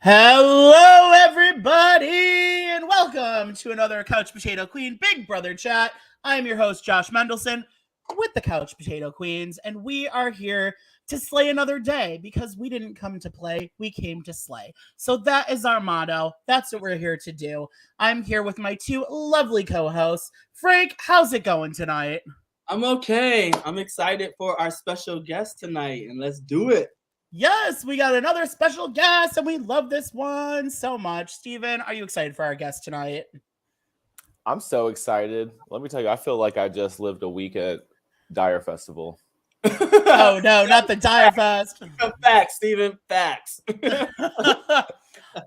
Hello, everybody, and welcome to another Couch Potato Queen Big Brother chat. I'm your host, Josh Mendelson, with the Couch Potato Queens, and we are here to slay another day because we didn't come to play, we came to slay. So that is our motto. That's what we're here to do. I'm here with my two lovely co hosts. Frank, how's it going tonight? I'm okay. I'm excited for our special guest tonight, and let's do it. Yes, we got another special guest, and we love this one so much. Steven, are you excited for our guest tonight? I'm so excited. Let me tell you, I feel like I just lived a week at Dyer Festival. Oh no, not the Dyer Fest. Facts, Steven. Facts.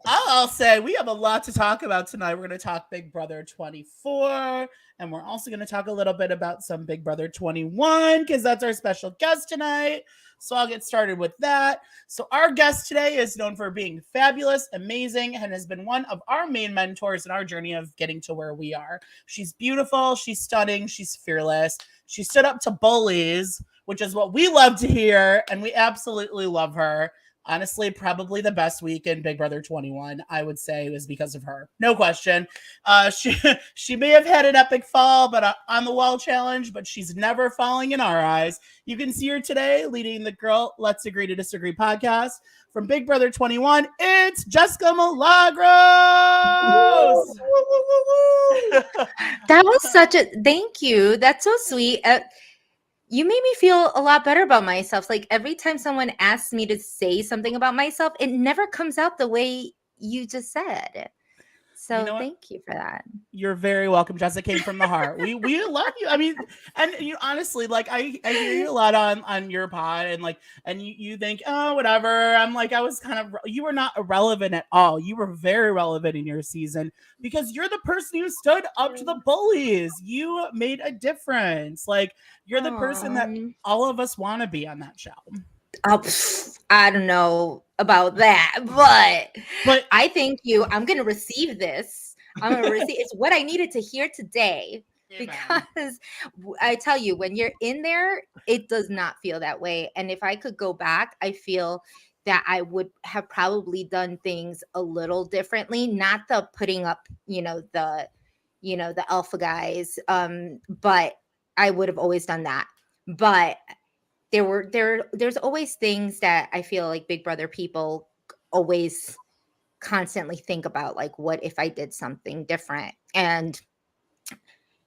I'll say we have a lot to talk about tonight. We're going to talk Big Brother 24, and we're also going to talk a little bit about some Big Brother 21 because that's our special guest tonight. So I'll get started with that. So our guest today is known for being fabulous, amazing, and has been one of our main mentors in our journey of getting to where we are. She's beautiful, she's stunning, she's fearless. She stood up to bullies, which is what we love to hear, and we absolutely love her. Honestly, probably the best week in Big Brother 21, I would say, was because of her. No question. She may have had an epic fall, but on the wall challenge, but she's never falling in our eyes. You can see her today leading the Girl Let's Agree to Disagree podcast from Big Brother 21. It's Jessica Milagros. That was such a thank you. That's so sweet. You made me feel a lot better about myself. Like every time someone asks me to say something about myself, it never comes out the way you just said. So thank you for that. You're very welcome, Jessica. Came from the heart. We love you. I mean, and you honestly, like I hear you a lot on your pod, and you think, oh, whatever. I'm like, you were not irrelevant at all. You were very relevant in your season because you're the person who stood up to the bullies. You made a difference. Like you're the person that all of us want to be on that show. I don't know about that, but I thank you. I'm gonna receive this. It's what I needed to hear today. Because I tell you, when you're in there, it does not feel that way. And if I could go back, I feel that I would have probably done things a little differently. Not the putting up, the alpha guys. But I would have always done that. But there's always things that I feel like Big Brother people always constantly think about, like, what if I did something different? And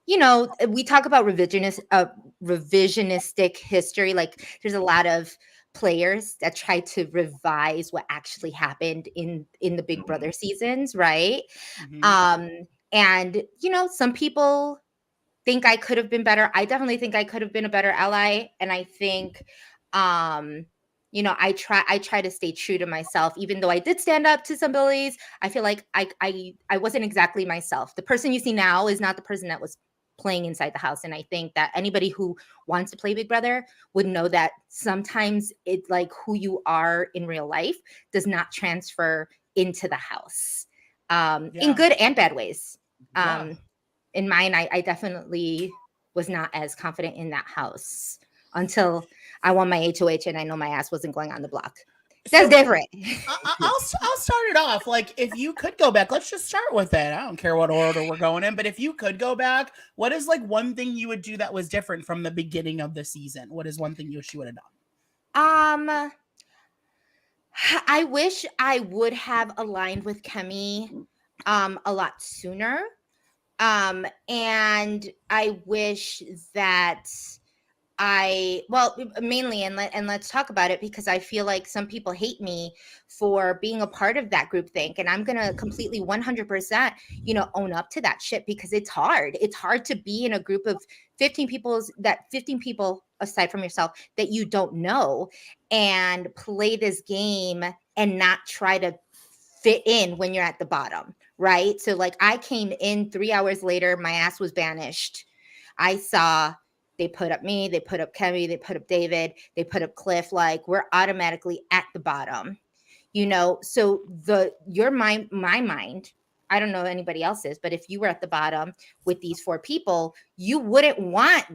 we talk about revisionistic history. Like there's a lot of players that try to revise what actually happened in the Big Brother seasons, right? Mm-hmm. And some people think I could have been better. I definitely think I could have been a better ally. And I think, I try to stay true to myself, even though I did stand up to some bullies. I feel like I wasn't exactly myself. The person you see now is not the person that was playing inside the house. And I think that anybody who wants to play Big Brother would know that sometimes it's like who you are in real life does not transfer into the house, in good and bad ways. In mine, I definitely was not as confident in that house until I won my HOH and I know my ass wasn't going on the block. That's different. I'll start it off. Like, if you could go back, let's just start with it. I don't care what order we're going in, but if you could go back, what is like one thing you would do that was different from the beginning of the season? What is one thing you wish you would have done? I wish I would have aligned with Kemi a lot sooner. And I wish that mainly, and let's talk about it, because I feel like some people hate me for being a part of that group think, and I'm going to completely 100%, own up to that shit, because it's hard. It's hard to be in a group of 15 people aside from yourself that you don't know and play this game and not try to fit in when you're at the bottom. Right. So like I came in 3 hours later, my ass was banished. I saw they put up me, they put up Kemi, they put up David, they put up Cliff. Like we're automatically at the bottom, so my mind, I don't know anybody else's, but if you were at the bottom with these 4 people, you wouldn't want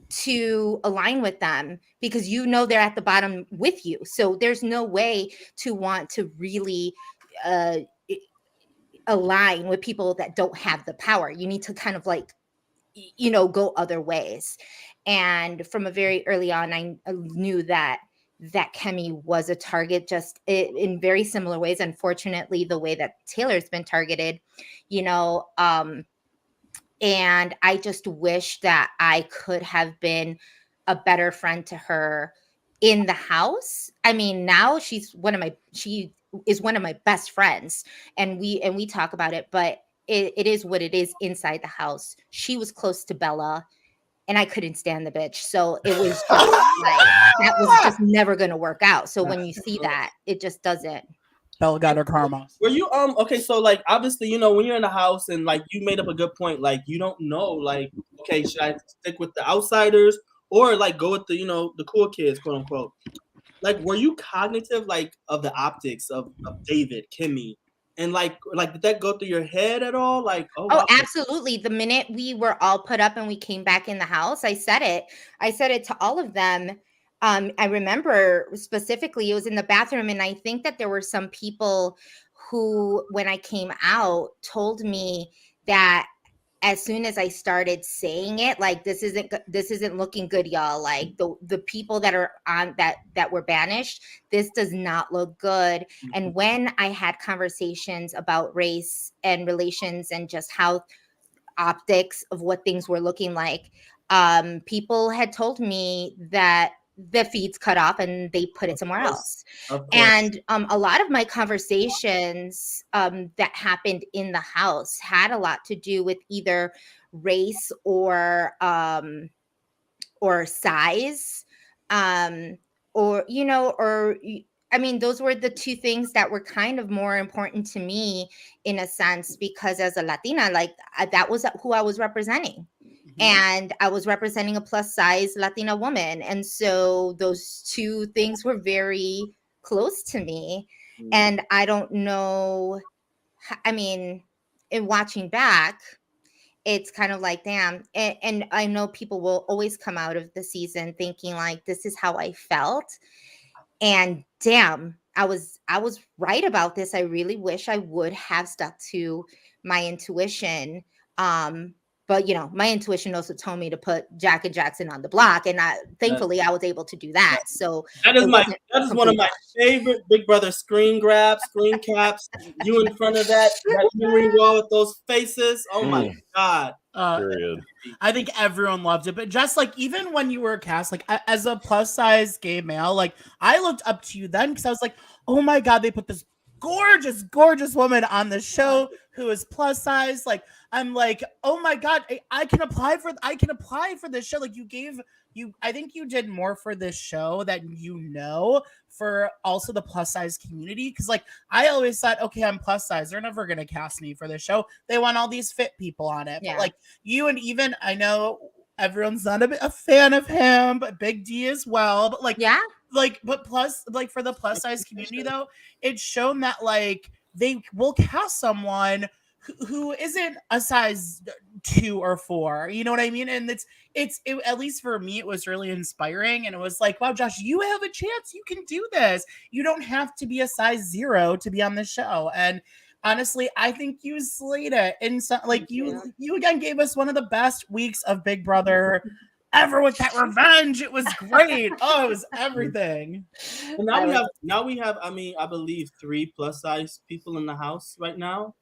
to align with them because they're at the bottom with you. So there's no way to want to really align with people that don't have the power. You need to kind of like, go other ways. And from a very early on, I knew that Kemi was a target, just in very similar ways. Unfortunately, the way that Taylor's been targeted, and I just wish that I could have been a better friend to her in the house. I mean, now she is one of my best friends, and we talk about it, but it is what it is inside the house. She was close to Bella, and I couldn't stand the bitch. So it was just like, that was just never going to work out. So when you see that, it just doesn't. Bella got her karma. Were you okay? So like obviously, when you're in the house and like you made up a good point, like you don't know, like, okay, should I stick with the outsiders or like go with the the cool kids, quote unquote? Like, were you cognitive like of the optics of David, Kemi, and like did that go through your head at all? Like, wow. Absolutely. The minute we were all put up and we came back in the house, I said it to all of them. I remember specifically, it was in the bathroom, and I think that there were some people who, when I came out, told me that as soon as I started saying it, like, this isn't looking good, y'all. Like the people that are on that were banished, this does not look good. Mm-hmm. And when I had conversations about race and relations and just how optics of what things were looking like, people had told me that the feed's cut off and they put it somewhere else. And a lot of my conversations that happened in the house had a lot to do with either race or size, or I mean, those were the two things that were kind of more important to me in a sense, because as a Latina, like that was who I was representing. And I was representing a plus size Latina woman. And so those two things were very close to me. And I don't know, I mean, in watching back, it's kind of like, damn. And I know people will always come out of the season thinking like, this is how I felt. And damn, I was right about this. I really wish I would have stuck to my intuition. But my intuition also told me to put Jack and Jackson on the block, and thankfully I was able to do that. So that is one of my favorite Big Brother screen grabs, screen caps. You in front of that memory wall with those faces. Oh my God. I think everyone loved it, but just like, even when you were cast, like as a plus size gay male, like I looked up to you then because I was like, oh my God, they put this gorgeous woman on the show who is plus size. Like, I'm like, oh my God, I can apply for this show. Like, I think you did more for this show than for also the plus size community. Cause like, I always thought, okay, I'm plus size, they're never going to cast me for this show. They want all these fit people on it. Yeah. But like you, and even I know everyone's not a fan of him, but Big D as well. But like, yeah. Like, but plus, like for the plus size community though, it's shown that like they will cast someone who isn't a size 2 or 4, you know what I mean? And it's at least for me, it was really inspiring. And it was like, wow, Josh, you have a chance. You can do this. You don't have to be a size 0 to be on the show. And honestly, I think you slayed it. And so, like, you again gave us one of the best weeks of Big Brother ever with that revenge. It was great. Oh, it was everything. And now we have I mean, I believe 3 plus size people in the house right now.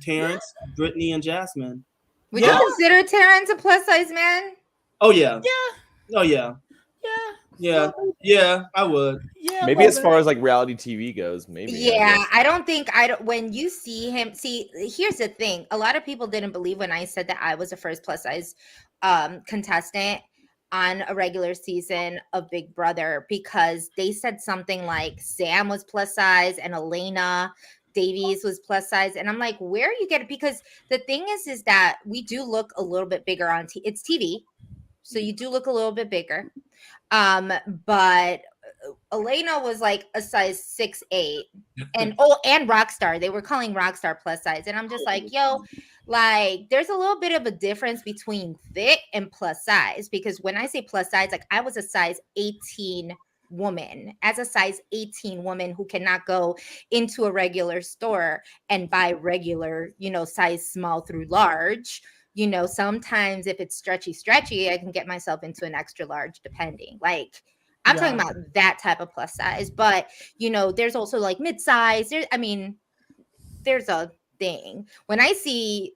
Terrence, Brittany, and Jasmine. Would you consider Terrence a plus size man? Oh yeah. Yeah. Oh yeah. Yeah. Yeah, I would. Yeah. Maybe as far as like reality TV goes, maybe. Yeah, I don't think when you see him, here's the thing. A lot of people didn't believe when I said that I was the first plus size contestant on a regular season of Big Brother, because they said something like Sam was plus size and Elena Davies was plus size. And I'm like, where you get it? Because the thing is that we do look a little bit bigger on it's TV. So you do look a little bit bigger. But Elena was like a size 6'8", and Rockstar. They were calling Rockstar plus size. And I'm just like, yo, like there's a little bit of a difference between thick and plus size, because when I say plus size, like I was a size 18 woman, as a size 18 woman who cannot go into a regular store and buy regular, size small through large, sometimes if it's stretchy, I can get myself into an extra large depending. Like, I'm talking about that type of plus size, but there's also like mid-size. There's a thing. When I see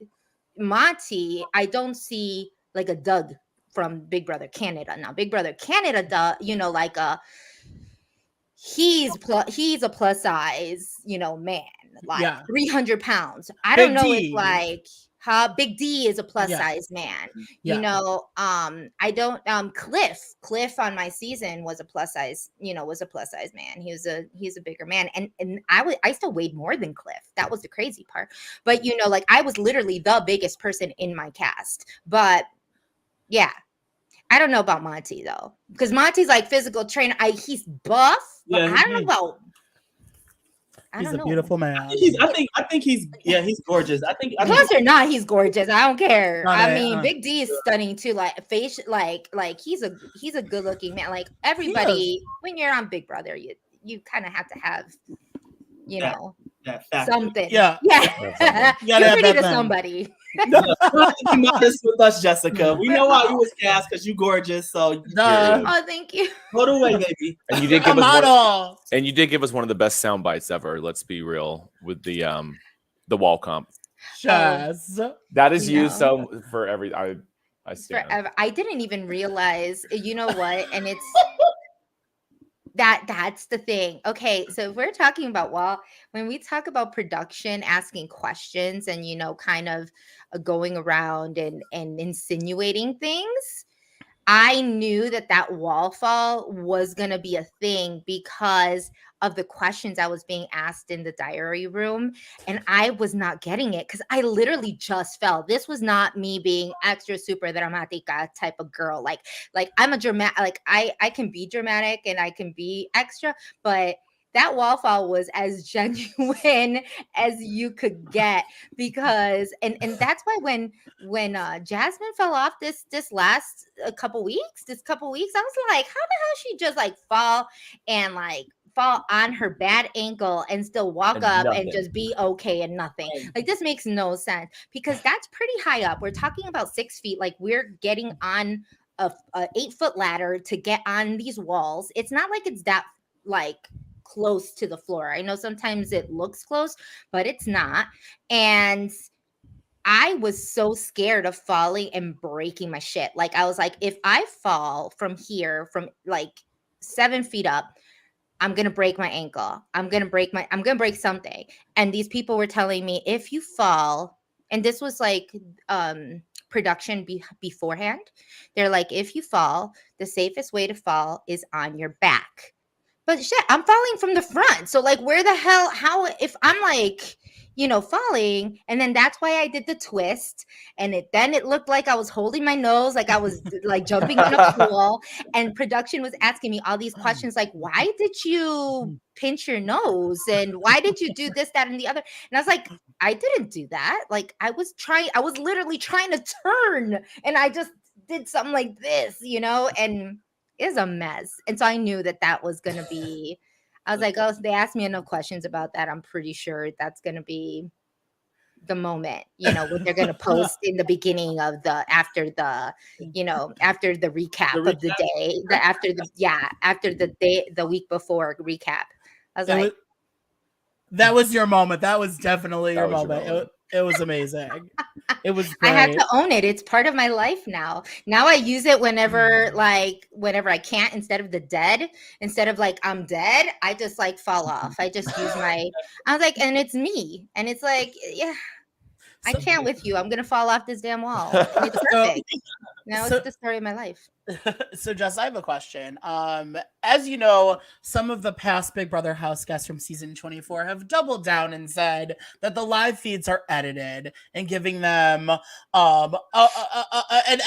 Monty, I don't see like a Doug from Big Brother Canada. Now, Big Brother Canada, he's a plus size, man, like 300 pounds. I don't know if like Big D is a plus size man. I don't Cliff on my season was a plus size, man. He's a bigger man. And I still weighed more than Cliff. That was the crazy part. But like I was literally the biggest person in my cast. But yeah. I don't know about Monty though, because Monty's like physical trainer. He's buff, but I don't know about. He's a beautiful man. I think he's gorgeous. I think plus or not, he's gorgeous. I don't care. Big D is stunning too. Like face, like he's a good looking man. Like everybody, when you're on Big Brother, you kind of have to have, something. Yeah. You're pretty to somebody. Be modest with us, Jessica. We know why you was cast because you gorgeous. So oh, thank you. Put away, baby. And you did give us and you did give us one of the best sound bites ever. Let's be real with the wall comp. Yes, that is used so for every. I stand. Forever. I didn't even realize. You know what? And it's. That's the thing. Okay, so if we're talking about when we talk about production, asking questions and kind of going around and insinuating things, I knew that wall fall was gonna be a thing because of the questions I was being asked in the diary room, and I was not getting it because I literally just fell. This was not me being extra super dramatica type of girl. Like I'm a dramatic. Like I can be dramatic and I can be extra, but that wall fall was as genuine as you could get because and that's why when Jasmine fell off this last couple weeks, I was like, how the hell she just like fall on her bad ankle and still walk up and just be okay and nothing. Like this makes no sense because that's pretty high up. We're talking about 6 feet. Like we're getting on a 8-foot ladder to get on these walls. It's not like it's that like close to the floor. I know sometimes it looks close, but it's not. And I was so scared of falling and breaking my shit. Like I was like, if I fall from here, from like 7 feet up, I'm going to break my ankle. I'm going to break something. And these people were telling me, if you fall, and this was like production beforehand. They're like, if you fall, the safest way to fall is on your back. But shit, I'm falling from the front. So like, where the hell, if I'm like, falling, and then that's why I did the twist, and then it looked like I was holding my nose, like I was like jumping in a pool, and production was asking me all these questions, like, why did you pinch your nose, and why did you do this, that, and the other? And I was like, I didn't do that. Like I was literally trying to turn, and I just did something like this, and it's a mess. And so I knew that was gonna be. I was like, oh, they asked me enough questions about that. I'm pretty sure that's going to be the moment, what they're going to post in the beginning of after the recap of the day, after the day, the week before recap. I was that was your moment. That was definitely your moment. It was amazing. It was great. I had to own it. It's part of my life now. Now I use it whenever I can't, instead of like I'm dead, I just like fall off. I just use I was like, and it's me. And it's like, yeah, I can't with you. I'm going to fall off this damn wall. And it's perfect. Now it's the story of my life. So Jess, I have a question. As you know, some of the past Big Brother house guests from season 24 have doubled down and said that the live feeds are edited and giving them an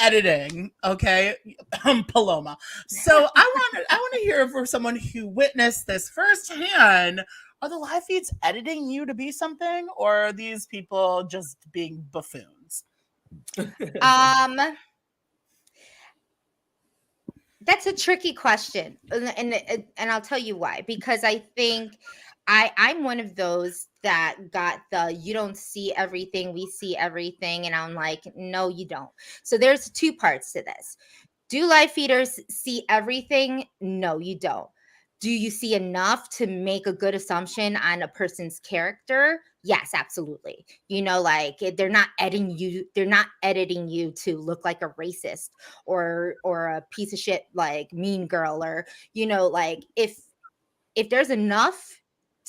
editing. Okay, Paloma. So I want to hear from someone who witnessed this firsthand. Are the live feeds editing you to be something, or are these people just being buffoons? That's a tricky question, and I'll tell you why. Because I think I'm one of those that got the you don't see everything, we see everything, and I'm like, no, you don't. So there's two parts to this. Do live feeders see everything? No, you don't. Do you see enough to make a good assumption on a person's character? Yes, absolutely. Like they're not editing you to look like a racist or a piece of shit like Mean Girl, or like if there's enough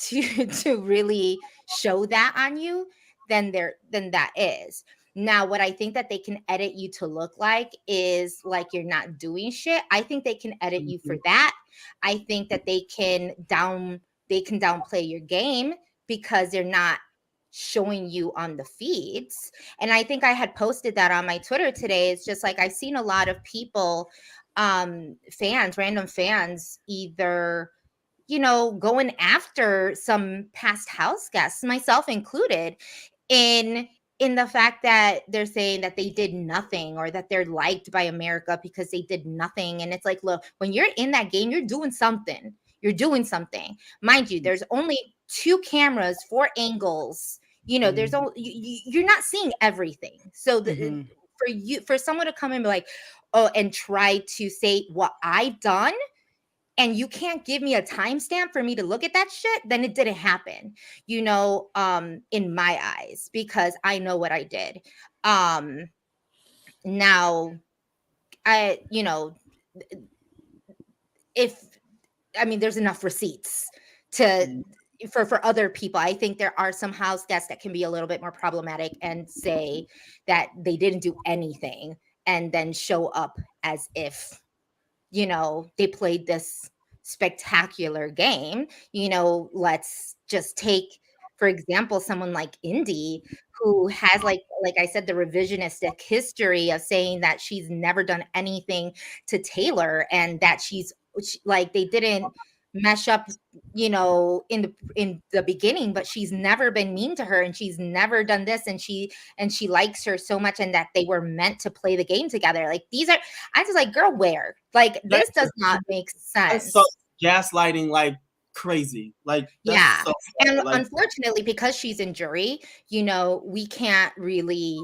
to really show that on you, then that is. Now, what I think that they can edit you to look like is like you're not doing shit. I think they can edit you for that. I think that they can downplay your game because they're not showing you on the feeds. And I think I had posted that on my Twitter today. It's just like I've seen a lot of people, random fans, either going after some past house guests, myself included, in the fact that they're saying that they did nothing or that they're liked by America because they did nothing. And it's like, look, when you're in that game, you're doing something. Mind you, there's only 2 cameras, 4 angles. There's only you're not seeing everything. So for someone to come and be like, oh, and try to say what I've done, and you can't give me a timestamp for me to look at that shit, then it didn't happen, in my eyes, because I know what I did. Now, there's enough receipts for other people. I think there are some house guests that can be a little bit more problematic and say that they didn't do anything and then show up as if they played this spectacular game. Let's just take, for example, someone like Indy, who has like I said, the revisionistic history of saying that she's never done anything to Taylor, and that they didn't mesh up, in the beginning, but she's never been mean to her, and she's never done this, and she likes her so much, and that they were meant to play the game together. Like, I just like, girl, where? Like, this does not make sense. That's so gaslighting like crazy. Like, yeah. So and unfortunately, because she's in jury, we can't really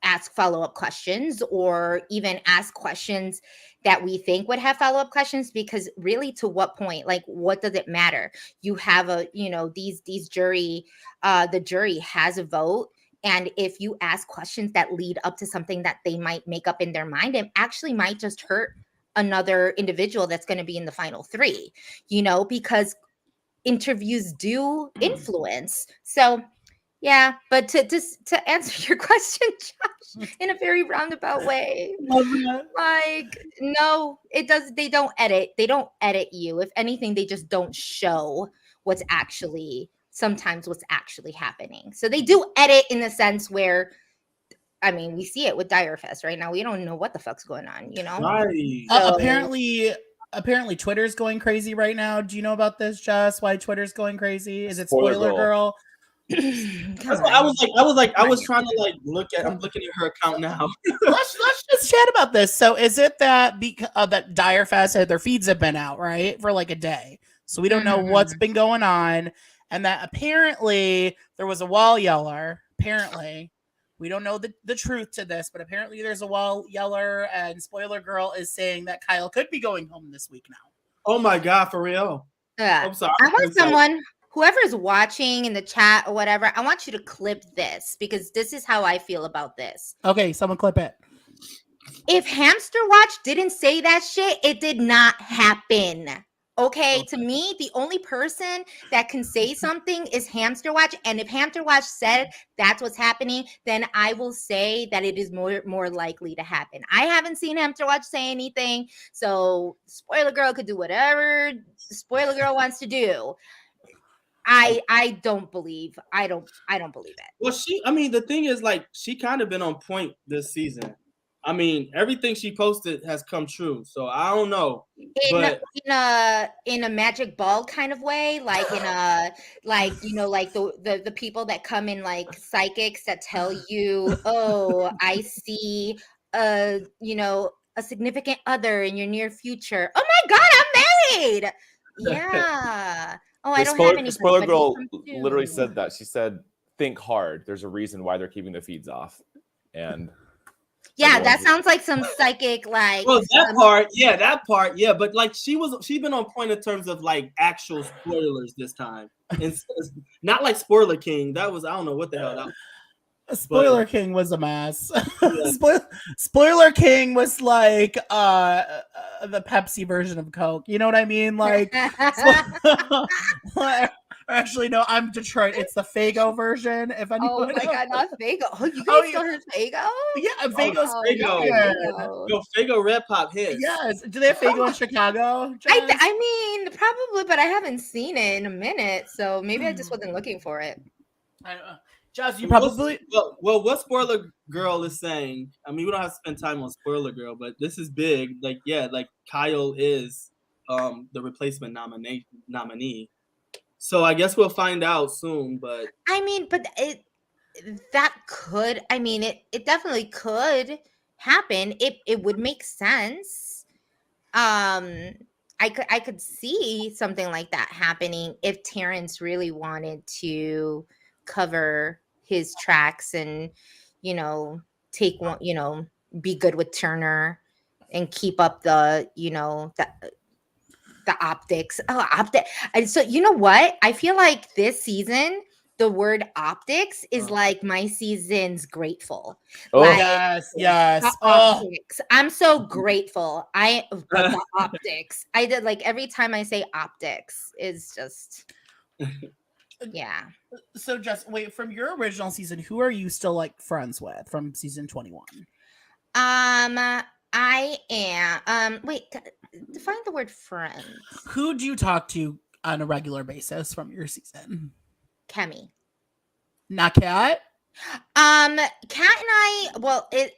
ask follow-up questions, or even ask questions that we think would have follow-up questions, because really, to what point? Like, what does it matter? You have these jury, the jury has a vote, and if you ask questions that lead up to something that they might make up in their mind, it actually might just hurt another individual that's going to be in the final 3, because interviews do influence. So yeah, but to answer your question, Josh, in a very roundabout way, like, no, it does. They don't edit you. If anything, they just don't show sometimes what's actually happening. So they do edit in the sense where, we see it with Dire Fest right now. We don't know what the fuck's going on, Right. So, apparently Twitter's going crazy right now. Do you know about this, Jess? Why Twitter's going crazy? Is it Spoiler Girl? I was trying to like look at. I'm looking at her account now. let's just chat about this. So, is it that that Dire Fest, their feeds have been out, right, for like a day, so we don't know what's been going on, and that apparently there was a wall yeller. Apparently, we don't know the truth to this, but apparently there's a wall yeller, and Spoiler Girl is saying that Kyle could be going home this week now. Oh my God, for real? I'm sorry. I want someone. Whoever's watching in the chat or whatever, I want you to clip this, because this is how I feel about this. Okay, someone clip it. If Hamster Watch didn't say that shit, it did not happen. Okay, to me, the only person that can say something is Hamster Watch. And if Hamster Watch said that's what's happening, then I will say that it is more likely to happen. I haven't seen Hamster Watch say anything. So Spoiler Girl could do whatever Spoiler Girl wants to do. I don't believe it. Well, the thing is, like, she kind of been on point this season. Everything she posted has come true. So I don't know. In a magic ball kind of way, like the people that come in like psychics that tell you, oh, I see a significant other in your near future. Oh my God, I'm married. Yeah. Oh, I don't have any. Spoiler girl literally said that. She said, "Think hard. There's a reason why they're keeping the feeds off." And yeah, that sounds like some psychic, like. Well, that part, yeah. But like she's been on point in terms of like actual spoilers this time, and not like Spoiler King. That was, I don't know what the hell that was. Spoiler King was a mess. Yeah. Spoiler King was like the Pepsi version of Coke. You know what I mean? Like, actually, no, I'm Detroit. It's the Fago version. If anyone. Oh my God, not Fago. Oh, you guys still heard Fago? Yeah, Fago's Fago. Yo, Fago Red Pop hits. Yes. Do they have Fago in Chicago? I mean, probably, but I haven't seen it in a minute, so maybe I just wasn't looking for it. Jazz, you probably well, what Spoiler Girl is saying. I mean, we don't have to spend time on Spoiler Girl, but this is big. Like, yeah, like Kyle is the replacement nominee. So I guess we'll find out soon. But I mean, but it definitely could happen. It would make sense. I could see something like that happening if Terrence really wanted to cover his tracks and, take one, be good with Turner and keep up the, the optics. And so, you know what? I feel like this season, the word optics is like my season's grateful. Oh, like, yes. Optics. I'm so grateful. The optics. I did, like, every time I say optics is just, yeah. So just wait, from your original season, who are you still like friends with from season 21? I am. Wait, define the word friends. Who do you talk to on a regular basis from your season? Kemi. Not Kat? Kat and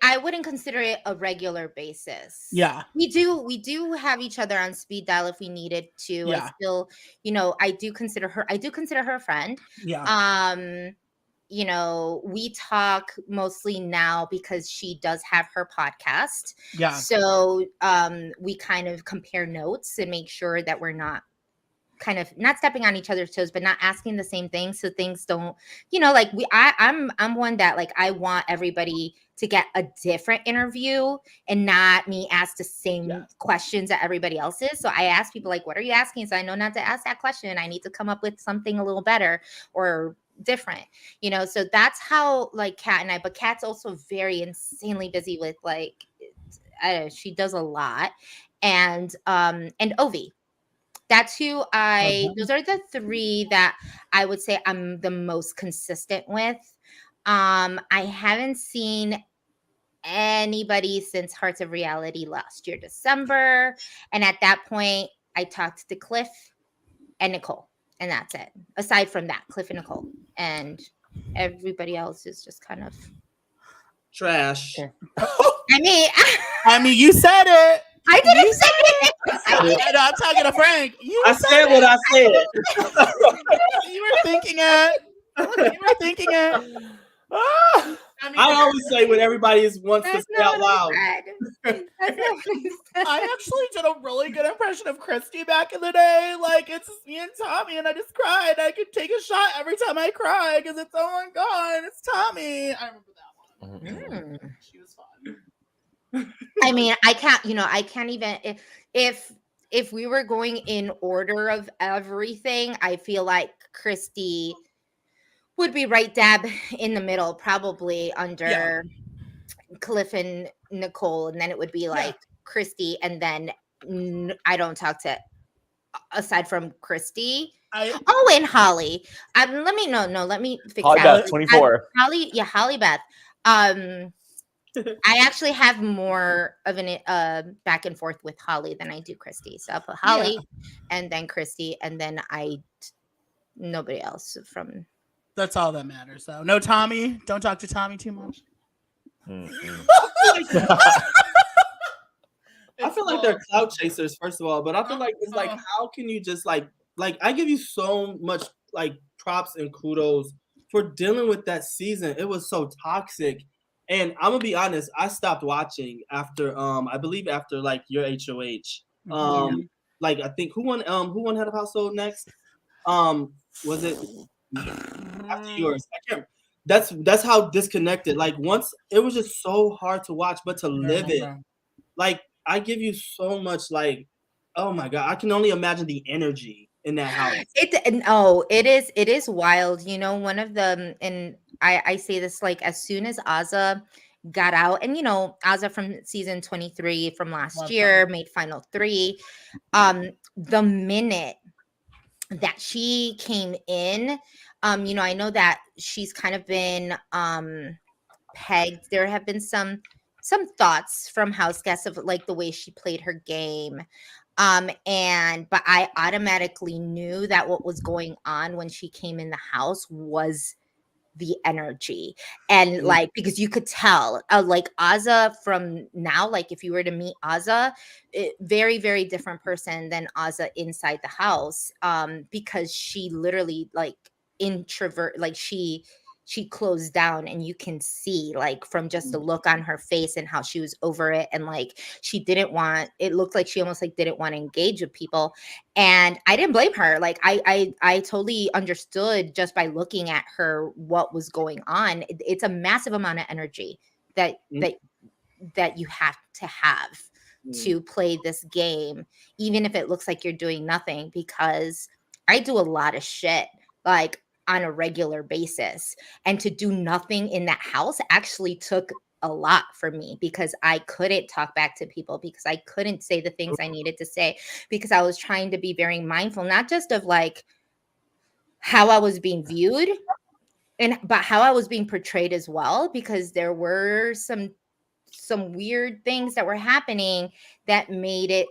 I wouldn't consider it a regular basis. Yeah. We do have each other on speed dial if we needed to. Yeah. I still, I do consider her a friend. Yeah. We talk mostly now because she does have her podcast. Yeah. So we kind of compare notes and make sure that we're not stepping on each other's toes, but not asking the same things. So things don't, I'm one that, like, I want everybody to get a different interview and not me ask the same questions that everybody else is. So I ask people, like, what are you asking? So I know not to ask that question. I need to come up with something a little better or different, so that's how, like, Kat and I, but Kat's also very insanely busy with, like, she does a lot. And Ovi. That's who those are the three that I would say I'm the most consistent with. I haven't seen anybody since Hearts of Reality last year, December. And at that point, I talked to Cliff and Nicole, and that's it. Aside from that, Cliff and Nicole, and everybody else is just kind of trash. I mean, you said it. I didn't say it. I'm talking to Frank. I said what I said. You were thinking it. I always say what everybody wants to say out loud. I actually did a really good impression of Christy back in the day. Like, it's me and Tommy, and I just cried. I could take a shot every time I cry because it's, oh my God, it's Tommy. I remember that one. She was fun. I mean, I can't even, if we were going in order of everything, I feel like Christy would be right dab in the middle, probably under Cliff and Nicole, and then it would be like Christy, and then I don't talk to, aside from Christy. And Holly. Let me fix Holly that. Beth, 24. Holly Beth. I actually have more of an back and forth with Holly than I do Christy. So I'll put Holly and then Christy, and then nobody else from. That's all that matters, though. No Tommy. Don't talk to Tommy too much. I feel like they're clout chasers, first of all, but I feel like it's like, how can you just like I give you so much like props and kudos for dealing with that season. It was so toxic. And I'm gonna be honest, I stopped watching after I believe after like your HOH. Like I think who won Head of Household next? Was it after yours? I can't. That's how disconnected. Like once it was just so hard to watch, but to live it. Like I give you so much. Like, oh my god, I can only imagine the energy in that house. It is wild. You know, one of them, and I say this like as soon as Azah got out, and you know, Azah from season 23 from last year made final 3. The minute that she came in, you know, I know that she's kind of been pegged. There have been some thoughts from house guests of like the way she played her game. But I automatically knew that what was going on when she came in the house was the energy. And like, because you could tell like Azah from now, like if you were to meet Azah, very, very different person than Azah inside the house. Because she literally like introvert, like she closed down, and you can see like from just the look on her face and how she was over it, and like she didn't want, it looked like she almost like didn't want to engage with people. And I didn't blame her. Like I totally understood just by looking at her what was going on. It's a massive amount of energy that you have to play this game, even if it looks like you're doing nothing, because I do a lot of shit like on a regular basis, and to do nothing in that house actually took a lot for me, because I couldn't talk back to people, because I couldn't say the things I needed to say, because I was trying to be very mindful, not just of like how I was being viewed, but how I was being portrayed as well, because there were some weird things that were happening that made it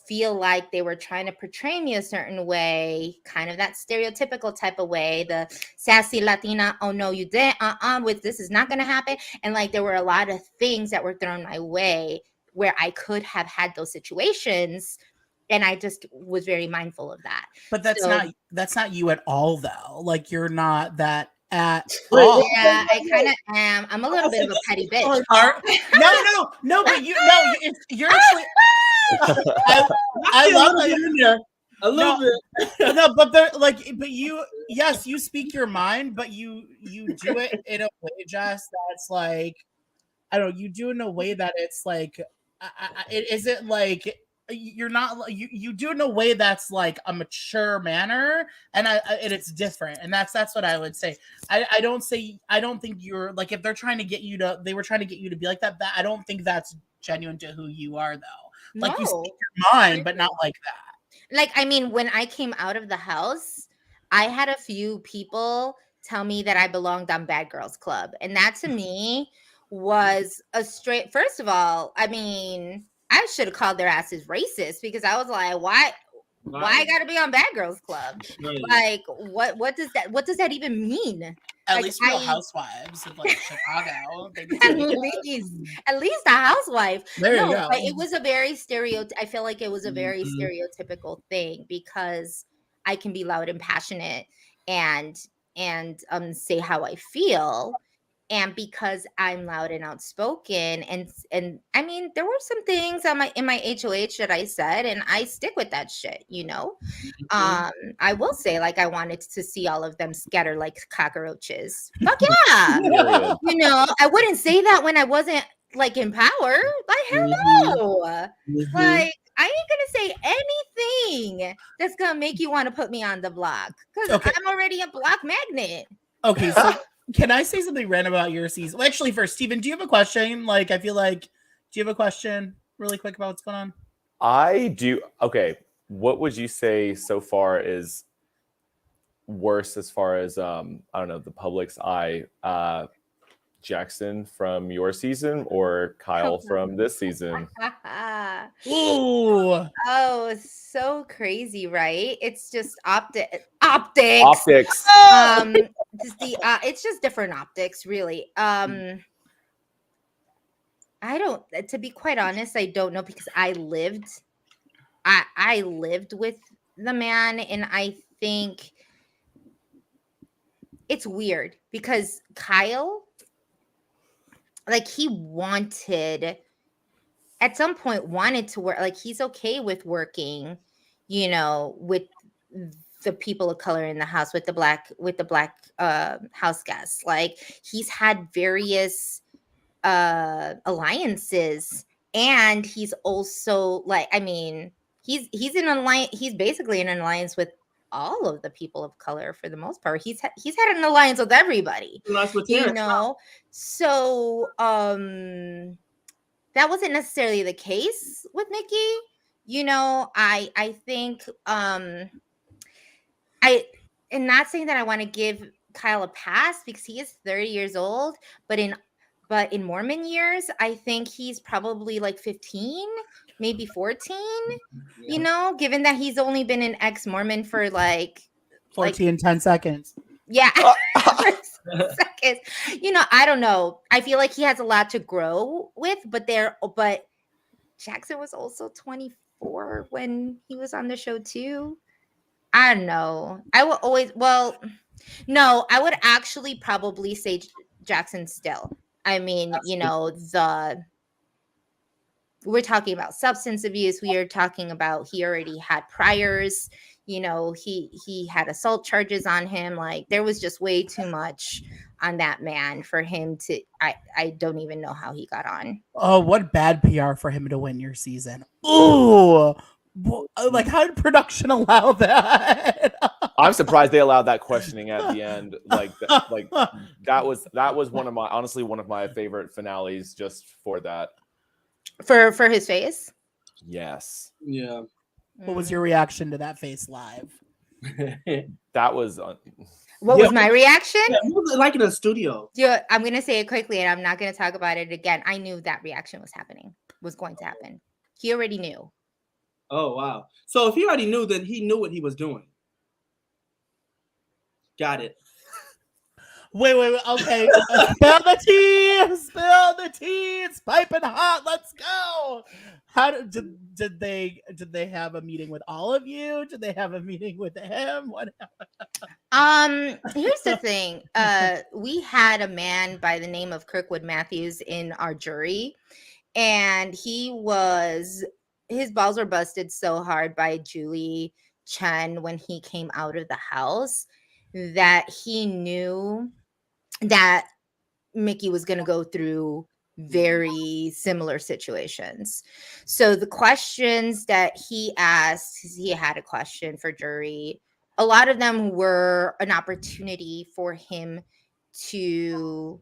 feel like they were trying to portray me a certain way, kind of that stereotypical type of way, the sassy Latina, oh no you didn't, with this is not going to happen. And like there were a lot of things that were thrown my way where I could have had those situations, and I just was very mindful of that. But that's not you at all though. Like you're not that at all. Yeah, I kind of am. I'm a little bit of a petty bitch. No, but you're actually I love that in there. A little bit. No, but they're like, but you, yes, you speak your mind, but you do it in a way, Jess, that's like, I don't know, you do it in a way that it's like, it isn't like, you're not, you do it in a way that's like a mature manner, and it's different, and that's what I would say. I don't think you're like, if they're trying to get you to, they were trying to get you to be like that, I don't think that's genuine to who you are though. Like you speak your mind, but not like that. Like, I mean, when I came out of the house, I had a few people tell me that I belonged on Bad Girls Club. And that to me was a straight, first of all, I mean, I should have called their asses racist, because I was like, why I gotta be on Bad Girls Club? Like, what does that even mean? At like, least Real Housewives of like Chicago. At least a housewife. There you go. But it was a very I feel like it was a very stereotypical thing, because I can be loud and passionate and say how I feel. And because I'm loud and outspoken, and I mean, there were some things in my HOH that I said, and I stick with that shit, you know. I will say, like, I wanted to see all of them scatter like cockroaches. Fuck yeah. You know, I wouldn't say that when I wasn't like in power. Like, hell no. Like, I ain't gonna say anything that's gonna make you want to put me on the block, because I'm already a block magnet. Okay, so can I say something random about your season? Well, actually, first, Steven, do you have a question? Like, I feel like, do you have a question really quick about what's going on? I do. Okay. What would you say so far is worse as far as, I don't know, the public's eye, Jackson from your season or Kyle from this season? Ooh. Oh, so crazy, right? It's just optics. It's just different optics, really. I don't, to be quite honest, I don't know, because I lived with the man, and I think it's weird because Kyle, like he wanted at some point wanted to work, like he's okay with working, you know, with the people of color in the house, with the black house guests. Like he's had various alliances, and he's also like, I mean, he's in alliance, he's basically in an alliance with all of the people of color for the most part. He's had an alliance with everybody, you know. So that wasn't necessarily the case with Mickey. You know, I think I'm not saying that I want to give Kyle a pass because he is 30 years old, but in Mormon years, I think he's probably like 15, maybe 14, you know, given that he's only been an ex-Mormon for like 10 seconds. Yeah. Seconds. You know, I don't know. I feel like he has a lot to grow with, but Jackson was also 24 when he was on the show too. I don't know. I would actually probably say Jackson still. I mean, you know, we're talking about substance abuse. We are talking about he already had priors. You know, he had assault charges on him. Like there was just way too much on that man for him to. I don't even know how he got on. Oh, what bad PR for him to win your season. Ooh. Like, how did production allow that? I'm surprised they allowed that questioning at the end. Like that was one of my favorite finales just for that. For his face? Yes. Yeah. What was your reaction to that face live? That was what was my reaction? Yeah, it was like in a studio. Yeah, I'm gonna say it quickly and I'm not gonna talk about it again. I knew that reaction was going to happen. He already knew. Oh wow. So if he already knew, then he knew what he was doing. Got it. Wait. Okay. Spill the tea. Spill the tea. It's piping hot. Let's go. How did they have a meeting with all of you? Did they have a meeting with him? What? Here's the thing. We had a man by the name of Kirkwood Matthews in our jury, and his balls were busted so hard by Julie Chen when he came out of the house that he knew that Mickey was going to go through very similar situations. So the questions that he asked, he had a question for jury. A lot of them were an opportunity for him to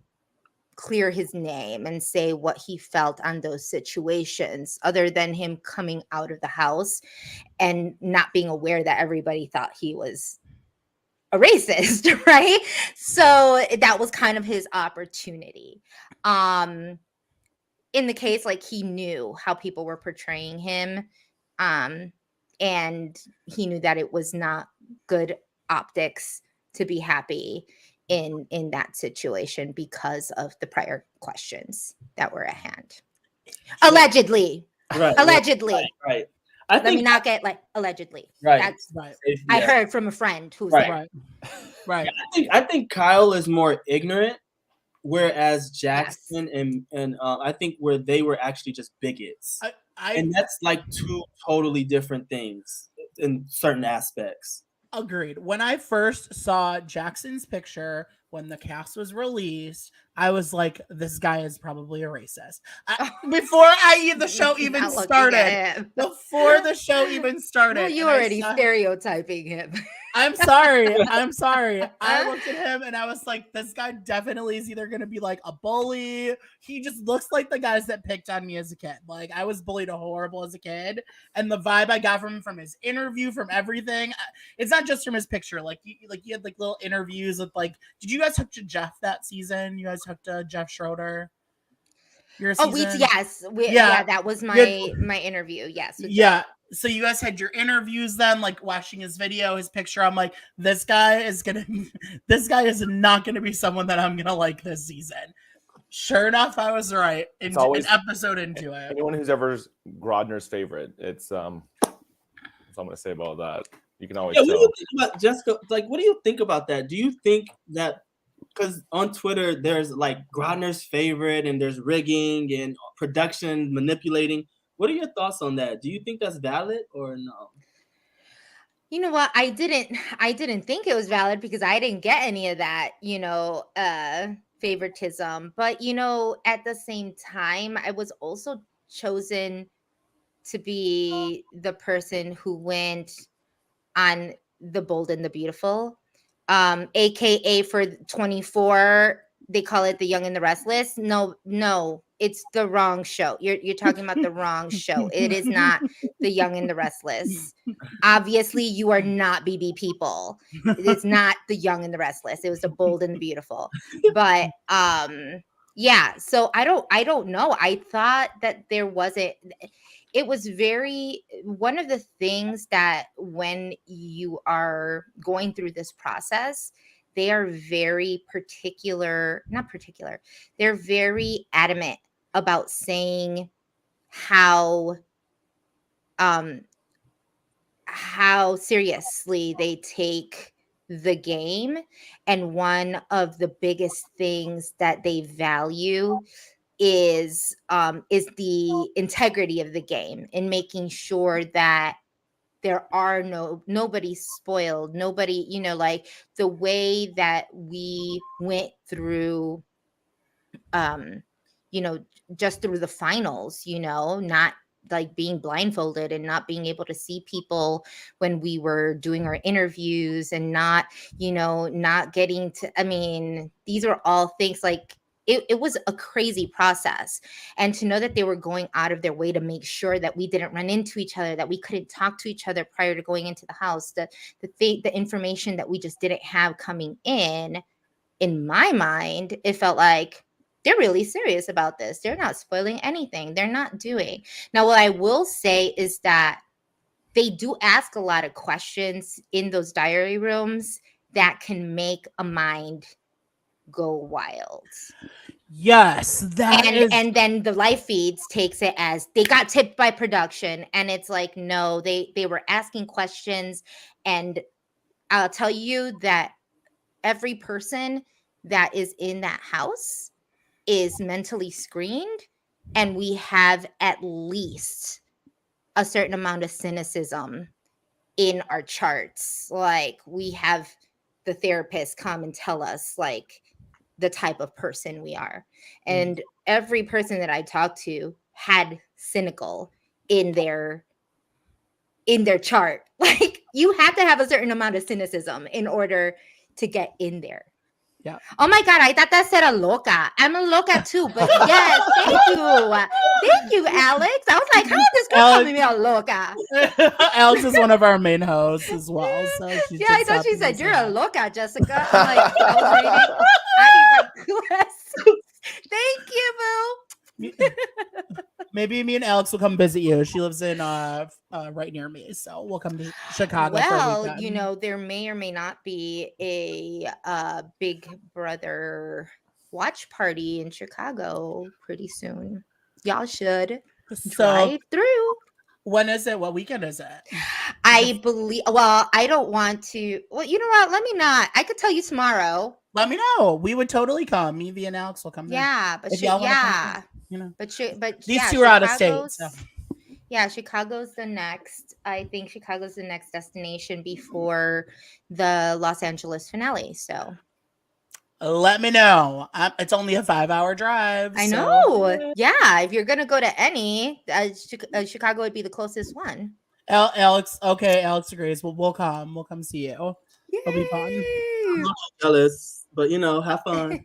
clear his name and say what he felt on those situations, other than him coming out of the house and not being aware that everybody thought he was a racist, right? So that was kind of his opportunity. In the case, like he knew how people were portraying him, and he knew that it was not good optics to be happy in that situation because of the prior questions that were at hand. Allegedly. Right. Right. Let me not get like allegedly. Right. That's right. I heard from a friend who's there. Right. I think Kyle is more ignorant, whereas Jackson and I think where they were actually just bigots. And that's like two totally different things in certain aspects. Agreed. When I first saw Jackson's picture when the cast was released, I was like, this guy is probably a racist. Before the show even started. Before the show even started. Well, you already stereotyping him. I'm sorry. I looked at him and I was like, this guy definitely is either going to be like a bully. He just looks like the guys that picked on me as a kid. Like I was bullied horrible as a kid. And the vibe I got from his interview, from everything, it's not just from his picture. Like you had like little interviews with like, did you guys talk to Jeff that season? You guys talked to Jeff Schroeder? Yeah, that was my interview. Yes. Yeah. So you guys had your interviews then, like watching his video, his picture. I'm like, this guy is not gonna be someone that I'm gonna like this season. Sure enough, I was right. An episode into it. Anyone who's ever Grodner's favorite, it's that's all I'm gonna say about that. You can always tell. What do you think about Jessica? Like, what do you think about that? Do you think that because on Twitter there's like Grodner's favorite, and there's rigging and production manipulating. What are your thoughts on that? Do you think that's valid or no? You know what? I didn't think it was valid because I didn't get any of that, favoritism. But, at the same time, I was also chosen to be the person who went on The Bold and the Beautiful, aka for 24. They call it The Young and the Restless. No, it's the wrong show. You're talking about the wrong show. It is not The Young and the Restless. Obviously, you are not BB people. It's not The Young and the Restless. It was The Bold and the Beautiful. But yeah. So I don't know. I thought that there wasn't. It was one of the things that when you are going through this process, they are very they're very adamant about saying how seriously they take the game. And one of the biggest things that they value is the integrity of the game and making sure that there are nobody spoiled, nobody, like the way that we went through, just through the finals, not like being blindfolded and not being able to see people when we were doing our interviews and not getting to, these are all things like, it was a crazy process. And to know that they were going out of their way to make sure that we didn't run into each other, that we couldn't talk to each other prior to going into the house, the information that we just didn't have coming in my mind, it felt like they're really serious about this. They're not spoiling anything. They're not doing. Now, what I will say is that they do ask a lot of questions in those diary rooms that can make a mind go wild. Yes, and then the live feeds takes it as they got tipped by production, and it's like, no, they were asking questions. And I'll tell you that every person that is in that house is mentally screened, and we have at least a certain amount of cynicism in our charts. Like, we have the therapist come and tell us like the type of person we are. And every person that I talked to had cynical in their chart. Like, you have to have a certain amount of cynicism in order to get in there. Yeah. Oh my God, I thought that said a loca. I'm a loca too, but yes, thank you, Alex. I was like, how is this girl calling me a loca? Alex is one of our main hosts as well. So yeah, I thought she said you're a loca, Jessica. I'm like, I was reading. I need my glasses. Thank you, boo. Maybe me and Alex will come visit you. She lives in right near me, so we'll come to Chicago. Well, there may or may not be a Big Brother watch party in Chicago pretty soon. Y'all should drive through. When is it? What weekend is it? I believe. Well, I don't want to. Well, you know what? Let me not. I could tell you tomorrow. Let me know. We would totally come. Me, V, and Alex will come. Yeah, but these two are out of state. So. Yeah, Chicago's the next. I think Chicago's the next destination before the Los Angeles finale. So let me know. It's only a 5-hour drive. I know. Yeah, if you're gonna go to any, Chicago would be the closest one. Alex agrees. We'll come. We'll come see you. Yay. It'll be fun. I'm not jealous, but have fun.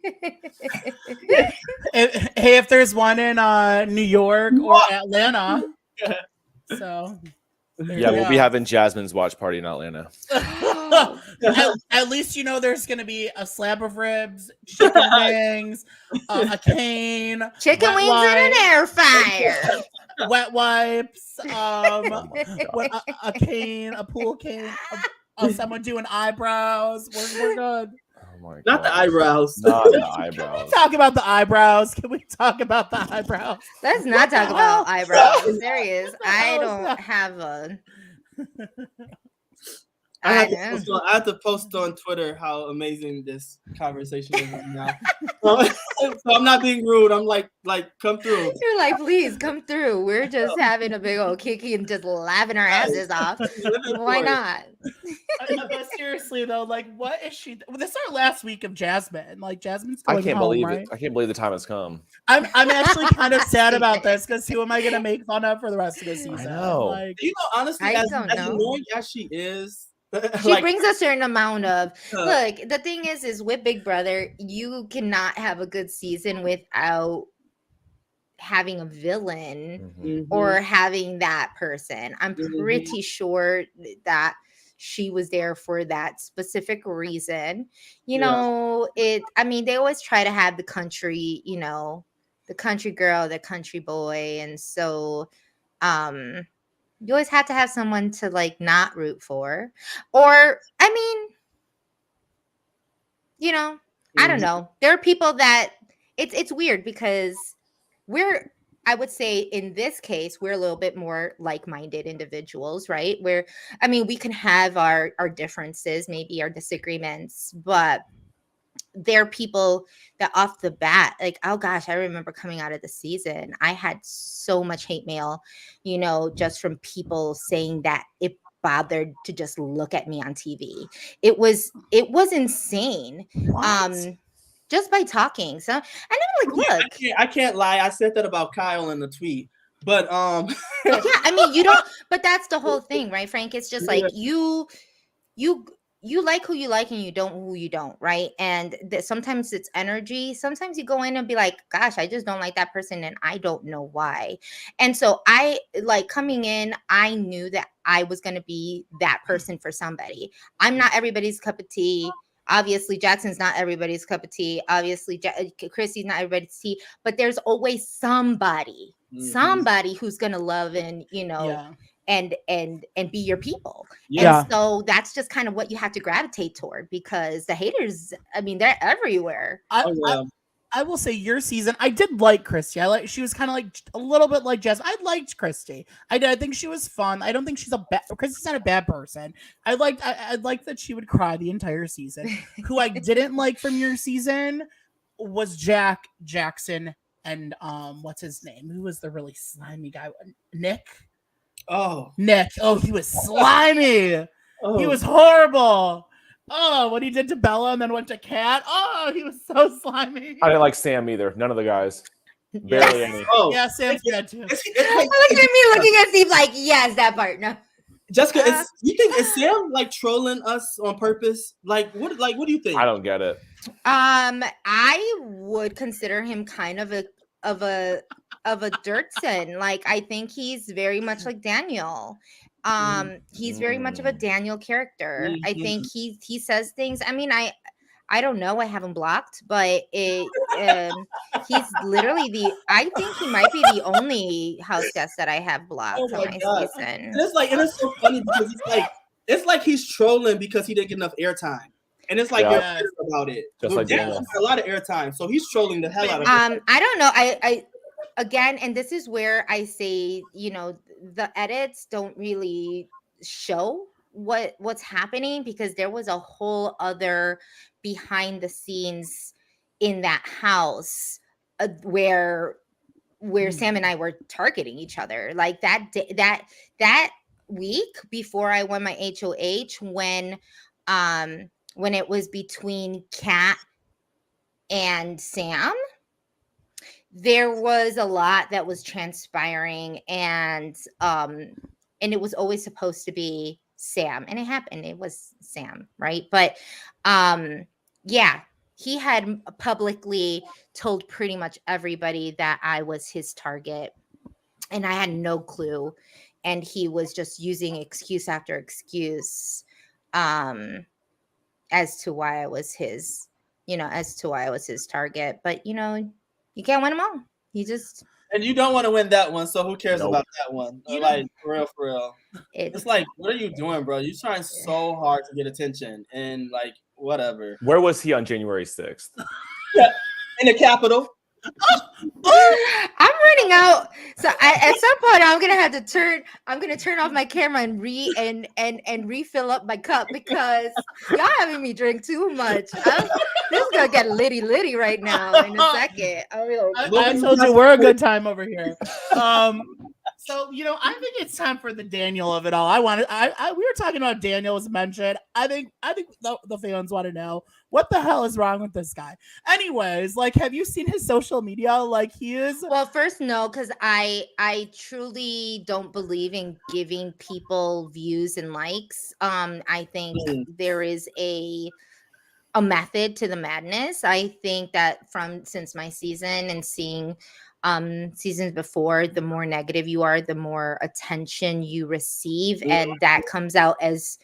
If there's one in New York or Atlanta, so we'll be having Jasmine's watch party in Atlanta. At least there's gonna be a slab of ribs, chicken wings, a cane, chicken wings in an air fryer, wet wipes, a cane, a pool cane, someone doing eyebrows. We're good. Oh my God. Not the eyebrows. Not the eyebrows. Can we talk about the eyebrows? Can we talk about the eyebrows? Let's not talk about eyebrows. Serious. I don't have I have to post on Twitter how amazing this conversation is right now. So I'm not being rude. I'm like, come through. You're like, please come through. We're just having a big old kiki and just laughing our asses off. Why not? But seriously though, like, what is she? This is our last week of Jasmine. Like, Jasmine's going home, believe right? it. I can't believe the time has come. I'm actually kind of sad about this because who am I gonna make fun of for the rest of the season? I know. Like, Honestly, as annoying as she is, she brings a certain amount of look. The thing is with Big Brother, you cannot have a good season without having a villain or having that person. I'm pretty sure that she was there for that specific reason. You know, I mean, they always try to have the country, you know, the country girl, the country boy, and so you always have to have someone to like not root for. Or I mean, you know, I don't know. There are people that it's weird because I would say in this case, we're a little bit more like-minded individuals, right? Where, I mean, we can have our differences, maybe our disagreements, but there are people that off the bat, like, oh gosh, I remember coming out of the season, I had so much hate mail, you know, just from people saying that it bothered to just look at me on TV. It was insane. what? Just by talking. So, and I'm like, look, I can't lie. I said that about Kyle in the tweet, but yeah, I mean, you don't. But that's the whole thing, right, Frank? It's just like you like who you like and you don't who you don't, right? And sometimes it's energy. Sometimes you go in and be like, gosh, I just don't like that person and I don't know why. And so I like coming in, I knew that I was going to be that person for somebody. I'm not everybody's cup of tea. Obviously, Jackson's not everybody's cup of tea. Obviously, Chrissy's not everybody's tea. But there's always somebody who's going to love and, you know, and be your people. And so that's just kind of what you have to gravitate toward, because the haters, I mean, they're everywhere. I will say your season, I did like Christy. She was kind of like a little bit like Jess. I liked Christy. I did. I think she was fun. I don't think Christy's not a bad person. I liked that she would cry the entire season. Who I didn't like from your season was Jackson, and what's his name? Who was the really slimy guy? Nick. Nick. Oh, he was slimy. He was horrible. Oh, what he did to Bella and then went to Kat. Oh, he was so slimy. I didn't like Sam either. None of the guys. Barely any. Yeah, Sam's good too. Look at me looking at Steve like, yes, that part. No. Jessica, you think is Sam like trolling us on purpose? Like what do you think? I don't get it. I would consider him kind of a Dirtson. Like, I think he's very much like Daniel. He's very much of a Daniel character. I think he says things. I mean, I don't know. I haven't blocked, but he's literally I think he might be the only house guest that I have blocked from my season. And it's so funny because it's like he's trolling because he didn't get enough airtime. And it's like they're pissed about it. Just like Daniel got a lot of airtime, so he's trolling the hell out of it. I don't know. I again, and this is where I say, you know, the edits don't really show what's happening, because there was a whole other behind the scenes in that house where Sam and I were targeting each other. Like that week before I won my HOH, when it was between Kat and Sam, there was a lot that was transpiring, and it was always supposed to be Sam, and it happened. It was Sam, right? But yeah, he had publicly told pretty much everybody that I was his target, and I had no clue, and he was just using excuse after excuse as to why I was his target. But you know, you can't win them all. And you don't want to win that one, so who cares about that one? Like, for real. It's like, what are you doing, bro? You're trying so hard to get attention, and like, whatever. Where was he on January 6th? Yeah, in the Capitol. I'm running out. So at some point I'm gonna have to turn. I'm gonna turn off my camera and refill up my cup because y'all having me drink too much. This is gonna get litty right now in a second. I told you we're a good time over here. So I think it's time for the Daniel of it all. We were talking about Daniel was mentioned. I think the fans want to know what the hell is wrong with this guy. Anyways, like, have you seen his social media? Like, he is. Well, first, no, because I truly don't believe in giving people views and likes. I think there is a method to the madness. I think that since my season and seeing seasons before, the more negative you are, the more attention you receive, and that comes out as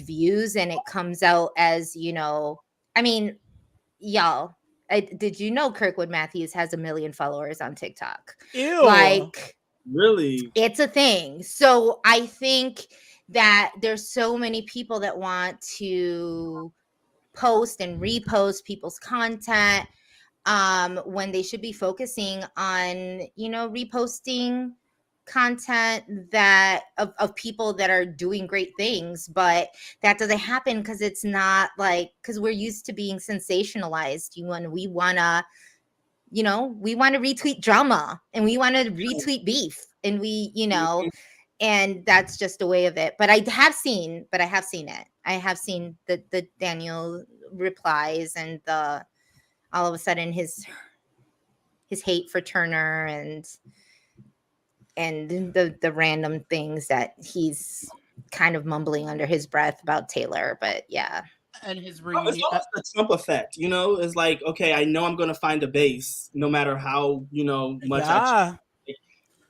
views, and it comes out as I mean, y'all, did you know Kirkwood Matthews has 1 million followers on TikTok? Ew. Like, really, it's a thing. So I think that there's so many people that want to post and repost people's content when they should be focusing on reposting content that of people that are doing great things. But that doesn't happen because it's not like, because we're used to being sensationalized. We want to retweet drama, and we want to retweet beef, and and that's just a way of it. But I have seen it. I have seen the Daniel replies, and all of a sudden his hate for Turner and the random things that he's kind of mumbling under his breath about Taylor. But yeah. And his it's almost the Trump effect, it's like, okay, I know I'm gonna find a base no matter how much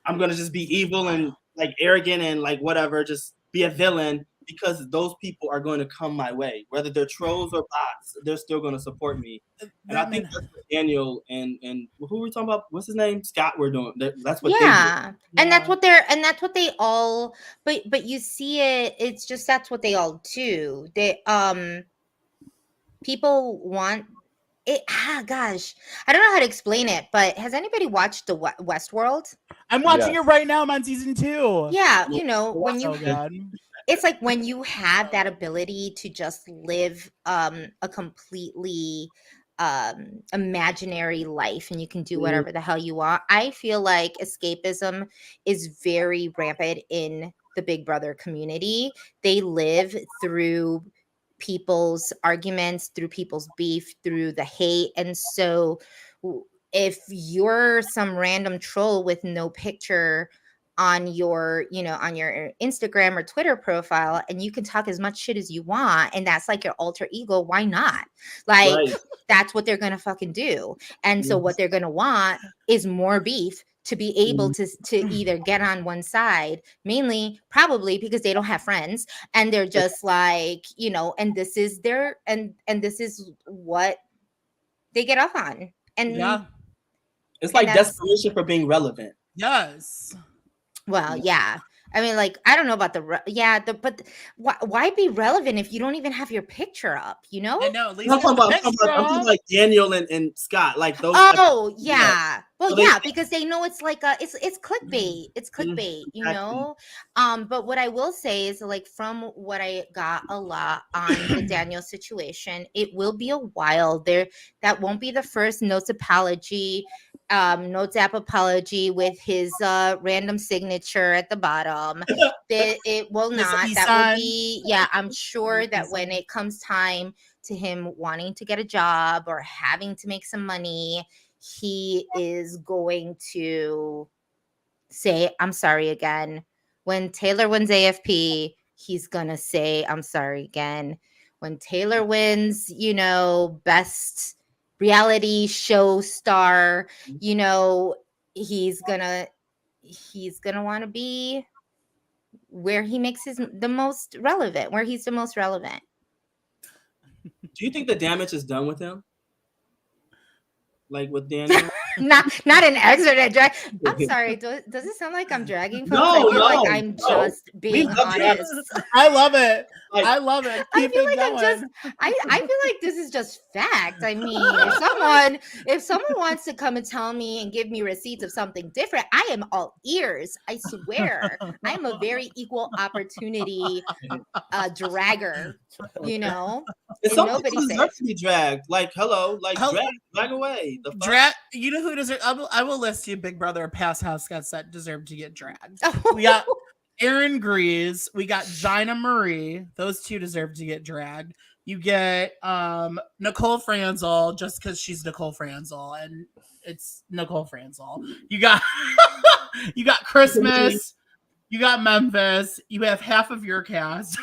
I'm gonna just be evil and like arrogant and like whatever, just be a villain, because those people are going to come my way, whether they're trolls or bots. They're still going to support me. And I think that's what Daniel and who were we talking about? What's his name? Scott. We're doing. That's what. Yeah, and that's what they all. But you see it. It's just that's what they all do. They people want it. Gosh, I don't know how to explain it. But has anybody watched the Westworld? I'm watching it right now. I'm on season 2. Yeah, when you. It's like when you have that ability to just live a completely imaginary life, and you can do whatever the hell you want. I feel like escapism is very rampant in the Big Brother community. They live through people's arguments, through people's beef, through the hate. And so if you're some random troll with no picture on your Instagram or Twitter profile, and you can talk as much shit as you want, and that's like your alter ego, why not? Like, that's what they're gonna fucking do. And so what they're gonna want is more beef to be able to either get on one side, mainly probably because they don't have friends, and they're just like, and this is their and this is what they get off on. And it's like desperation for being relevant. Yes. Well, yeah. I mean, like, I don't know about but why be relevant if you don't even have your picture up? I know. At least I'm talking like Daniel and Scott, like those. Oh, yeah. Well, yeah, because they know it's like it's clickbait. It's clickbait, But what I will say is, like, from what I got a lot on the Daniel situation, it will be a while there. That won't be the first Notes app apology with his random signature at the bottom. It will not. That will be, I'm sure that when it comes time to him wanting to get a job or having to make some money, he is going to say, I'm sorry again. When Taylor wins AFP, he's going to say, I'm sorry again. When Taylor wins, best reality show star, he's gonna want to be where he makes the most relevant. Do you think the damage is done with him? Like with Daniel? not an extra drag. I'm sorry. Does it sound like I'm dragging folks? No, I feel like no, I'm no. just being love honest. I love it. Like, I love it. I Keep feel it like going. I feel like this is just fact. I mean, if someone wants to come and tell me and give me receipts of something different, I am all ears. I swear. I am a very equal opportunity dragger, you know? and And some nobody people deserve says. to be dragged. Like, hello, like drag away. The fuck? You know who deserves? I will list you Big Brother past house guests that deserve to get dragged. Oh. We got Aaron Grease. We got Gina Marie. Those two deserve to get dragged. You get Nicole Franzel just because she's Nicole Franzel and it's Nicole Franzel. You got you got Christmas. You got Memphis. You have half of your cast.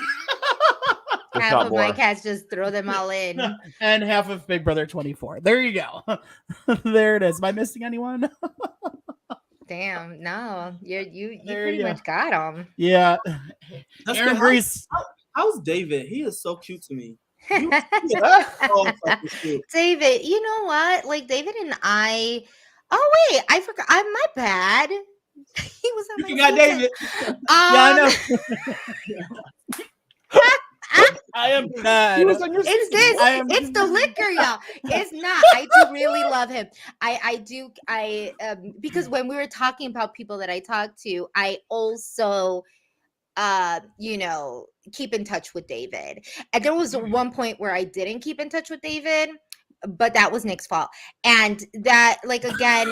If Half not of my more. cats just throw them all in. And half of Big Brother 24. There you go. There it is. Am I missing anyone? Damn, no, you There pretty you much got them. Yeah. Jessica, Aaron Grease. how's David? He is so cute to me. So fucking cute. David, you know what? Like David and I. Oh wait, I forgot. I'm my bad. He was on You my can got season. David. Yeah, I know. I am bad. It's the liquor, y'all. It's not. I do really love him. Because when we were talking about people that I talk to, I also keep in touch with David. And there was one point where I didn't keep in touch with David, but that was Nick's fault. And that, like, again,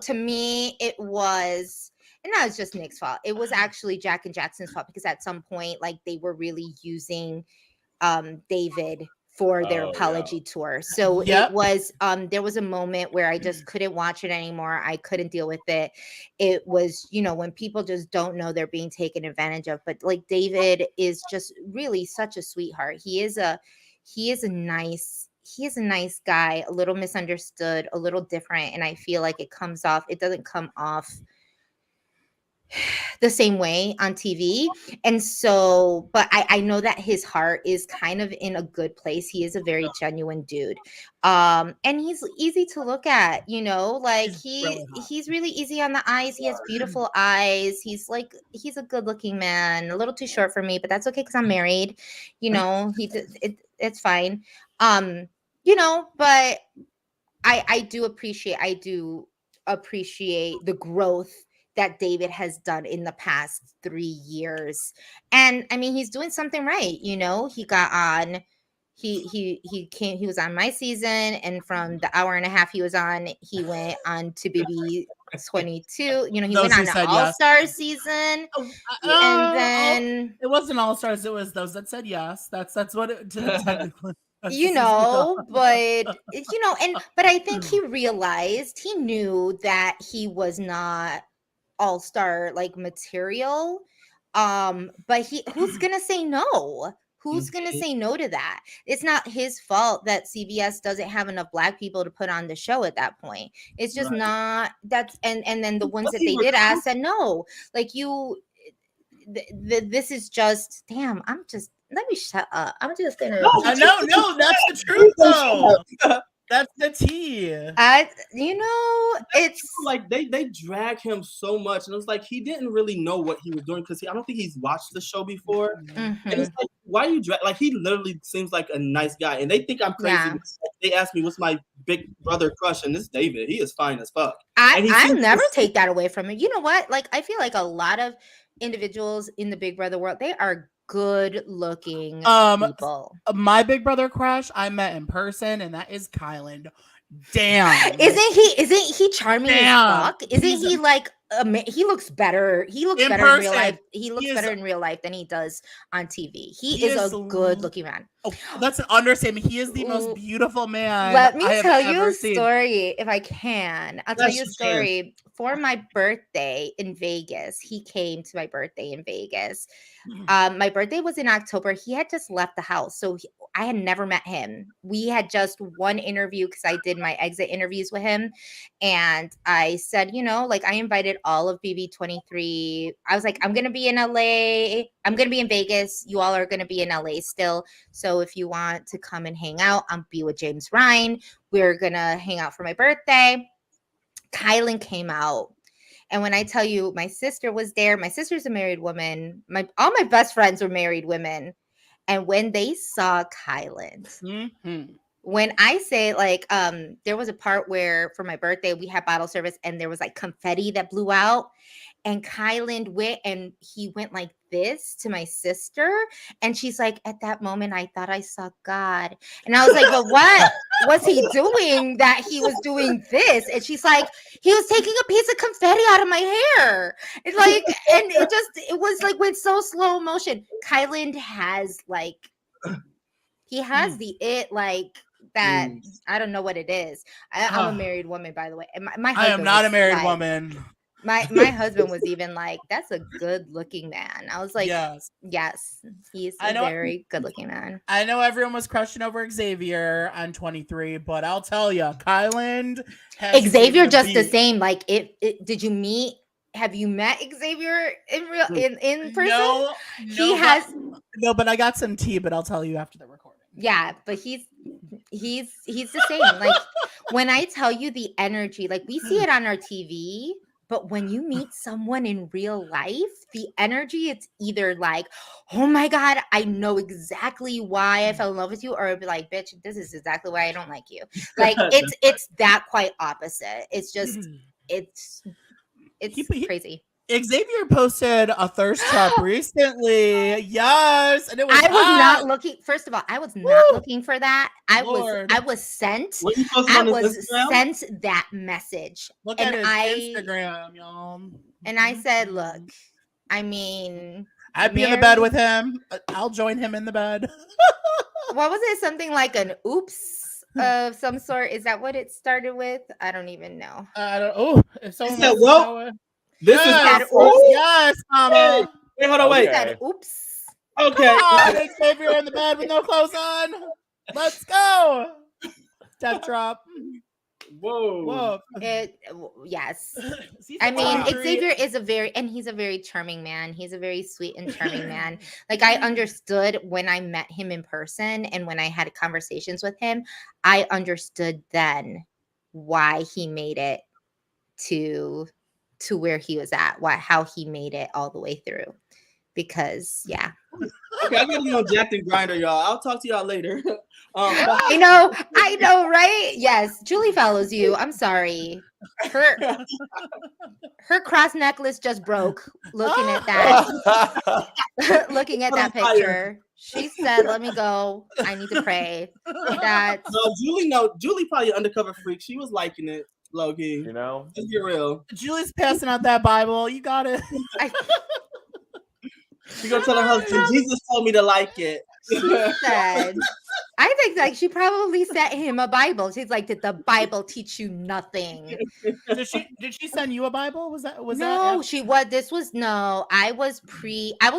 to me, it was. And that was just Nick's fault. It was actually Jack and Jackson's fault because at some point, like, they were really using David for their apology tour. So it was there was a moment where I just couldn't watch it anymore. I couldn't deal with it. It was, when people just don't know they're being taken advantage of. But like David is just really such a sweetheart. He is a nice guy, a little misunderstood, a little different. And I feel like it doesn't come off the same way on TV. And so, but I know that his heart is kind of in a good place. He is a very genuine dude. And he's easy to look at, like he's really easy on the eyes. He has beautiful eyes. He's a good looking man, a little too short for me, but that's okay. 'Cause I'm married, it's fine. But I do appreciate the growth that David has done in the past 3 years. And I mean, he's doing something right. He got on, he was on my season, and from the hour and a half he was on, he went on to BB 22. He went on the All-Star season. And then it wasn't All-Stars, it was those that said yes. That's what it technically. but I think he knew that he was not all-star like material, but who's gonna say no? Who's gonna say no to that? It's not his fault that CBS doesn't have enough Black people to put on the show at that point. It's just not. That's and then the ones that they did ask said no. Like this is just damn. Let me shut up. I'm just gonna. No, that's the truth though. That's the tea. It's like they drag him so much, and it was like he didn't really know what he was doing because I don't think he's watched the show before. And it's like, why you drag? Like, he literally seems like a nice guy, and they think I'm crazy. Yeah. They asked me what's my Big Brother crush, and this David, he is fine as fuck. I'll never take that away from him. You know what? Like, I feel like a lot of individuals in the Big Brother world, they are good looking people. My Big Brother crush I met in person, and that is Kylan. Damn. Isn't he charming as fuck? Isn't he like he looks better. He looks better in real life. He looks better in real life than he does on TV. He is a good looking man. Oh, that's an understatement. He is the most beautiful man. Let me tell you a story if I can. I'll tell you a story. For my birthday in Vegas, he came to my birthday in Vegas. My birthday was in October. He had just left the house. So I had never met him. We had just one interview because I did my exit interviews with him. And I said, like, I invited all of BB23. I was like, I'm going to be in LA. I'm going to be in Vegas. You all are going to be in LA still. So if you want to come and hang out, I'll be with James Ryan. We're going to hang out for my birthday. Kylan came out. And when I tell you, my sister was there. My sister's a married woman. All my best friends were married women. And when they saw Kylan, when I say like, there was a part where for my birthday, we had bottle service and there was like confetti that blew out. And Kylan went like this to my sister. And she's like, at that moment, I thought I saw God. And I was like, but what was he doing that he was doing this? And she's like, he was taking a piece of confetti out of my hair. It's like, and it was like with so slow motion. Kylan has like, he has the it like that. I don't know what it is. I'm a married woman, by the way. And my I am not a married woman. My husband was even like, that's a good looking man. I was like, yes, he's a very good looking man. I know everyone was crushing over Xavier on 23, but I'll tell you, Kylan Xavier just the same. Like did you meet? Have you met Xavier in person? No, he has no, but I got some tea, but I'll tell you after the recording. Yeah, but he's the same. Like when I tell you the energy, like we see it on our TV. But when you meet someone in real life, the energy, it's either like, oh my God, I know exactly why I fell in love with you, or it'd be like, bitch, this is exactly why I don't like you. Like it's that quite opposite. It's just it's crazy. Xavier posted a thirst trap recently. Yes. And it was I was not looking. First of all, I was not looking for that. I was sent that message. Look at his Instagram, y'all. And I said, look, I mean, I'd be in the bed with him. I'll join him in the bed. What was it? Something like an oops of some sort. Is that what it started with? I don't even know. If someone this is yes, mama. Wait, hold on, wait. Said, oops. Okay. Come on, Xavier in the bed with no clothes on. Let's go. Death drop. Whoa. Yes. I mean, Xavier is he's a very charming man. He's a very sweet and charming man. Like I understood when I met him in person and when I had conversations with him, I understood then why he made it to where he was at, how he made it all the way through. Because okay, I gotta know Jack and Grinder, y'all. I'll talk to y'all later. I know, right? Yes, Julie follows you. I'm sorry. Her cross necklace just broke. Looking at that, looking at that picture, she said, "Let me go. I need to pray." Julie probably an undercover freak. She was liking it. Low-key. You know? Let's be real. Julie's passing out that Bible. You got it. She's gonna tell her husband, Jesus told me to like it. She said, I think like she probably sent him a Bible. She's like, did the Bible teach you nothing? Did she send you a Bible? I was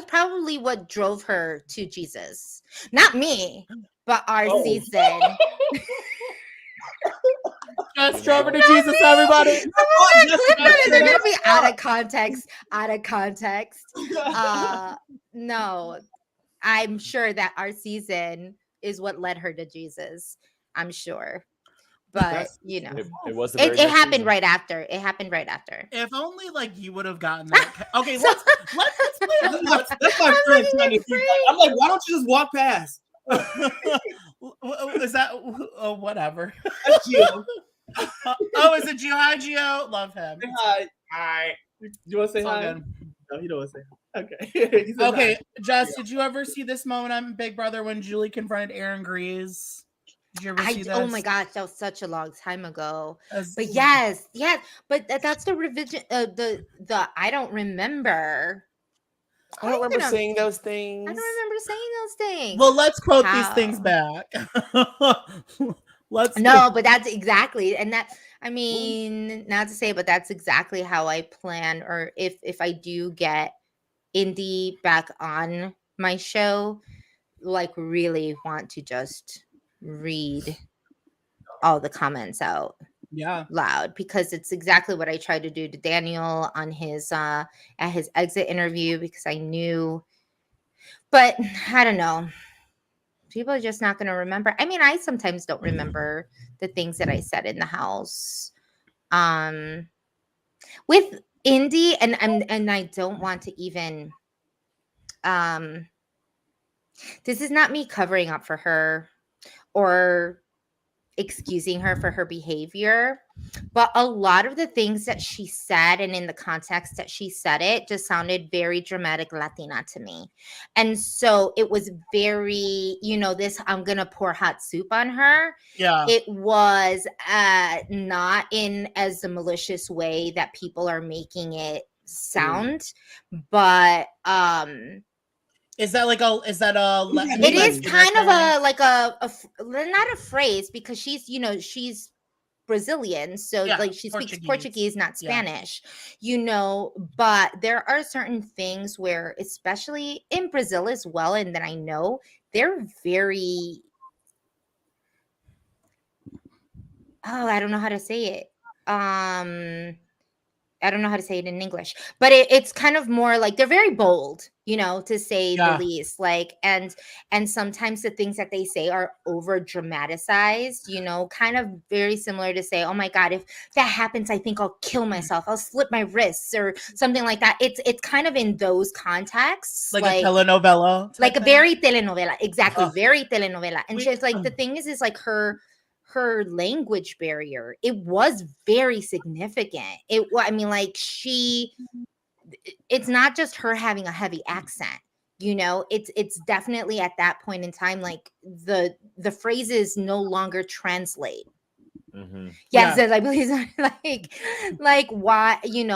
probably what drove her to Jesus. Not me, but our season. Just drove her to Jesus, everybody. They're gonna be out of context. No, I'm sure that our season is what led her to Jesus. I'm sure, but you know, it happened right after. It happened right after. If only like you would have gotten that. Okay, let's play. That's my friend trying to keep. I'm like, why don't you just walk past? Is that whatever? That's Gio. Is it Gio? Hi, Gio. Love him. Say hi. Hi. You want to say hi? Good. No, you don't want to say hi. Okay. Okay, Jess, did you ever see this moment on Big Brother when Julie confronted Aaron Grease? Did you ever see this? Oh my gosh, that was such a long time ago. But yes, but that's the revision. The I don't remember. I don't remember saying those things. I don't remember saying those things. Well, let's quote these things back. But that's exactly, and that, I mean, not to say, but that's exactly how I plan, or if I do get Indy back on my show, like really want to just read all the comments out loud, because it's exactly what I tried to do to Daniel on his at his exit interview, because I knew, but I don't know. People are just not going to remember. I mean, I sometimes don't remember the things that I said in the house. With Indy, and I don't want to even this is not me covering up for her or excusing her for her behavior, but a lot of the things that she said and in the context that she said it just sounded very dramatic Latina to me. And so it was very, this I'm gonna pour hot soup on her. Yeah. It was not in as a malicious way that people are making it sound, but Is that it is kind of not a phrase, because she's Brazilian, so she speaks Portuguese, not Spanish, but there are certain things where, especially in Brazil as well, and that I know they're very I don't know how to say it. I don't know how to say it in English, but it's kind of more like they're very bold, to say the least. Like, and sometimes the things that they say are over dramatized, kind of very similar to say, oh my God, if that happens, I think I'll kill myself. I'll slip my wrists or something like that. It's kind of in those contexts. Like a telenovela. Like a very telenovela. Exactly. Very telenovela. And she's like, the thing is like her language barrier, it was very significant. It's not just her having a heavy accent, it's definitely at that point in time, like the phrases no longer translate. Mm-hmm. Yes, yeah. I believe like why, it's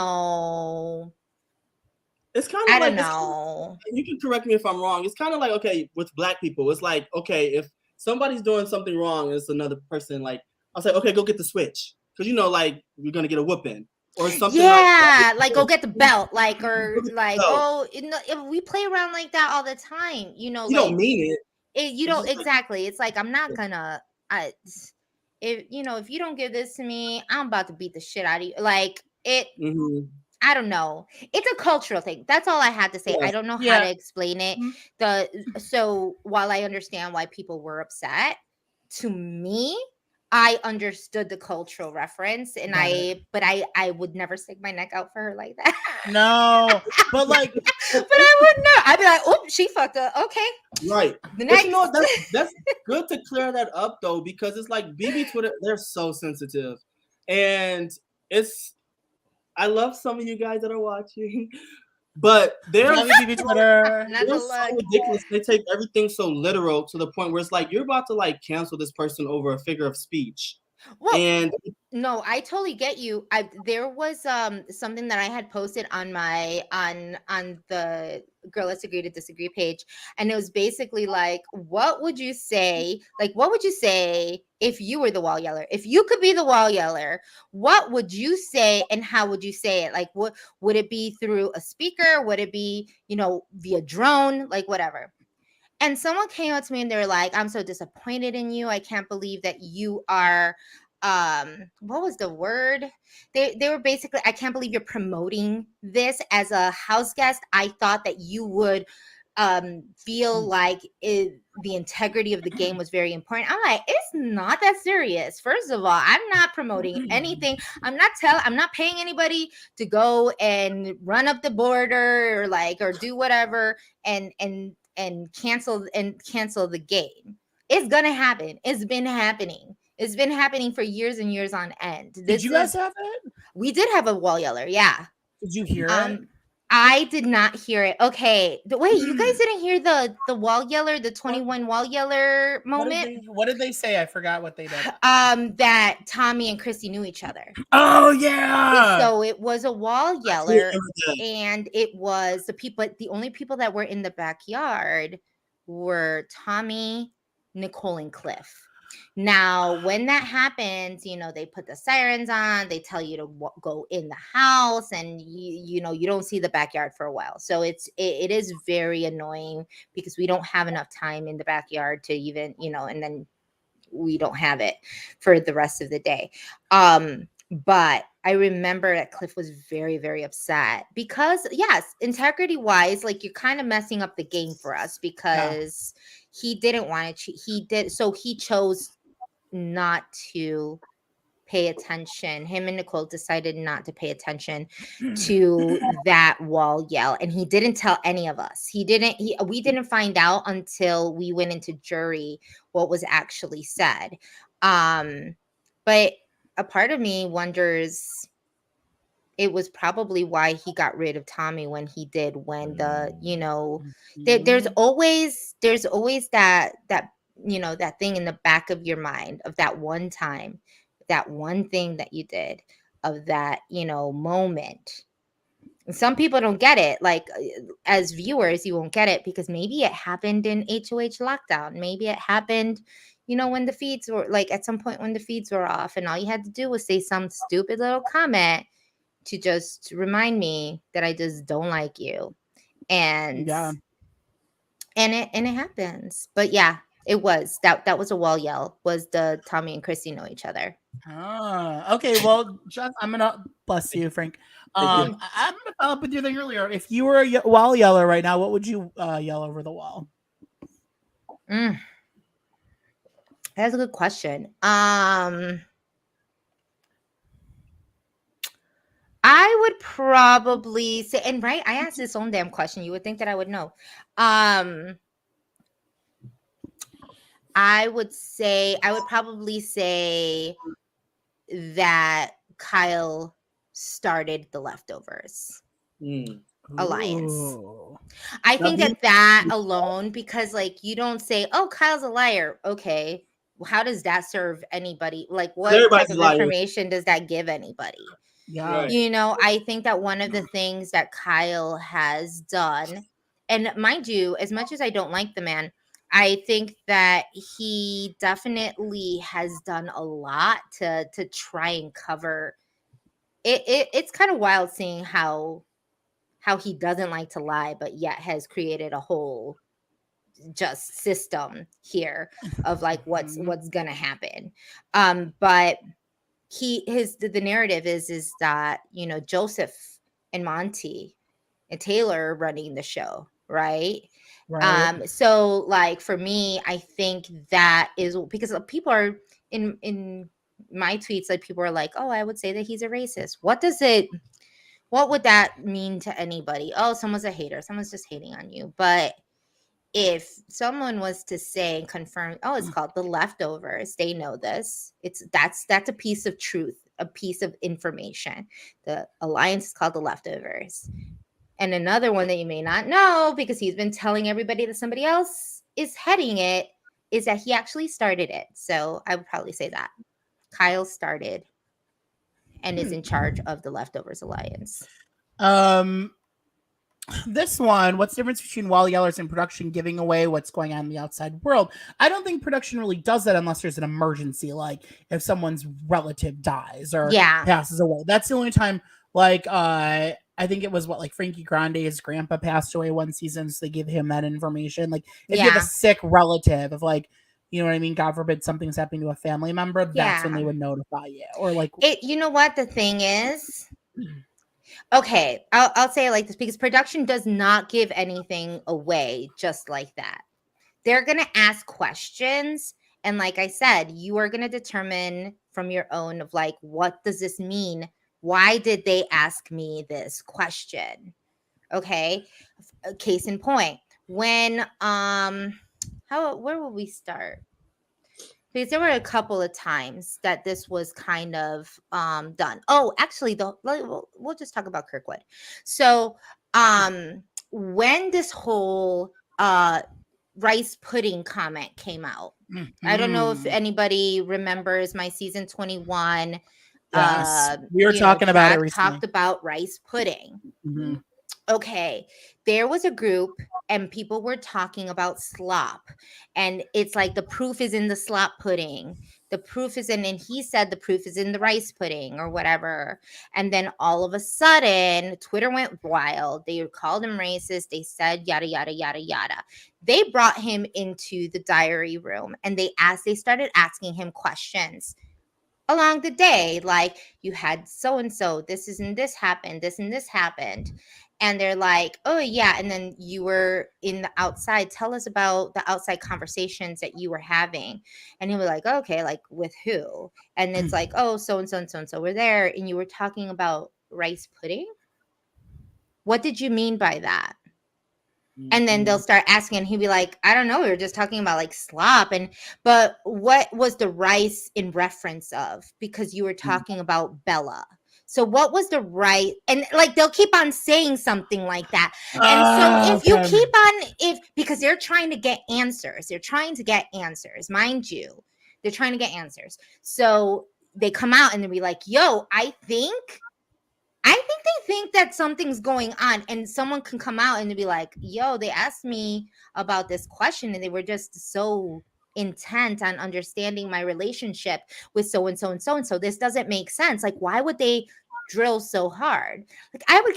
kind of I don't know. You can correct me if I'm wrong. It's kind of like, okay, with Black people, it's like, okay, if somebody's doing something wrong, it's another person, like, I'll say, okay, go get the switch, because like you're gonna get a whooping or something. Yeah, like go get the belt, or like if we play around like that all the time, you don't mean it. You don't exactly. It's like I'm not gonna. If you don't give this to me, I'm about to beat the shit out of you. Like it. Mm-hmm. I don't know. It's a cultural thing. That's all I had to say. Yeah. I don't know how to explain it. Mm-hmm. So while I understand why people were upset, to me, I understood the cultural reference, and I would never stick my neck out for her like that. No, but but I would not. I'd be like, oh, she fucked up. Okay. Right. The next. That's good to clear that up though, because it's like BB Twitter, they're so sensitive, and I love some of you guys that are watching, but they're so ridiculous. They take everything so literal to the point where it's like you're about to like cancel this person over a figure of speech. Well, and no, I totally get you. There was something that I had posted on my on the Girl Let's Agree to Disagree page, and it was basically like, what would you say? Like, what would you say if you were the wall yeller? If you could be the wall yeller, what would you say, and how would you say it? Like, what would it be through a speaker? Would it be, via drone? Like, whatever. And someone came up to me and they were like, I'm so disappointed in you. I can't believe that you are, what was the word? They were basically, I can't believe you're promoting this as a house guest. I thought that you would feel like the integrity of the game was very important. I'm like, it's not that serious. First of all, I'm not promoting anything. I'm not paying anybody to go and run up the border or do whatever and cancel the game. It's gonna happen. It's been happening. It's been happening for years and years on end. Did you guys have it? We did have a wall yeller, yeah. Did you hear it? I did not hear it. Okay. Wait, you guys didn't hear the wall yeller, the 21 wall yeller moment? What did they say? I forgot what they did. That Tommy and Christy knew each other. Oh yeah. So it was a wall yeller, and it was the only people that were in the backyard were Tommy, Nicole, and Cliff. Now, when that happens, they put the sirens on, they tell you to go in the house, and you don't see the backyard for a while. So it is very annoying because we don't have enough time in the backyard to even, and then we don't have it for the rest of the day. But I remember that Cliff was very, very upset because, yes, integrity wise, like you're kind of messing up the game for us because he didn't want to cheat. He did. So he chose not to pay attention. Him and Nicole decided not to pay attention to that wall yell, and he didn't tell any of us. We didn't find out until we went into jury what was actually said. But a part of me wonders, it was probably why he got rid of Tommy when he did, when there's always that that thing in the back of your mind of that one time, that one thing that you did, of that moment. And some people don't get it. Like, as viewers, you won't get it because maybe it happened in HOH lockdown. Maybe it happened when the feeds were, like, at some point when the feeds were off, and all you had to do was say some stupid little comment to just remind me that I just don't like you. And it happens. But yeah, it was that was a wall yell, was the Tommy and Chrissy know each other. Okay. Well, Jeff, I'm gonna bless you, Frank. I'm gonna follow up with your thing earlier. If you were a wall yeller right now, what would you yell over the wall? That's a good question. I would probably say, and right, I asked this own damn question. You would think that I would know. I would probably say that Kyle started the Leftovers alliance. Ooh. I think that alone, because like, you don't say, oh, Kyle's a liar. Okay, how does that serve anybody? Like, what type of information does that give anybody? Yeah. I think that one of the things that Kyle has done, and mind you, as much as I don't like the man, I think that he definitely has done a lot to try and cover it. It's kind of wild seeing how he doesn't like to lie, but yet has created a whole just system here of like what's gonna happen. But the narrative is that Joseph and Monty and Taylor are running the show, right? So like, for me, I think that is because people are in my tweets, like, people are like, oh, I would say that he's a racist. What would that mean to anybody? Oh, someone's a hater, someone's just hating on you. But if someone was to say and confirm, oh, it's called The Leftovers, they know this. That's a piece of truth, a piece of information. The alliance is called The Leftovers. And another one that you may not know, because he's been telling everybody that somebody else is heading it, is that he actually started it. So I would probably say that Kyle started and is in charge of the Leftovers alliance. This one, what's the difference between wall yellers and production giving away what's going on in the outside world? I don't think production really does that unless there's an emergency, like if someone's relative dies or passes away. That's the only time. Like, I think it was Frankie Grande's grandpa passed away one season, so they give him that information. Like, if you have a sick relative, of like, you know what I mean, God forbid something's happening to a family member, that's when they would notify you. Or like, you know what the thing is? Okay, I'll say it like this, because production does not give anything away just like that. They're going to ask questions. And like I said, you are going to determine from your own of like, what does this mean? Why did they ask me this question? Okay. Case in point, when, where will we start? Because there were a couple of times that this was kind of done. Oh, actually, we'll just talk about Kirkwood. So when this whole rice pudding comment came out, I don't know if anybody remembers my season 21. Yes, we were talking about it recently. Talked about rice pudding. Mm-hmm. Okay, there was a group and people were talking about slop, and it's like the proof is in the slop pudding. The proof is in, and he said the proof is in the rice pudding or whatever. And then all of a sudden, Twitter went wild. They called him racist. They said yada, yada, yada, yada. They brought him into the diary room and they started asking him questions along the day, like, you had so-and-so, this and this happened, this and this happened. And they're like, oh yeah, and then you were in the outside, tell us about the outside conversations that you were having. And he was like, okay, like with who? And it's like, oh, so and so and so and so were there, and you were talking about rice pudding. What did you mean by that? And then they'll start asking, and he'd be like, I don't know, we were just talking about like slop. But what was the rice in reference of? Because you were talking about Bella. So what was the right? And like they'll keep on saying something like that. And so if you keep on, because they're trying to get answers, mind you, they're trying to get answers. So they come out and they'll be like, yo, I think they think that something's going on, and someone can come out and be like, yo, they asked me about this question and they were just so intent on understanding my relationship with so and so and so and so. This doesn't make sense. Like, why would they drill so hard? Like, I would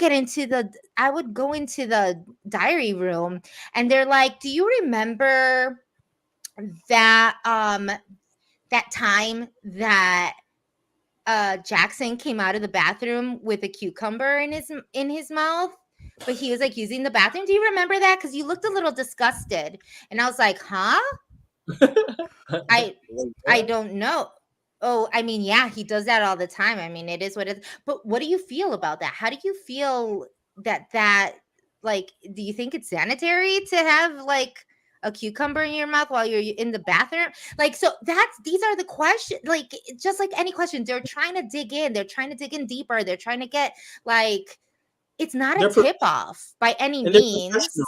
go into the diary room and they're like, do you remember that that time that Jackson came out of the bathroom with a cucumber in his mouth, but he was like using the bathroom? Do you remember that? Because you looked a little disgusted. And I was like, huh? I don't know. Oh, I mean, yeah, he does that all the time. I mean, it is what it is. But what do you feel about that? How do you feel that like, do you think it's sanitary to have like a cucumber in your mouth while you're in the bathroom? Like, so these are the questions, like, just like any question, they're trying to dig in. They're trying to dig in deeper. They're trying to get, like, it's not a tip off by any means.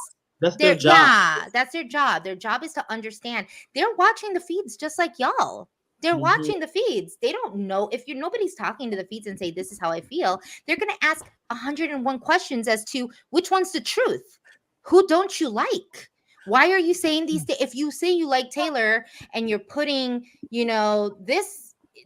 That's their job. Yeah, that's their job. Their job is to understand. They're watching the feeds just like y'all. They're watching the feeds. They don't know. If nobody's talking to the feeds and say, this is how I feel, they're going to ask 101 questions as to which one's the truth. Who don't you like? Why are you saying these things? If you say you like Taylor and you're putting,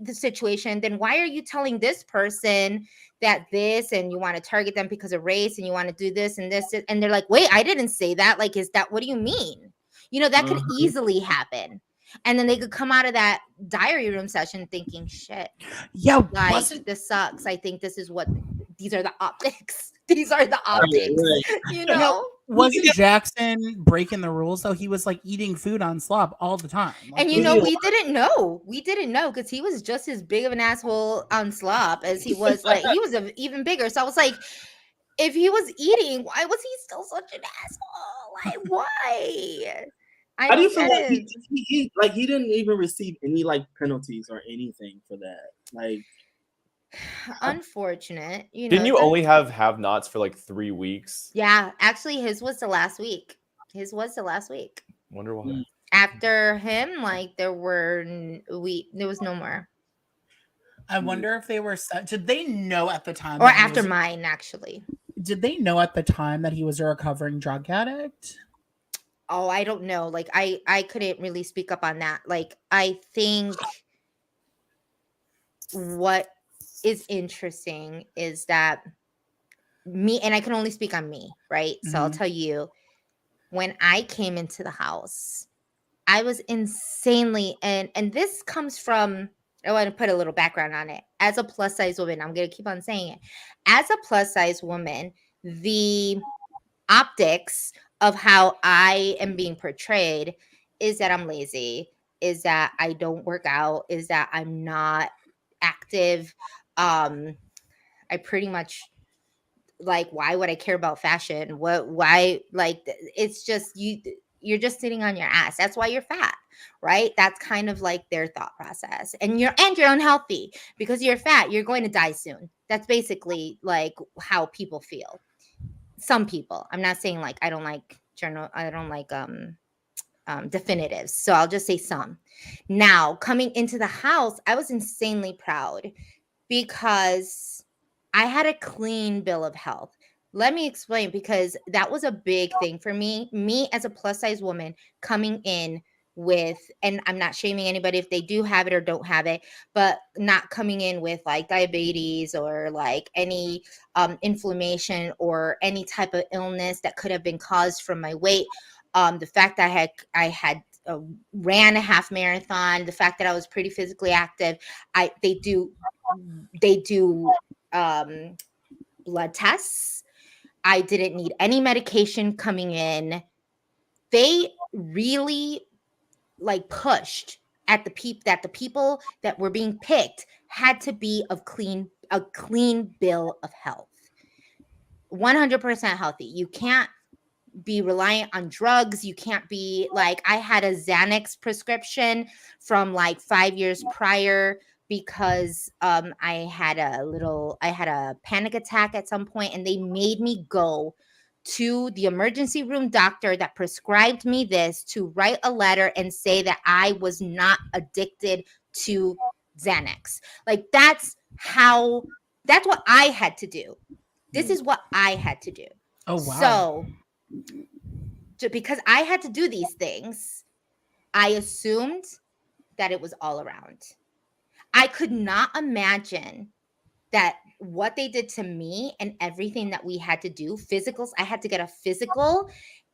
the situation, then why are you telling this person that this, and you want to target them because of race, and you want to do this and this, and they're like, wait, I didn't say that. Like, what do you mean? That could easily happen. And then they could come out of that diary room session thinking, shit, yeah, like, this sucks. I think these are the optics. These are the optics, right. Wasn't Jackson breaking the rules though? He was like eating food on slop all the time. Like, and we didn't know. We didn't know because he was just as big of an asshole on slop as he was. Like, he was even bigger. So I was like, if he was eating, why was he still such an asshole? Like, why? How do you feel like he didn't even receive any like penalties or anything for that? Like, unfortunate. Didn't you only have nots for like 3 weeks? Yeah, actually his was the last week. Wonder why. After him, like, there was no more. I wonder if they were did they know at the time, or after mine, actually, did they know at the time that he was a recovering drug addict? Oh, I don't know. Like, I couldn't really speak up on that. Like, I think what is interesting is that me, and I can only speak on me, right? So I'll tell you, when I came into the house, I was insanely, and this comes from, I want to put a little background on it. As a plus size woman, I'm going to keep on saying it. As a plus size woman, the optics of how I am being portrayed is that I'm lazy, is that I don't work out, is that I'm not active. I pretty much, like, why would I care about fashion? Why, like, it's just you're just sitting on your ass. That's why you're fat, right? That's kind of like their thought process. And you're unhealthy because you're fat. You're going to die soon. That's basically like how people feel. Some people. I'm not saying like I don't like definitives. So I'll just say some. Now, coming into the house, I was insanely proud because I had a clean bill of health. Let me explain, because that was a big thing for me. Me as a plus size woman coming in with, and I'm not shaming anybody if they do have it or don't have it, but not coming in with like diabetes or like any inflammation or any type of illness that could have been caused from my weight. The fact that I had ran a half marathon, the fact that I was pretty physically active. They do blood tests. I didn't need any medication coming in. They really like pushed at the people that were being picked had to be a clean bill of health. 100% healthy. You can't be reliant on drugs. You can't be like, I had a Xanax prescription from like 5 years prior because I had a panic attack at some point, and they made me go to the emergency room doctor that prescribed me this to write a letter and say that I was not addicted to Xanax. Like that's what I had to do. This is what I had to do. Oh, wow. So because I had to do these things, I assumed that it was all around. I could not imagine that what they did to me and everything that we had to do, physicals, I had to get a physical,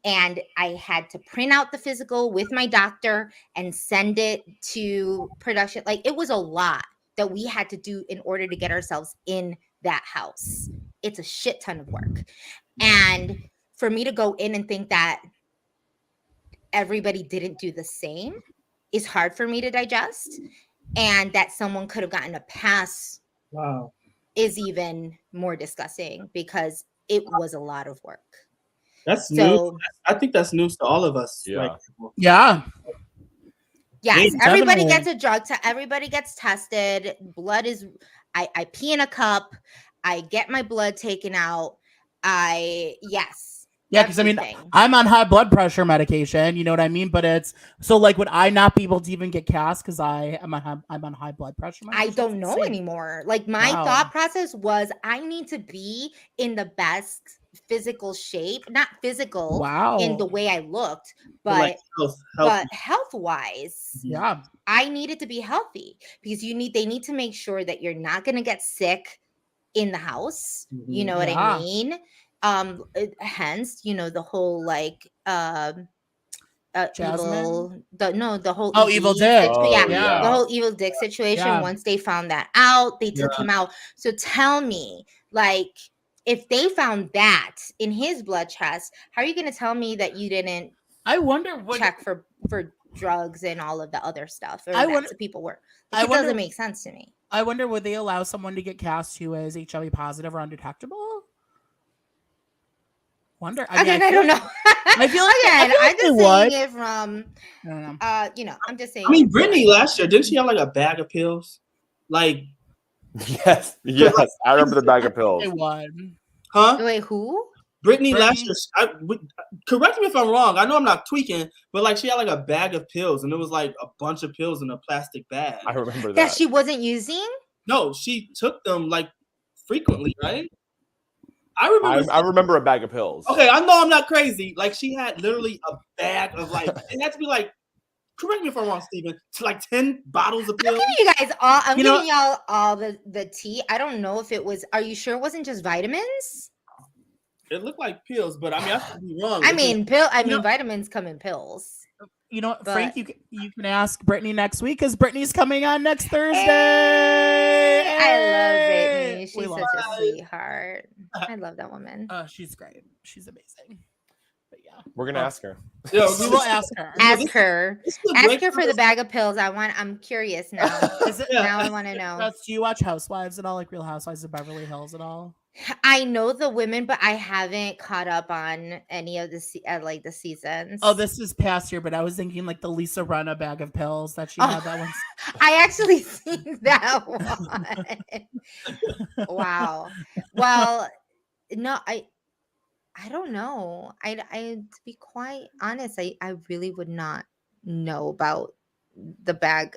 and I had to print out the physical with my doctor and send it to production. Like it was a lot that we had to do in order to get ourselves in that house. It's a shit ton of work. And for me to go in and think that everybody didn't do the same is hard for me to digest. And that someone could have gotten a pass is even more disgusting because it was a lot of work. That's news. I think that's news to all of us. Yeah. Right? Yeah. Yes, Yeah, everybody definitely. gets a drug test. Everybody gets tested. Blood is, I pee in a cup. I get my blood taken out. Yeah, because I mean, everything. I'm on high blood pressure medication. You know what I mean? But it's so like, would I not be able to even get cast because I'm on high blood pressure medication? I don't know anymore. Like my Wow. thought process was, I need to be in the best physical shape, not physical Wow. in the way I looked, but like health wise, Yeah. I needed to be healthy because they need to make sure that you're not going to get sick in the house. You know what I mean? Hence, the whole like Jasmine? the whole Oh, evil dick. the whole evil dick situation. Yeah. Once they found that out, they took him out. So tell me, like, if they found that in his blood test, how are you going to tell me that you didn't I wonder what check for drugs and all of the other stuff, or I that's wonder- the people were? I It wonder- doesn't make sense to me. I wonder, would they allow someone to get cast who is HIV positive or undetectable? Wonder. I don't know. I feel like Again, I'm just they would. saying it from I don't know. I'm just saying. I mean, Brittany last year, didn't she have like a bag of pills? Like, Yes. I remember the bag of pills. They would. huh? Wait, who? Brittany last year, correct me if I'm wrong. I know I'm not tweaking, but like she had like a bag of pills, and it was like a bunch of pills in a plastic bag. I remember That that. she wasn't using? No, she took them like frequently, right? I remember. I remember a bag of pills. Okay, I know I'm not crazy. Like she had literally a bag of like it had to be like. Correct me if I'm wrong, Steven. To like 10 bottles of pills. I'm giving you guys all. I'm giving y'all all the tea. I don't know if it was. Are you sure it wasn't just vitamins? It looked like pills, but I mean I could be wrong. I mean, vitamins come in pills. You know, But- Frank, you can ask Brittany next week because Brittany's coming on next Thursday. Hey, I love Brittany. She's We love such her. a sweetheart. I love that woman. She's great. She's amazing. But yeah, We're gonna ask her. Yeah, we will ask her. Ask her. this is a Ask great her for the bag of pills. I'm curious now. Is it, Now I want to know. Do you watch Housewives at all, like Real Housewives of Beverly Hills at all? I know the women, but I haven't caught up on any of the the seasons. Oh, this is past year, but I was thinking like the Lisa Rinna bag of pills that she Oh. had. That one. I actually seen that one. Wow. Well, no, I don't know. I to be quite honest, I really would not know about the bag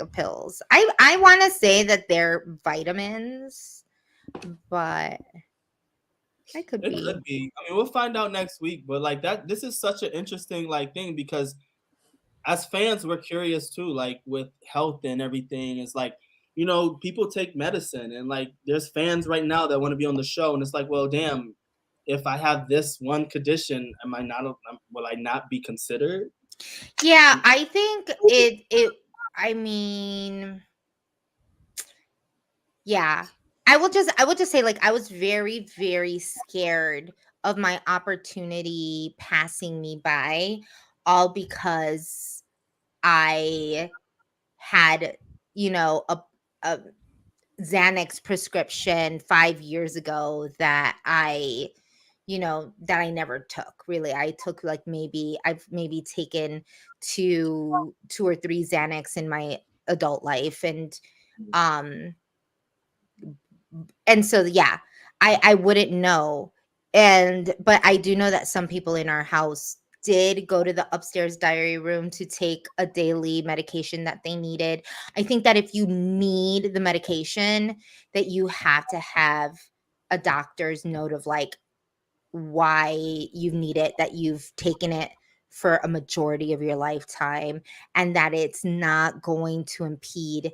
of pills. I want to say that they're vitamins, but it could It be. could be. I mean, we'll find out next week. But like that, this is such an interesting like thing because as fans, we're curious too. Like with health and everything, it's like people take medicine, and like there's fans right now that want to be on the show, and it's like, well, damn, if I have this one condition, will I not be considered? Yeah, I think it. I mean, yeah. I will just say, like, I was very, very scared of my opportunity passing me by, all because I had, a Xanax prescription 5 years ago that I never took. Really, I took like I've maybe taken two or three Xanax in my adult life, um and so yeah, I wouldn't know. But I do know that some people in our house did go to the upstairs diary room to take a daily medication that they needed. I think that if you need the medication, that you have to have a doctor's note of like why you need it, that you've taken it for a majority of your lifetime, and that it's not going to impede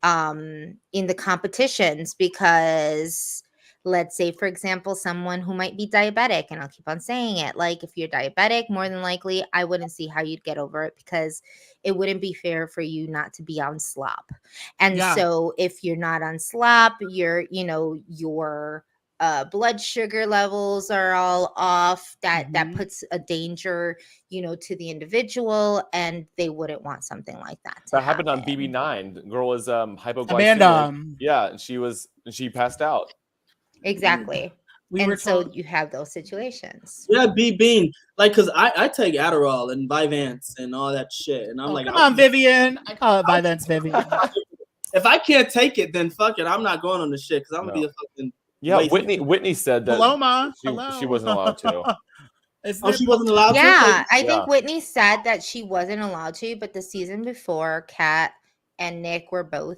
in the competitions. Because let's say, for example, someone who might be diabetic, and I'll keep on saying it, like if you're diabetic, more than likely I wouldn't see how you'd get over it, because it wouldn't be fair for you not to be on slop. And so if you're not on slop, your blood sugar levels are all off. That puts a danger, to the individual, and they wouldn't want something like that to That happened on happen. BB9. The girl was hypoglycemic. Amanda. Yeah, and she passed out. Exactly. So you have those situations. Yeah, Bean. Like, cause I take Adderall and Vyvanse and all that shit, and I'm like, come on, Vivian. I call it Vyvanse, Vivian. If I can't take it, then fuck it. I'm not going on the shit, because I'm gonna be a fucking. Yeah, wasted. Whitney said that she wasn't allowed to. She wasn't allowed to? Yeah, I think Whitney said that she wasn't allowed to, but the season before, Kat and Nick were both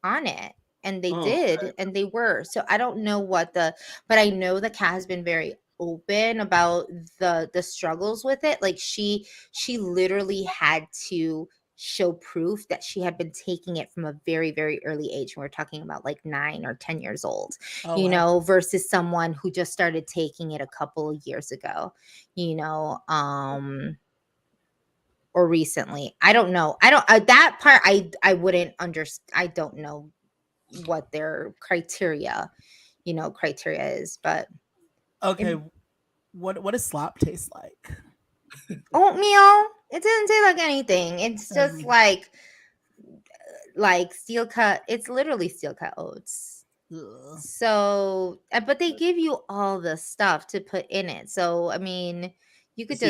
on it, and they did, okay. And they were. So I don't know but I know that Kat has been very open about the struggles with it. Like she literally had to show proof that she had been taking it from a very, very early age. And we're talking about like 9 or 10 years old, versus someone who just started taking it a couple of years ago, or recently. I don't know. That part I wouldn't understand. I don't know what their criteria is, but. Okay. What does slop taste like? Oatmeal. It doesn't taste like anything. It's just like steel cut. It's literally steel cut oats. Ugh. So, but they give you all the stuff to put in it. So, I mean, you could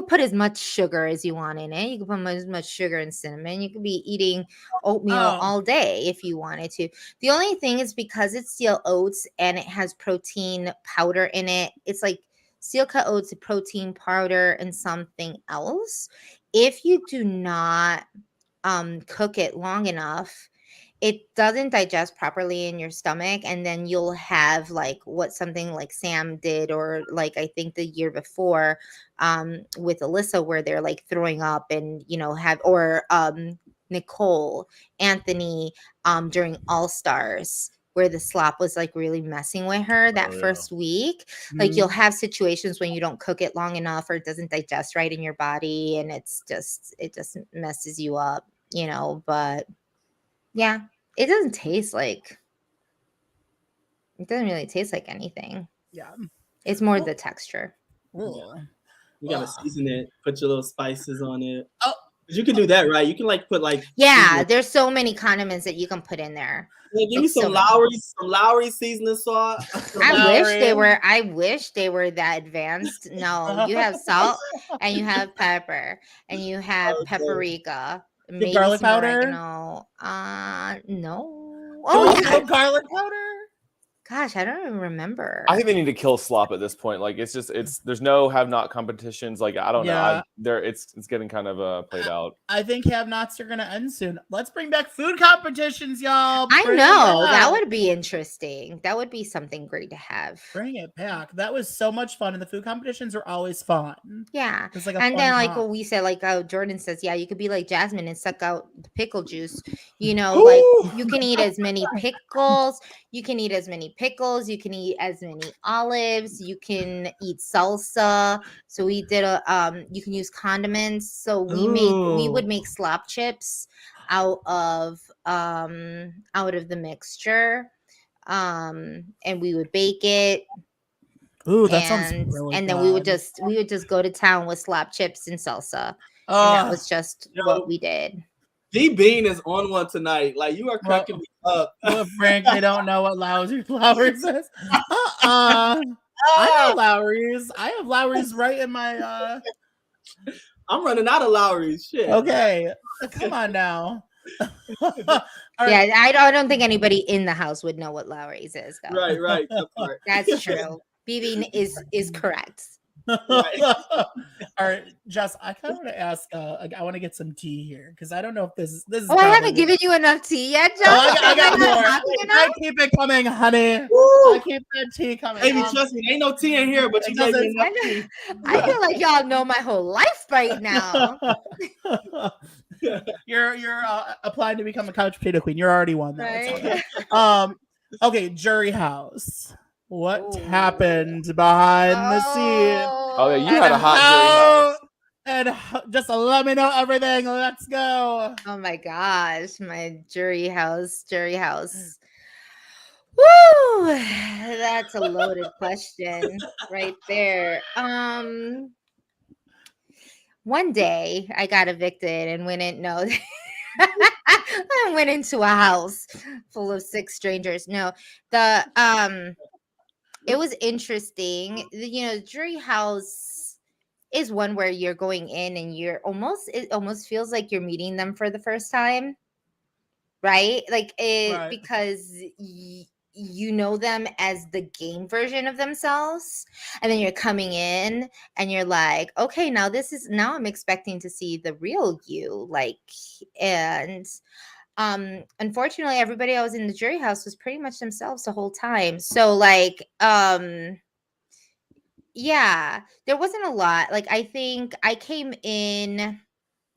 put as much sugar as you want in it. You could put as much sugar and cinnamon. You could be eating oatmeal all day if you wanted to. The only thing is, because it's steel oats and it has protein powder in it, it's like steel cut oats, a protein powder, and something else. If you do not cook it long enough, it doesn't digest properly in your stomach, and then you'll have like what something like Sam did, or like I think the year before with Alyssa, where they're like throwing up and Nicole, Anthony during All Stars, where the slop was like really messing with her first week. Like you'll have situations when you don't cook it long enough, or it doesn't digest right in your body, and it just messes you up, but yeah, it doesn't really taste like anything. Yeah. It's more the texture. Yeah. You gotta season it, put your little spices on it. Oh, you can do that, right? You can like put like there's so many condiments that you can put in there. Yeah, give me some Lowry seasoning sauce. I wish they were that advanced. No, you have salt and you have pepper and you have paprika. Maybe garlic some powder? oregano. No. Oh, you have garlic powder? Gosh, I don't even remember. I think they need to kill slop at this point. Like there's no have-not competitions. Like I don't know. It's getting kind of played out. I think have-nots are gonna end soon. Let's bring back food competitions, y'all. I know that would be interesting. That would be something great to have. Bring it back. That was so much fun, and the food competitions are always fun. Yeah, and then like what we said, like Jordan says, you could be like Jasmine and suck out the pickle juice. Like you can eat as many pickles. You can eat as many pickles. You can eat as many olives. You can eat salsa. So we did you can use condiments. So we would make slop chips out of the mixture, and we would bake it. Ooh, that sounds and really and good. then we would just go to town with slap chips and salsa, and that was just Yo, what we did. D Bean is on one tonight. Like, you are cracking me up. Well, Frank, they don't know what Lowry Flowers is. I know Lowry's. I have Lowry's right in my. I'm running out of Lowry's. Shit. Okay, come on now. All right. Yeah, I don't think anybody in the house would know what Lowry's is, though. Right. That part. That's true. BB is correct. Right. All right, Jess, I kind of want to ask. I want to get some tea here because I don't know if this is. Oh, I haven't given you enough tea yet, Josh. I got Am I not more. talking I enough? keep it coming, honey. Woo! I keep that tea coming. Baby, trust me, ain't no tea in here, but you gave me enough tea. I feel like y'all know my whole life right now. You're applying to become a couch potato queen. You're already one. Though. Right? Okay, jury house. What Ooh. happened behind the scenes? Oh yeah, you had a hot jury house. And just let me know everything. Let's go. Oh my gosh, my jury house. Woo! That's a loaded question right there. One day I got evicted and went into a house full of 6 strangers. No, it was interesting. The jury house is one where you're going in and it almost feels like you're meeting them for the first time, right? Like Right. because you know them as the game version of themselves, and then you're coming in and you're like, okay, now I'm expecting to see the real you, like, and unfortunately everybody I was in the jury house was pretty much themselves the whole time. So like yeah, there wasn't a lot. Like, I think I came in,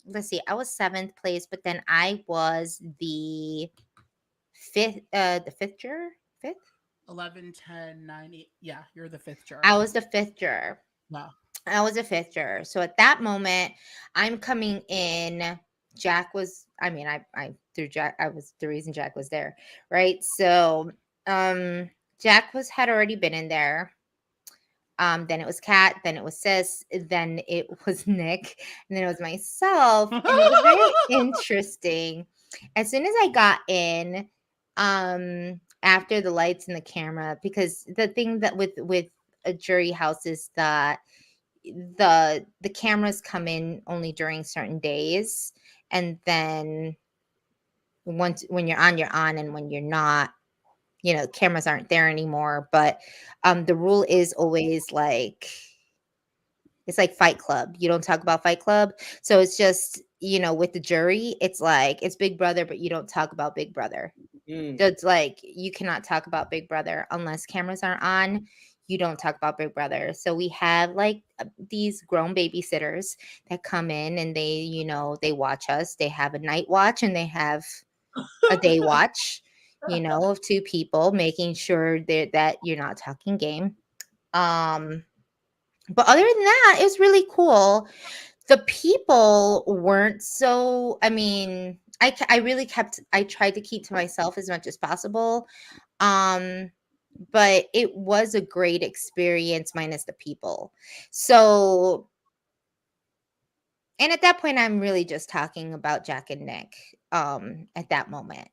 let's see, I was 7th place, but then I was the fifth juror. 5th? 11, 10, 9. Yeah, you're the 5th juror. I was the 5th juror. Wow. I was a 5th juror. So at that moment, I'm coming in. Jack was, I threw Jack, I was the reason Jack was there, right? So Jack had already been in there. Then it was Kat, then it was Sis, then it was Nick, and then it was myself. And it was very interesting. As soon as I got in, after the lights and the camera, because the thing that with a jury house is that the cameras come in only during certain days, and then when you're on, and when you're not, cameras aren't there anymore. But the rule is always like, it's like Fight Club. You don't talk about Fight Club. So it's just, with the jury, it's like, it's Big Brother, but you don't talk about Big Brother. So it's like, you cannot talk about Big Brother unless cameras aren't on. You don't talk about Big Brother. So we have like these grown babysitters that come in and they, they watch us. They have a night watch and they have a day watch, of 2 people, making sure that you're not talking game. But other than that, it was really cool. The people weren't so, I tried to keep to myself as much as possible. But it was a great experience minus the people. So, and at that point, I'm really just talking about Jack and Nick, at that moment,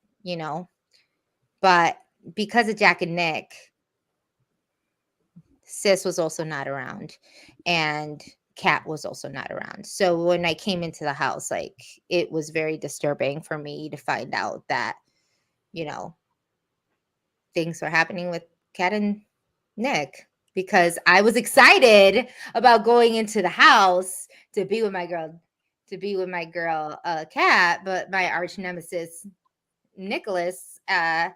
but because of Jack and Nick, Sis was also not around and Kat was also not around. So when I came into the house, like, it was very disturbing for me to find out that, things were happening with Kat and Nick, because I was excited about going into the house to be with my girl, Kat, but my arch nemesis, Nicholas, had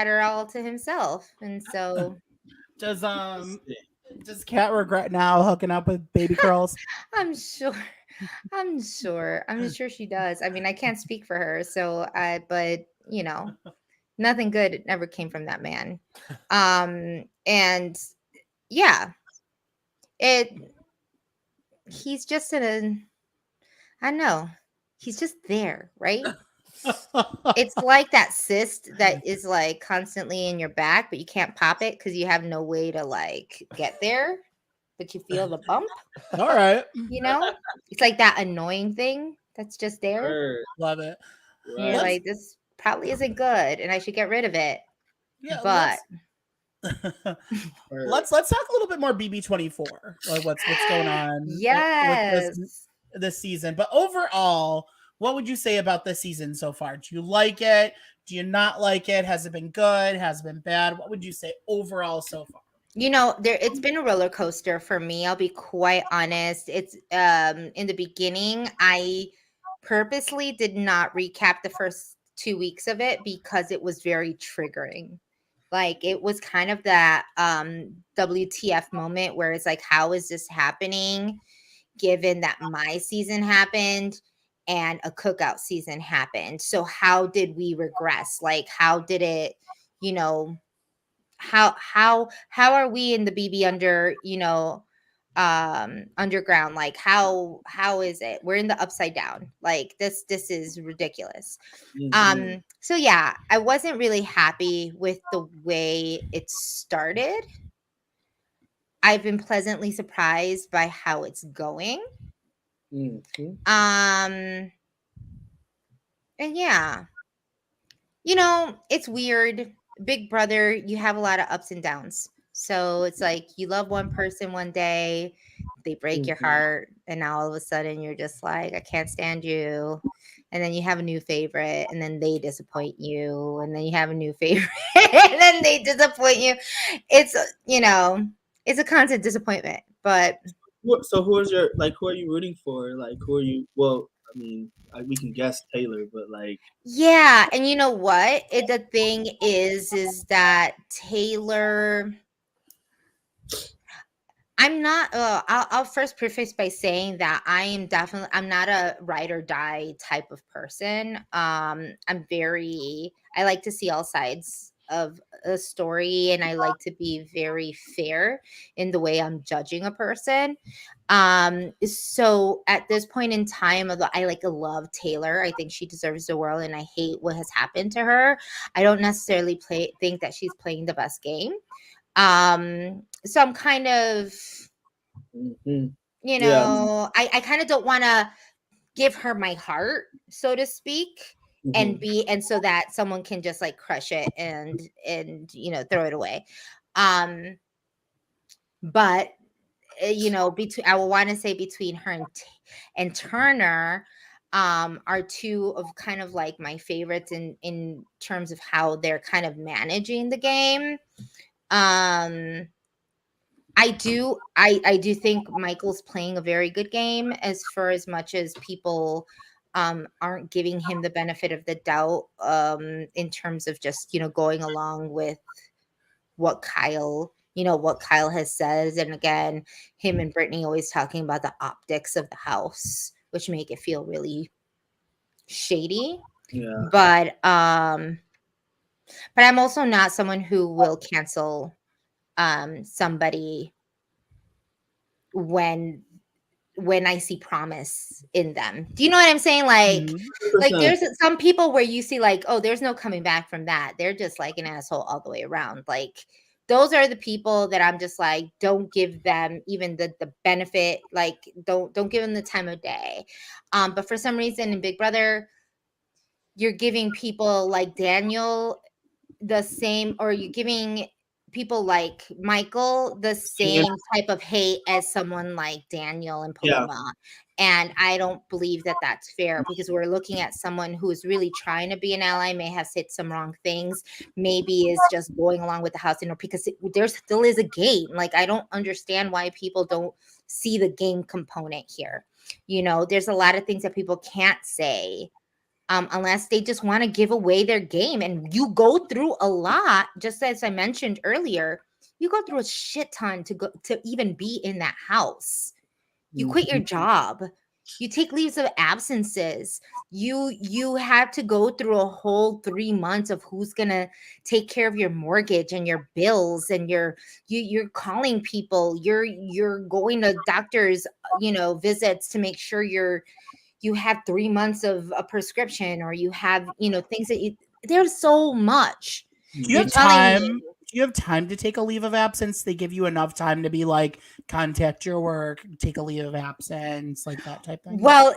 her all to himself. And so Does Kat regret now hooking up with baby curls? I'm sure she does. I can't speak for her, so but nothing good ever came from that man. And yeah, he's just I don't know, he's just there, right? It's like that cyst that is like constantly in your back, but you can't pop it because you have no way to like get there, but you feel the bump. All right. You know, it's like that annoying thing that's just there. Word. Love it. And you're like, this probably isn't good, and I should get rid of it. Yeah, But let's talk a little bit more BB24. Like what's going on yes. with this season. But overall, what would you say about this season so far? Do you like it? Do you not like it? Has it been good? Has it been bad? What would you say overall so far? You know, it's been a roller coaster for me. I'll be quite honest. It's in the beginning, I purposely did not recap the first 2 weeks of it because it was very triggering. Like it was kind of that WTF moment where it's like, how is this happening? Given that my season happened and a cookout season happened. So how did we regress? Like, how did it, you know, how are we in the BB under, you know, underground? Like how is it? We're in the upside down. Like this is ridiculous. Mhm. So yeah, I wasn't really happy with the way it started. I've been pleasantly surprised by how it's going. Mhm. And yeah, you know, it's weird. Big Brother, you have a lot of ups and downs. So it's like you love one person one day, they break your Mhm. heart, and now all of a sudden you're just like, I can't stand you. And then you have a new favorite, and then they disappoint you, and then you have a new favorite, and then they disappoint you. It's, you know, it's a constant disappointment. But So who is your who are you rooting for? Like who are you? Well, I mean, we can guess Taylor, but like yeah, and you know what? The thing is that Taylor, I'm not. I'll first preface by saying that I'm not a ride or die type of person. I like to see all sides of a story, and I like to be very fair in the way I'm judging a person. So at this point in time, I love Taylor. I think she deserves the world, and I hate what has happened to her. I don't necessarily think that she's playing the best game. So I'm kind of, mhm. you Yeah. know, I kind of don't want to give her my heart, so to speak, Mhm. and so that someone can just like crush it and you know, throw it away. But you know, I will want to say between her and Turner, are two of kind of like my favorites in terms of how they're kind of managing the game. I do think Michael's playing a very good game, as much as people aren't giving him the benefit of the doubt, in terms of just, you know, going along with what Kyle has said. And again, him and Brittany always talking about the optics of the house, which make it feel really shady. Yeah. But I'm also not someone who will cancel somebody when I see promise in them. Do you know what I'm saying? Like, like 100%. there's some people where you see like, oh, there's no coming back from that. They're just like an asshole all the way around. Like those are the people that I'm just like, don't give them even the benefit. Like don't give them the time of day. But for some reason in Big Brother, you're giving people like Daniel the same, or you're giving people like Michael the same type of hate as someone like Daniel and Yeah. Paloma. And I don't believe that that's fair, because we're looking at someone who is really trying to be an ally, may have said some wrong things, maybe is just going along with the house, you know, because there still is a game. Like, I don't understand why people don't see the game component here. You know, there's a lot of things that people can't say, unless they just want to give away their game. And you go through a lot, just as I mentioned earlier, you go through a shit ton to even be in that house. You quit your job. You take leaves of absences. You had to go through a whole 3 months of who's gonna take care of your mortgage and your bills, and you're calling people. You're going to doctors, you know, visits to make sure you you have 3 months of a prescription, or you have, things that there's so much. Do you have time? Do you have time to take a leave of absence? They give you enough time to be like, contact your work, take a leave of absence, like that type thing? Well,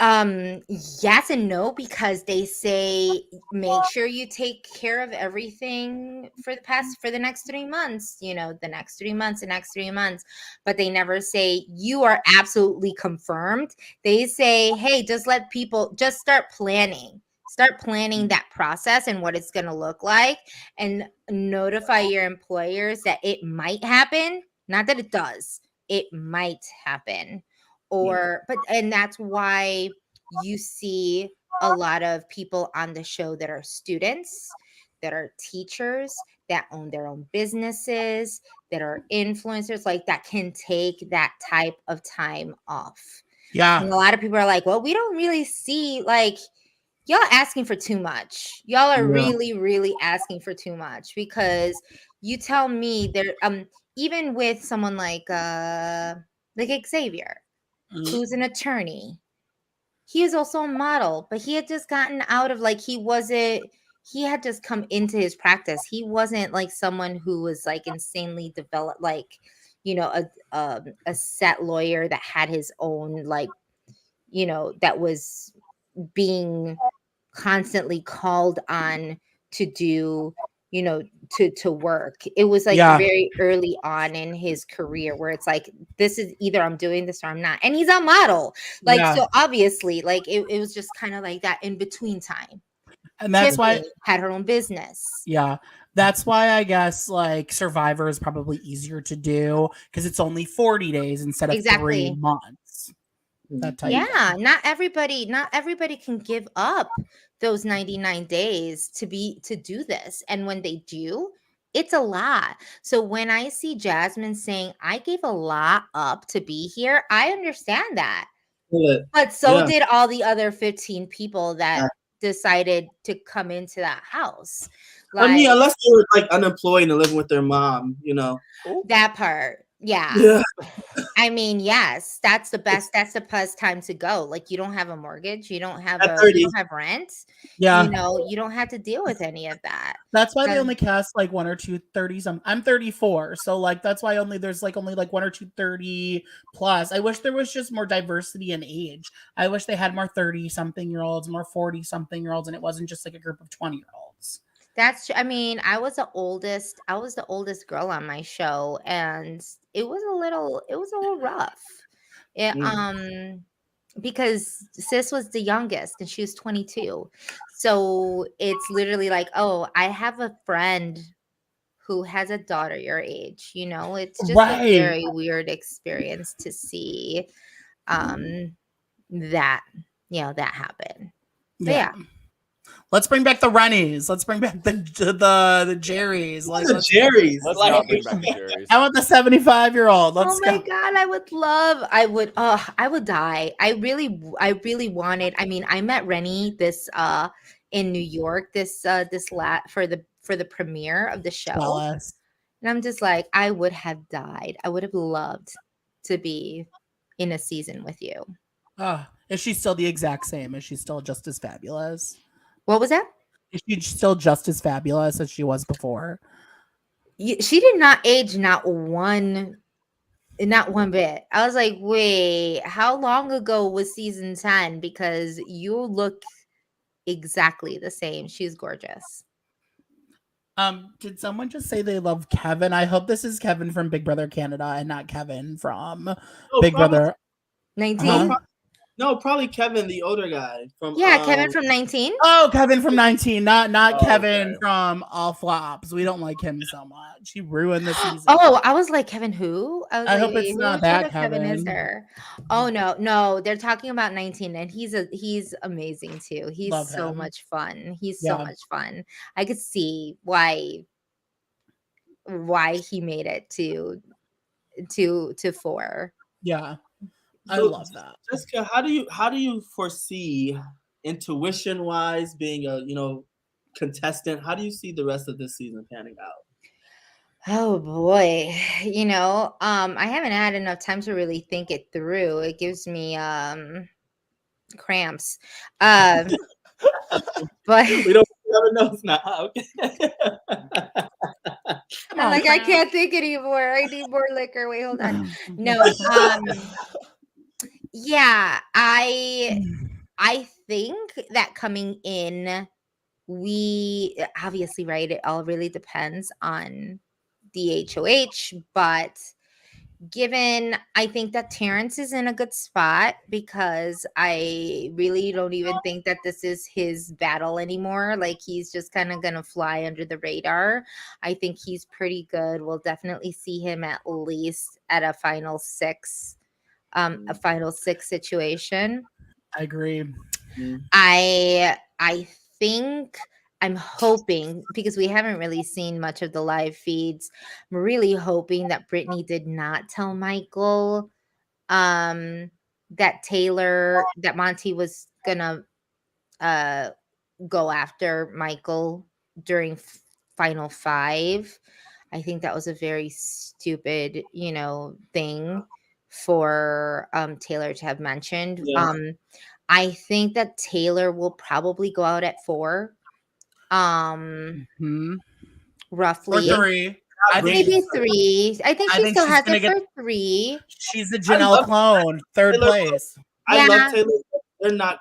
yes and no, because they say make sure you take care of everything for the next 3 months, the next 3 months, the next 3 months, but they never say you are absolutely confirmed. They say, hey, just start planning. Start planning that process and what it's going to look like, and notify your employers that it might happen. Not that it does. It might happen. And that's why you see a lot of people on the show that are students, that are teachers, that own their own businesses, that are influencers, like that can take that type of time off. Yeah. And a lot of people are like, well, we don't really see, like, y'all asking for too much. Y'all are really, really asking for too much, because you tell me there, even with someone like Xavier, who's an attorney, he is also a model, but he had just gotten out of, like, he had just come into his practice. He wasn't like someone who was like insanely developed, like, a set lawyer that had his own, like, that was being constantly called on to do, to work. It was like very early on in his career where it's like, this is either I'm doing this or I'm not. And he's a model. Like, so obviously, like, it was just kind of like that in between time. And that's Tiffany why had her own business. Yeah. That's why I guess like Survivor is probably easier to do, because it's only 40 days instead of 3 months. That type Yeah, not everybody can give up those 99 days to do this. And when they do, it's a lot. So when I see Jasmine saying, I gave a lot up to be here, I understand that. But so did all the other 15 people that decided to come into that house. Like, I mean, unless they were like unemployed and living with their mom, That part. Yeah. I mean, yes, that's the best time to go. Like, you don't have a mortgage, you don't have rent. Yeah. You don't have to deal with any of that. That's why they only cast like 1 or 2 30s. I'm 34, so like that's why there's only 1 or 2 30 plus. I wish there was just more diversity in age. I wish they had more 30-something-year-olds, more 40-something-year-olds, and it wasn't just like a group of 20-year-olds. I mean, I was the oldest girl on my show, and it was a little rough. Because sis was the youngest and she was 22. So it's literally like, oh, I have a friend who has a daughter your age. It's just a very weird experience to see that happen. But yeah. Let's bring back the Rennies. Let's bring back the Jerrys. Like the Jerrys. Let's not bring back the Jerrys. I want the 75-year-old. Let's go. Oh my God, I would die. I really wanted. I mean, I met Rennie in New York for the premiere of the show. And I'm just like, I would have died. I would have loved to be in a season with you. Is she still the exact same? Is she still just as fabulous? What was that? Is she still just as fabulous as she was before? She did not age not one bit. I was like, wait, how long ago was season 10? Because you look exactly the same. She's gorgeous. Did someone just say they love Kevin? I hope this is Kevin from Big Brother Canada and not Kevin from Big Brother 19. No, probably Kevin, the older guy from. Kevin from 19. Oh, Kevin from 19, not Kevin from All Flops. We don't like him so much. He ruined the season. Oh, I was like, Kevin who? I hope it's not that Kevin. Is there? Oh no, they're talking about 19, and he's amazing too. He's so much fun. He's so much fun. I could see why he made it to 4. Yeah. I love that. Jessica, how do you foresee, intuition wise, being a contestant? How do you see the rest of this season panning out? Oh boy, I haven't had enough time to really think it through. It gives me cramps. But We don't have a nose now. Okay. Come I'm on, like, I Cramp. can't think anymore. I need more liquor. Wait, hold on. No, yeah, I think that coming in, we obviously, right, it all really depends on the HOH, but given, I think that Terrence is in a good spot because I really don't even think that this is his battle anymore. Like, he's just kind of gonna fly under the radar. I think he's pretty good. We'll definitely see him at least at a final six situation. I agree. I think, I'm hoping, because we haven't really seen much of the live feeds, I'm really hoping that Brittany did not tell Michael that Monty was gonna go after Michael during final 5. I think that was a very stupid, thing for Taylor to have mentioned. Yeah. I think that Taylor will probably go out at 4. Hmm. Or Roughly. 3. I think Maybe 3. I think she still has it for 3. She's the Janelle clone, 3rd Taylor. place. I love Taylor. They're not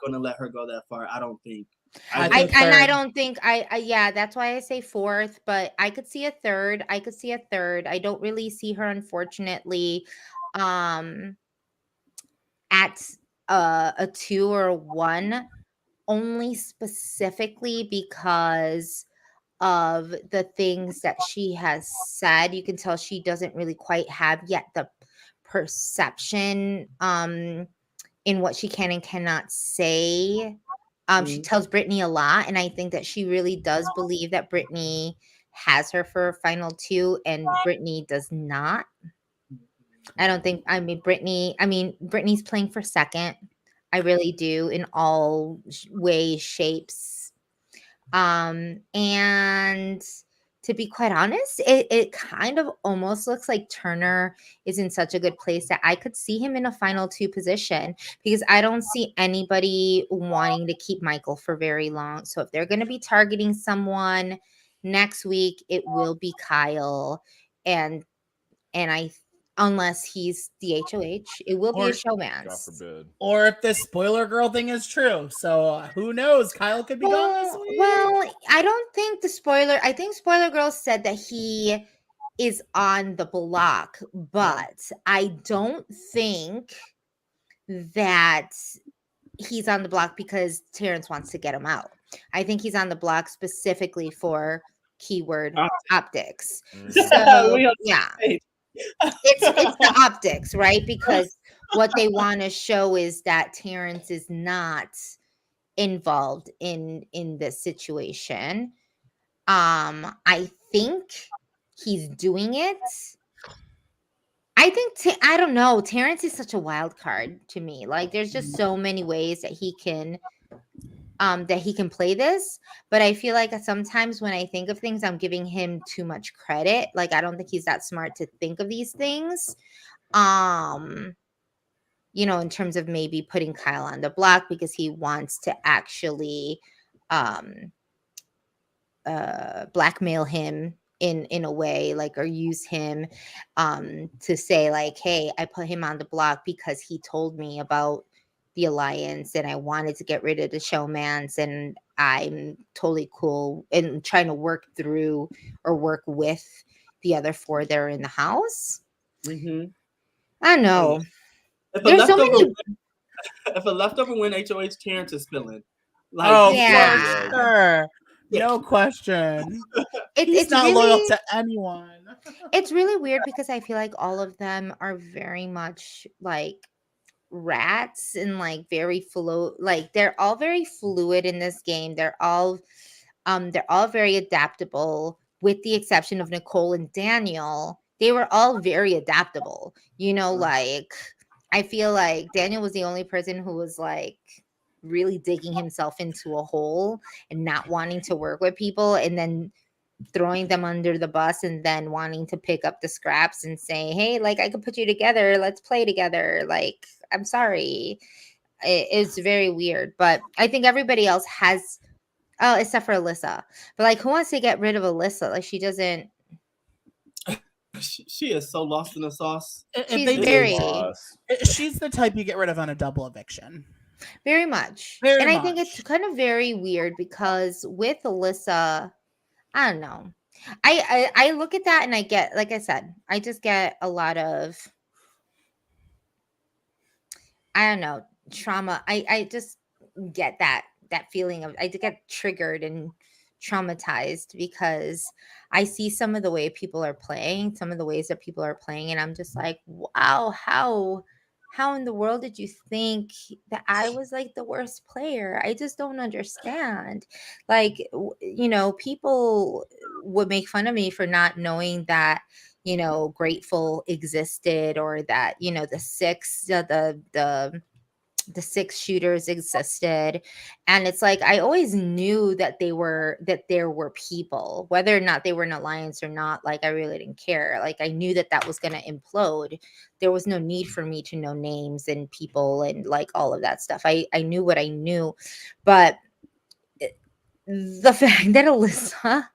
going to let her go that far. I don't think. I think and I third. don't think yeah, that's why I say 4th, but I could see a 3rd. I don't really see her, unfortunately, at a 2 or a 1, only specifically because of the things that she has said. You can tell she doesn't really quite have yet the perception in what she can and cannot say. She tells Brittany a lot, and I think that she really does believe that Brittany has her for final 2, and Brittany does not. I don't think, Brittany's playing for 2nd. I really do, in all ways, shapes. And to be quite honest, it kind of almost looks like Turner is in such a good place that I could see him in a final 2 position, because I don't see anybody wanting to keep Michael for very long. So if they're going to be targeting someone next week, it will be Kyle. And unless he's the HOH, it will be a showman. God forbid. Or if this spoiler girl thing is true. So who knows? Kyle could be gone this week. Well, I don't think I think Spoiler Girl said that he is on the block, but I don't think that he's on the block because Terrence wants to get him out. I think he's on the block specifically for keyword optics. So yeah, it's the optics, right? Because what they want to show is that Terrence is not involved in this situation. I think he's doing it. I think I don't know. Terrence is such a wild card to me. Like, there's just so many ways that he can play this, but I feel like sometimes when I think of things, I'm giving him too much credit. Like, I don't think he's that smart to think of these things. In terms of maybe putting Kyle on the block because he wants to actually blackmail him in a way, like, or use him to say, like, hey, I put him on the block because he told me about the alliance and I wanted to get rid of the showmans, and I'm totally cool and trying to work through or work with the other 4 that are in the house. I know. If a leftover win, HOH Terrence is spilling. Like, yeah. Sure. No question. He's not really loyal to anyone. It's really weird because I feel like all of them are very much like rats and like very like they're all very fluid in this game. They're all very adaptable, with the exception of Nicole and Daniel. They were all very adaptable. Like, I feel like Daniel was the only person who was like really digging himself into a hole and not wanting to work with people, and then throwing them under the bus, and then wanting to pick up the scraps and say, hey, like, I could put you together. Let's play together. Like, I'm sorry. it's very weird. But I think everybody else has, except for Alyssa. But like, who wants to get rid of Alyssa? Like, she doesn't. She is so lost in the sauce. She's very, she's the type you get rid of on a double eviction. very much. Very and I much. think it's kind of very weird because with Alyssa, I don't know. I look at that and I get, like I said, I just get a lot of, I don't know, trauma. I just get that feeling of, I get triggered and traumatized because I see some of the way people are playing, some of the ways that people are playing, and I'm just like, wow, how in the world did you think that I was like the worst player? I just don't understand. Like, people would make fun of me for not knowing that, Grateful existed, or that, the six shooters existed. And it's like, I always knew that there were people, whether or not they were an alliance or not. Like, I really didn't care. Like, I knew that was going to implode. There was no need for me to know names and people and like all of that stuff. I knew what I knew. But the fact that Alyssa,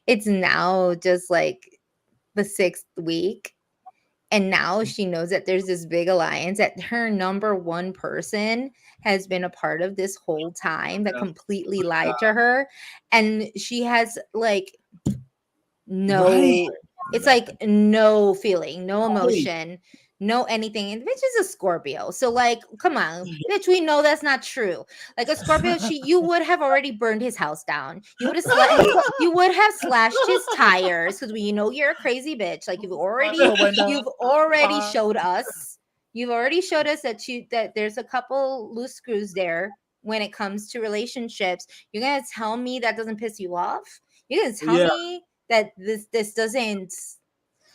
it's now just like the 6th week, and now she knows that there's this big alliance, that her number one person has been a part of this whole time, that completely lied to her. And she has like it's like no feeling, no emotion, no anything. And the bitch is a Scorpio. So like, come on, bitch, we know that's not true. Like a Scorpio, you would have already burned his house down. You would have slashed his tires, because we know you're a crazy bitch. Like you've already showed us. You've already showed us that there's a couple loose screws there when it comes to relationships. You're gonna tell me that doesn't piss you off? You're gonna tell me that this doesn't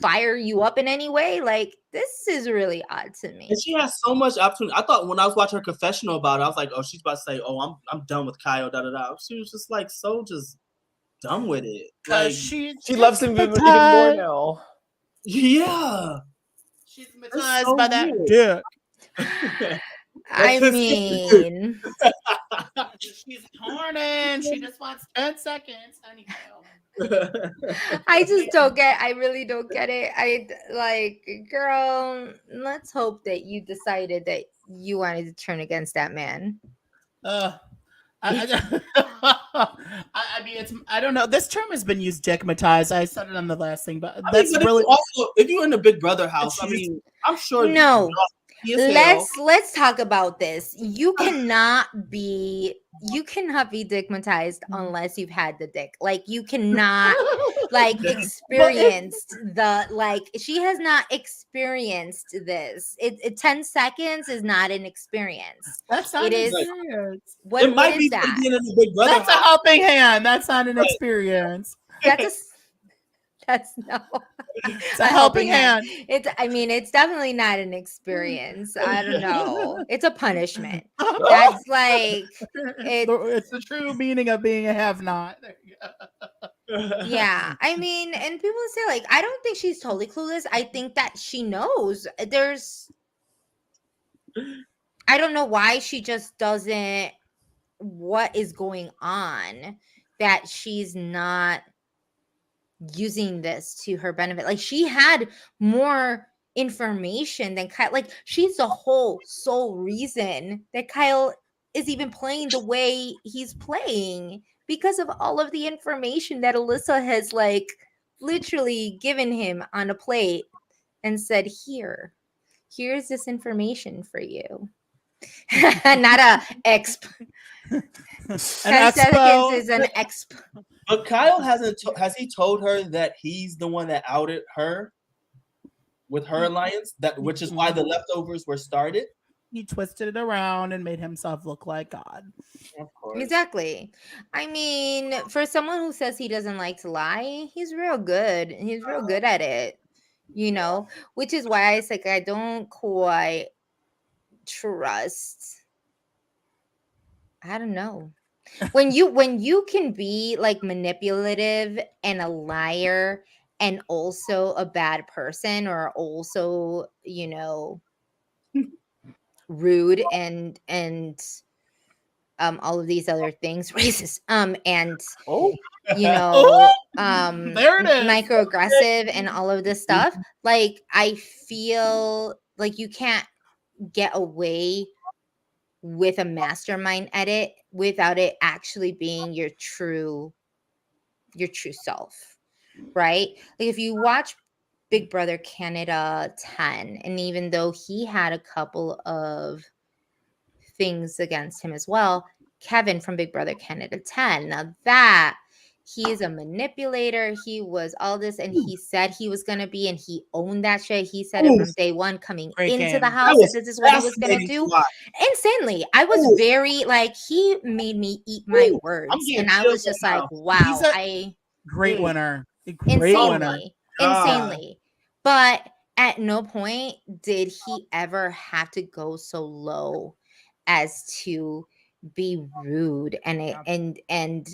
fire you up in any way? Like, this is really odd to me. And she has so much opportunity. I thought when I was watching her confessional about it, I was like, oh, she's about to say, oh, I'm done with Kyle, da-da-da. She was just like so just done with it. Like, she loves him even more now. Yeah. She's hypnotized by that dick. I mean, she's horny. She just wants 10 seconds. I just don't get. I really don't get it. I like, girl. Let's hope that you decided that you wanted to turn against that man. I mean, I don't know. This term has been used, dickmatized. I said it on the last thing, but that's really also, if you're in the Big Brother house, I mean, I'm sure. No, let's talk about this. You cannot be dickmatized unless you've had the dick. Like, you cannot like experienced she has not experienced this. 10 seconds is not an experience. That's not it an is experience. It might be that? Being in the Big Brother That's house. a helping hand. That's not an experience. That's no. It's a helping hand. It's definitely not an experience. I don't know. It's a punishment. That's like it's the true meaning of being a have-not. Yeah, I mean, and people say like, I don't think she's totally clueless. I think that she knows. I don't know why she just doesn't. What is going on that she's not using this to her benefit? Like, she had more information than Kyle. Like, she's the whole sole reason that Kyle is even playing the way he's playing, because of all of the information that Alyssa has like literally given him on a plate and said, here's this information for you. Not a exp. 10 seconds is an exp. But Kyle has he told her that he's the one that outed her with her alliance, which is why the leftovers were started? He twisted it around and made himself look like God. Of course. Exactly. I mean, for someone who says he doesn't like to lie, he's real good. He's real good at it, which is why I say I don't quite trust. I don't know. When you can be like manipulative and a liar and also a bad person, or also, rude and all of these other things, racist, and Oh, you know, There it is. microaggressive and all of this stuff. Like, I feel like you can't get away with a mastermind edit without it actually being your true self, right? Like, if you watch Big Brother Canada 10, and even though he had a couple of things against him as well, Kevin from Big Brother Canada 10, now that he is a manipulator, he was all this, and he said he was going to be, and he owned that shit. He said it from day one coming Great into game. the house, that this is what he was going to do. Insanely. I was very, like, he made me eat my words, and I was just like, wow. Great winner. Insanely. But at no point did he ever have to go so low as to be rude and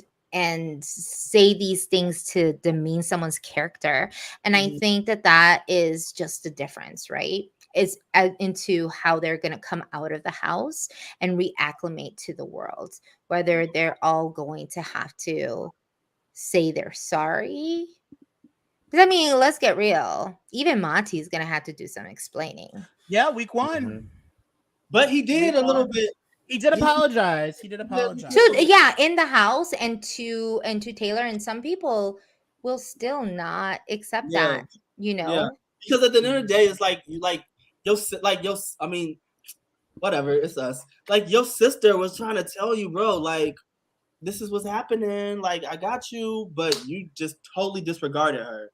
say these things to demean someone's character. And I think that is just the difference, right? Is into how they're going to come out of the house and reacclimate to the world, whether they're all going to have to say they're sorry. Because, I mean, let's get real. Even Monty's going to have to do some explaining. Yeah, week 1. Mm-hmm. But he did a little bit. He did apologize. He did apologize. In the house and to Taylor, and some people will still not accept that, you know. Yeah. Because at the end of the day, it's I mean, whatever, it's us. Like, your sister was trying to tell you, bro, like, this is what's happening. Like, I got you, but you just totally disregarded her.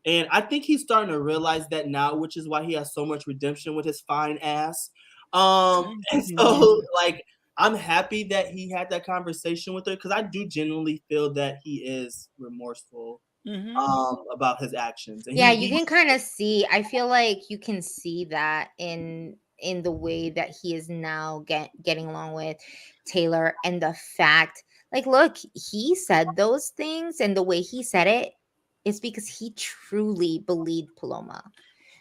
And I think he's starting to realize that now, which is why he has so much redemption with his fine ass. And so, like, I'm happy that he had that conversation with her, because I do genuinely feel that he is remorseful about his actions. And you can kind of see. I feel like you can see that in the way that he is now getting along with Taylor, and the fact, like, look, he said those things, and the way he said it is because he truly believed Paloma.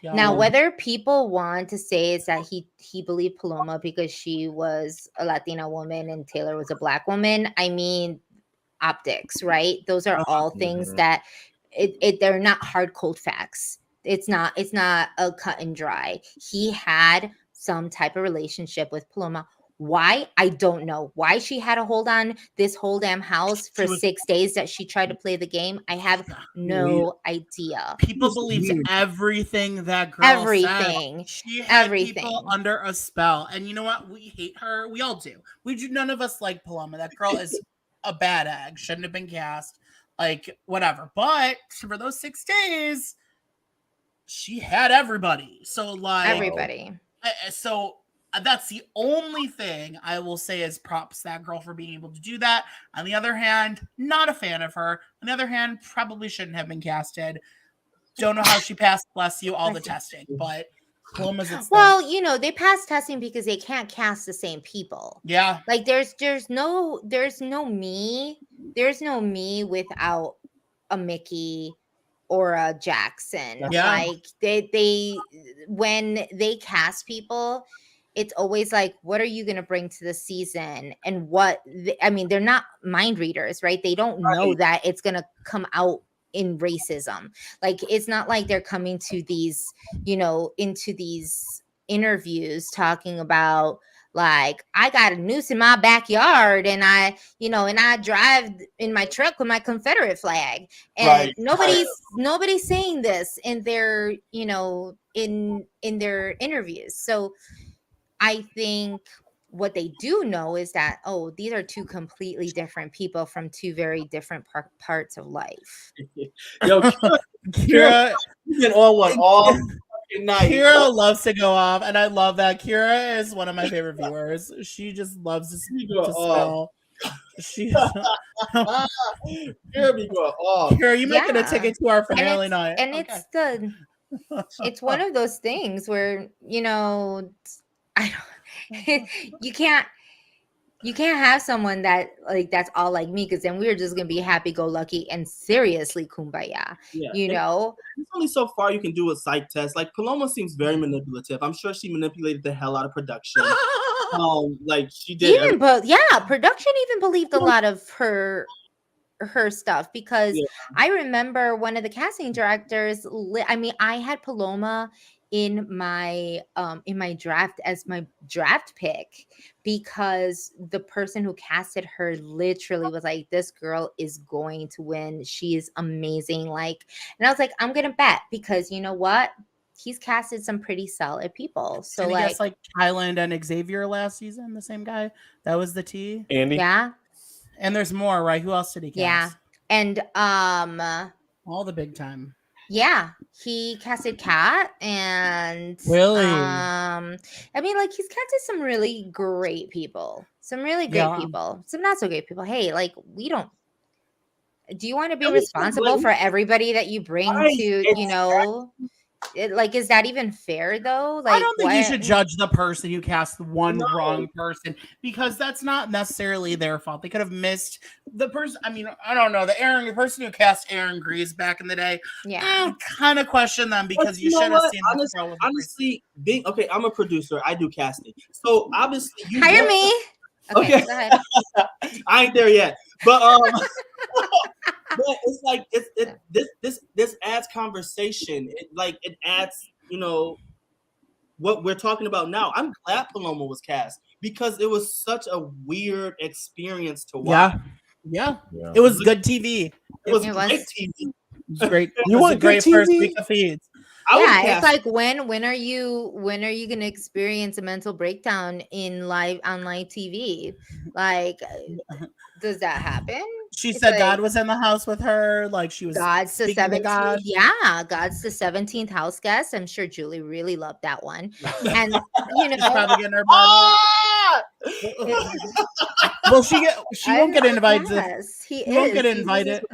Yeah. Now, whether people want to say is that he believed Paloma because she was a Latina woman and Taylor was a Black woman, I mean, optics, right? Those are all things that they're not hard, cold facts. It's not a cut and dry. He had some type of relationship with Paloma. Why? I don't know. Why she had to hold on this whole damn house for 6 days that she tried to play the game, I have no idea. People believed everything that girl said. She had people under a spell. And you know what? We hate her. We all do. None of us like Paloma. That girl is a bad egg. Shouldn't have been cast. Like, whatever. But for those 6 days, she had everybody. So, like... everybody. So... that's the only thing I will say is props to that girl for being able to do that. On the other hand, not a fan of her. On the other hand, probably shouldn't have been casted. Don't know how she passed, bless you, all the testing. But Paloma's well, you know, they pass testing because they can't cast the same people. Yeah. Like, there's no me without a Mickey or a Jackson. Yeah. Like, they when they cast people, it's always like, what are you going to bring to the season? And they're not mind readers, right? They don't know that it's going to come out in racism. Like, it's not like they're coming to these, into these interviews talking about, like, I got a noose in my backyard and I drive in my truck with my Confederate flag. And nobody's saying this in their, in their interviews. So I think what they do know is that, these are two completely different people from two very different parts of life. Yo, Kira, you've been on one all night. Kira loves to go off, and I love that. Kira is one of my favorite viewers. She just loves to spell. Kira be going off. Kira, you might get a ticket to our finale night. And it's one of those things where, you can't, You can't have someone that like that's all like me, because then we're just gonna be happy go lucky and seriously kumbaya. Yeah. You know? There's only so far you can do with psych tests. Like Paloma seems very manipulative. I'm sure she manipulated the hell out of production. Like she did. Even production even believed a lot of her stuff, because I remember one of the casting directors, I mean, I had Paloma in my draft as my draft pick, because the person who casted her literally was like, this girl is going to win, she is amazing, like, and I was like, I'm gonna bet, because you know what, he's casted some pretty solid people. So I guess like Kyland and Xavier last season, the same guy. That was the T. Andy. Yeah. And there's more, right? Who else did he cast? Yeah. And all the big time. Yeah, he casted Kat, and really, I mean, like, he's casted some really great people, some not so great people. Hey, like, do you want to be responsible for everybody that you bring to, you know? Like, is that even fair though? Like, I don't think you should judge the person who cast one wrong person, because that's not necessarily their fault. They could have missed the person. I mean, I don't know, the person who cast Aaron Grease back in the day. Yeah, kind of question them, because you should have seen. Honestly, being okay, I'm a producer. I do casting, so obviously you hire me. Okay. Go ahead. I ain't there yet, but but it's like this adds conversation. It adds, you know, what we're talking about now. I'm glad Paloma was cast, because it was such a weird experience to watch. Yeah. It was good TV. It was great TV. It was great. You want a great TV? First week of feeds. Yeah, it's like when are you gonna experience a mental breakdown on live TV? Like, does that happen? She said like, God was in the house with her. Like, she was God's the 17th. Yeah, God's the 17th house guest. I'm sure Julie really loved that one. And you know, probably getting her Bible. Well, she won't get invited. He won't get invited.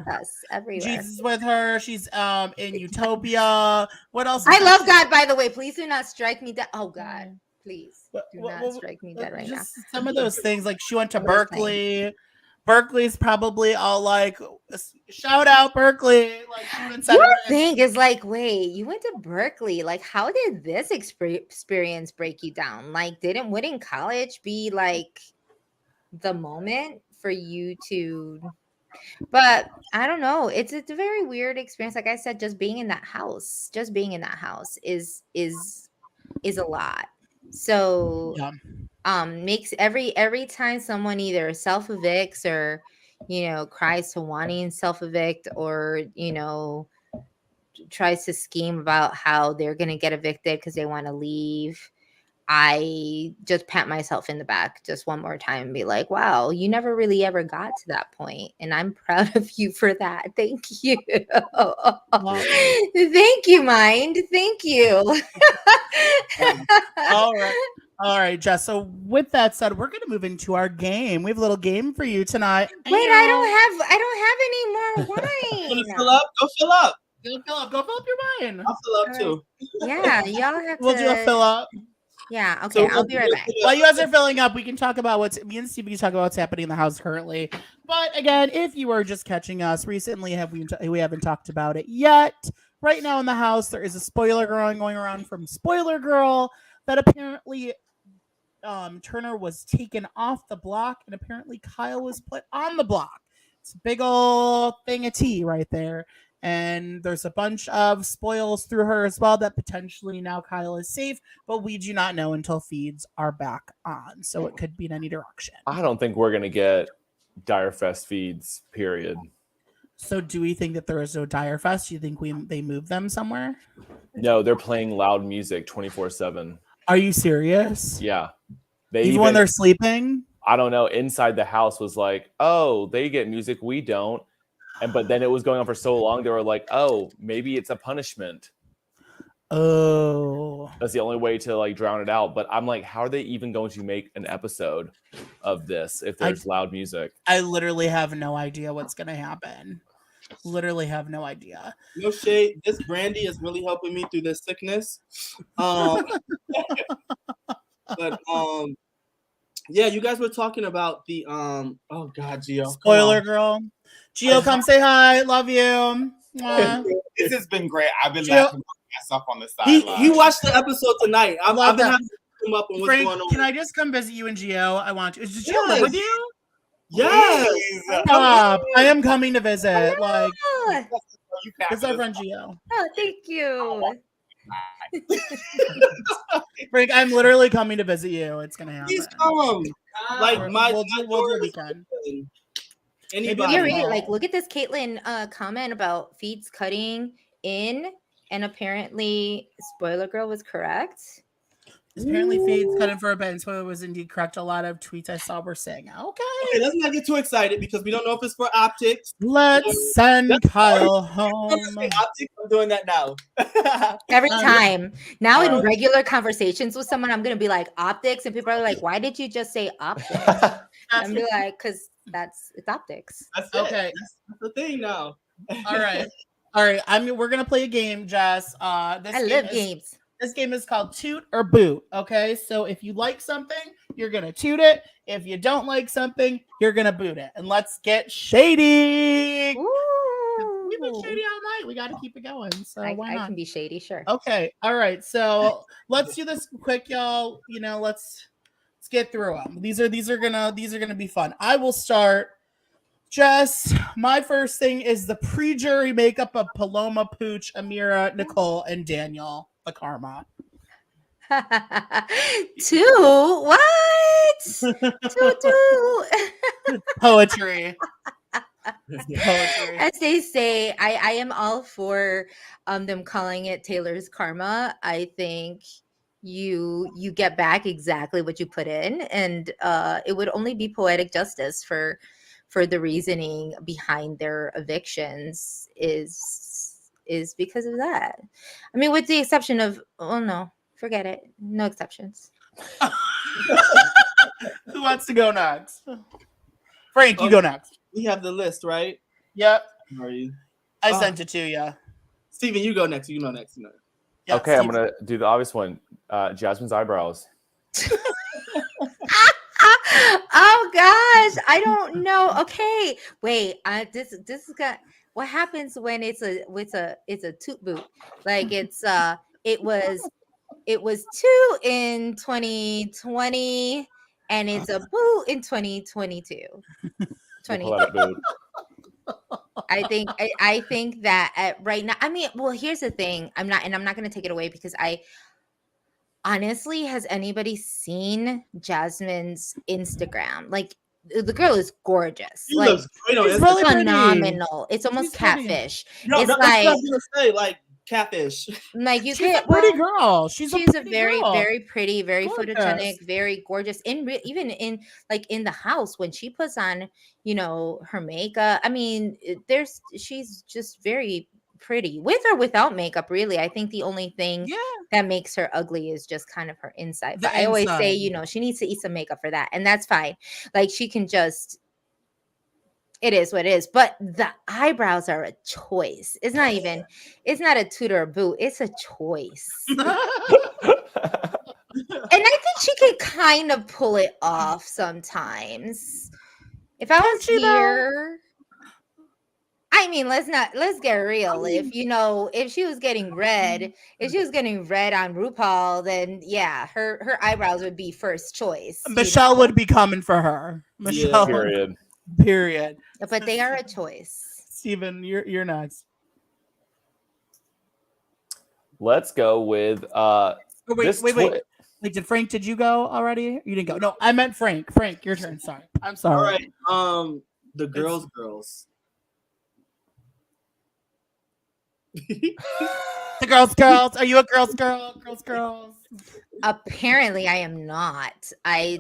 Everywhere. Jesus with her. She's in Utopia. What else? I love God, by the way. Please do not strike me dead. Oh God, please do not strike me dead right now. Some of those things, like she went to Berkeley. Berkeley's probably all like, shout out Berkeley. Like, your thing is like, wait, you went to Berkeley. Like, how did this experience break you down? Like, wouldn't college be like the moment for you to? But I don't know. It's a very weird experience. Like I said, just being in that house is a lot. So makes every time someone either self-evicts or, you know, cries to wanting self-evict, or, you know, tries to scheme about how they're going to get evicted because they want to leave, I just pat myself in the back just one more time and be like, wow, you never really ever got to that point. And I'm proud of you for that. Thank you. Thank you, Mind. Thank you. All right, Jess. So with that said, we're going to move into our game. We have a little game for you tonight. Wait, I don't have any more wine. Fill up. Go fill up. Go fill up your wine. I'll fill up too. Yeah, y'all have We'll do a fill up. Yeah, okay, I'll be right back. While you guys are filling up, we can talk about me and Steve can talk about what's happening in the house currently. But again, if you are just catching us recently, we haven't talked about it yet. Right now in the house, there is a spoiler girl going around from Spoiler Girl that apparently Turner was taken off the block, and apparently Kyle was put on the block. It's a big old thing of tea right there. And there's a bunch of spoils through her as well that potentially now Kyle is safe, but we do not know until feeds are back on. So it could be in any direction. I don't think we're going to get Dire Fest feeds, period. So do we think that there is no Dire Fest? Do you think they move them somewhere? No, they're playing loud music 24/7. Are you serious? Yeah. Even when they're sleeping? I don't know. Inside the house was like, oh, they get music, we don't. But then it was going on for so long, they were like, oh, maybe it's a punishment. Oh. That's the only way to like drown it out. But I'm like, how are they even going to make an episode of this if there's loud music? I literally have no idea what's going to happen. Literally have no idea. No shade. This brandy is really helping me through this sickness. But Yeah, you guys were talking about the oh god, Gio. Spoiler girl. Gio, come say hi. Love you. Mwah. This has been great. I've been Gio- laughing myself on the He sideline. watched the episode tonight. I've Love been that. having to look him up on what's Frank, going on. can I just come visit you and Gio? I want to. Is Gio Yes. live with you? Yes. Please. Stop. I am coming to visit. Like, Oh, You it's our friend Gio. thank you. Frank, I'm literally coming to visit you. It's gonna happen. He's calm. Like my we'll do a door weekend. is open. Maybe Anybody? Yeah, I'll read it. call. Like, look at this Caitlin comment about feeds cutting in, and apparently, spoiler girl was correct. Apparently, feeds cut in for a bit, and spoiler was indeed correct. A lot of tweets I saw were saying, okay. Okay, let's not get too excited because we don't know if it's for optics. Let's send Kyle I'm home. saying optics. I'm doing that now. Every Um, time. Now in uh, regular conversations with someone, I'm gonna be like optics, and people are like, "Why did you just say optics?" I'm be like, "Cause it's optics." That's it. Okay. That's the thing now. All right. We're gonna play a game, Jess. I love games. This game is called Toot or Boot. Okay, so if you like something, you're gonna toot it. If you don't like something, you're gonna boot it. And let's get shady. We've been Ooh. shady all night. We got to keep it going. So why I not? can be shady, sure. Okay. All right. So let's do this quick, y'all. Let's get through them. These are gonna be fun. I will start. Jess, my first thing is the pre-jury makeup of Paloma, Pooch, Amira, Nicole, and Daniel. The karma. 2? What? 2. Poetry. Poetry. As they say, I am all for them calling it Taylor's karma. I think you get back exactly what you put in, and it would only be poetic justice for the reasoning behind their evictions is because of that. I mean, with the exception of, oh no, forget it, no exceptions. Who wants to go next? Frank, you go next. We have the list, right? Yep. Where are you? I sent it to you. Steven, you go next. You know next. Yeah, Okay, I'm Steve. gonna do the obvious one. Jasmine's eyebrows. Oh gosh, I don't know. Okay, wait. This is got. What happens when it's a toot boot? Like it was 2 in 2020, and it's a boot in 2022. We'll call that a boot. I think that right now. I mean, well, here's the thing. I'm not going to take it away because honestly, has anybody seen Jasmine's Instagram? Like, the girl is gorgeous. She like, looks great on she's Instagram. really pretty. phenomenal. It's almost She's pretty. catfish. No, it's that's what I like was gonna say. Like catfish. like you She's can a pretty girl. She's a pretty very girl. very pretty, very Gorgeous. photogenic, very gorgeous. Even in the house when she puts on her makeup. I mean, she's just very pretty with or without makeup. Really, I think the only thing that makes her ugly is just kind of her inside. The But I always say, inside. she needs to eat some makeup for that, and that's fine. Like, she can just. It is what it is, but the eyebrows are a choice. It's not a toot or a boot. It's a choice. And I think she can kind of pull it off sometimes. If I was here, I mean, let's get real. If she was getting red, on RuPaul, then yeah, her eyebrows would be first choice. Michelle would be coming for her. Michelle. Period. But they are a choice. Steven, you're next. Let's go with Wait. Like, did you go already? You didn't go. No, I meant Frank. Frank, your turn. Sorry. I'm sorry. All right. The girls. The girls. Are you a girls girl? Girls. Apparently, I am not. I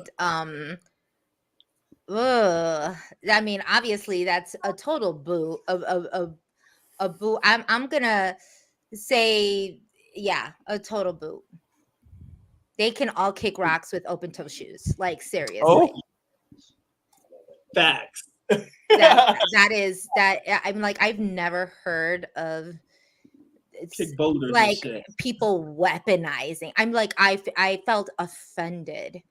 mean, obviously, that's a total boo. A boo. I'm gonna say, yeah, a total boo. They can all kick rocks with open toe shoes. Like, seriously. Oh. Facts. That is. I'm like, I've never heard of kick boulders like and shit. people weaponizing. I'm like, I felt offended.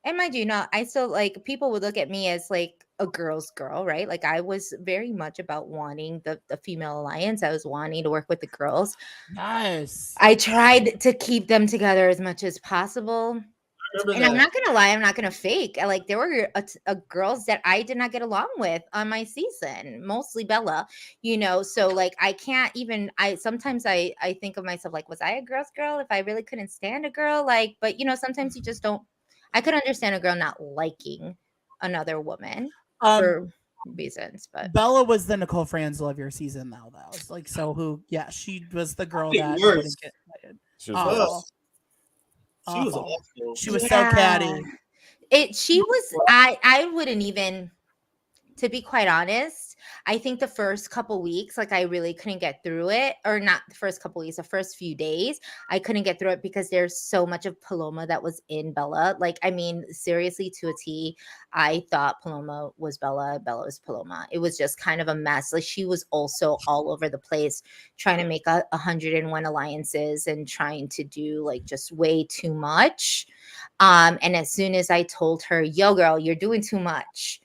And mind you, I still like people would look at me as like a girl's girl, right? Like I was very much about wanting the female alliance. I was wanting to work with the girls. Nice. I tried to keep them together as much as possible. And I'm not gonna lie, I'm not gonna fake. Like there were girls that I did not get along with on my season, mostly Bella. So like I can't even. Sometimes I think of myself like, was I a girl's girl? If I really couldn't stand a girl, like, but sometimes you just don't. I could understand a girl not liking another woman for reasons, but Bella was the Nicole Franzel of your season, though. It's like she was the girl that worse. wouldn't get invited. She was worse. She was awful. She was so catty. She was. I wouldn't even. To be quite honest, I think the first couple weeks, like I really couldn't get through it, or not the first couple weeks, the first few days, I couldn't get through it because there's so much of Paloma that was in Bella. Like, I mean, seriously, to a T, I thought Paloma was Bella, Bella was Paloma. It was just kind of a mess. Like she was also all over the place, trying to make 101 alliances and trying to do like just way too much. And as soon as I told her, yo, girl, you're doing too much.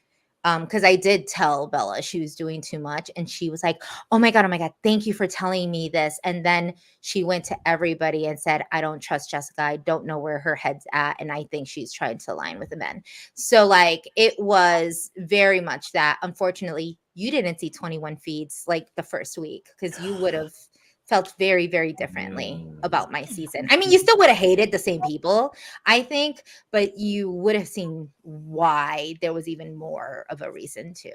Because I did tell Bella she was doing too much, and she was like, oh my God, thank you for telling me this. And then she went to everybody and said, I don't trust Jessica. I don't know where her head's at, and I think she's trying to align with the men. So like it was very much that. Unfortunately, you didn't see 21 feeds like the first week because you would have felt very, very differently about my season. I mean, you still would have hated the same people, I think, but you would have seen why there was even more of a reason to.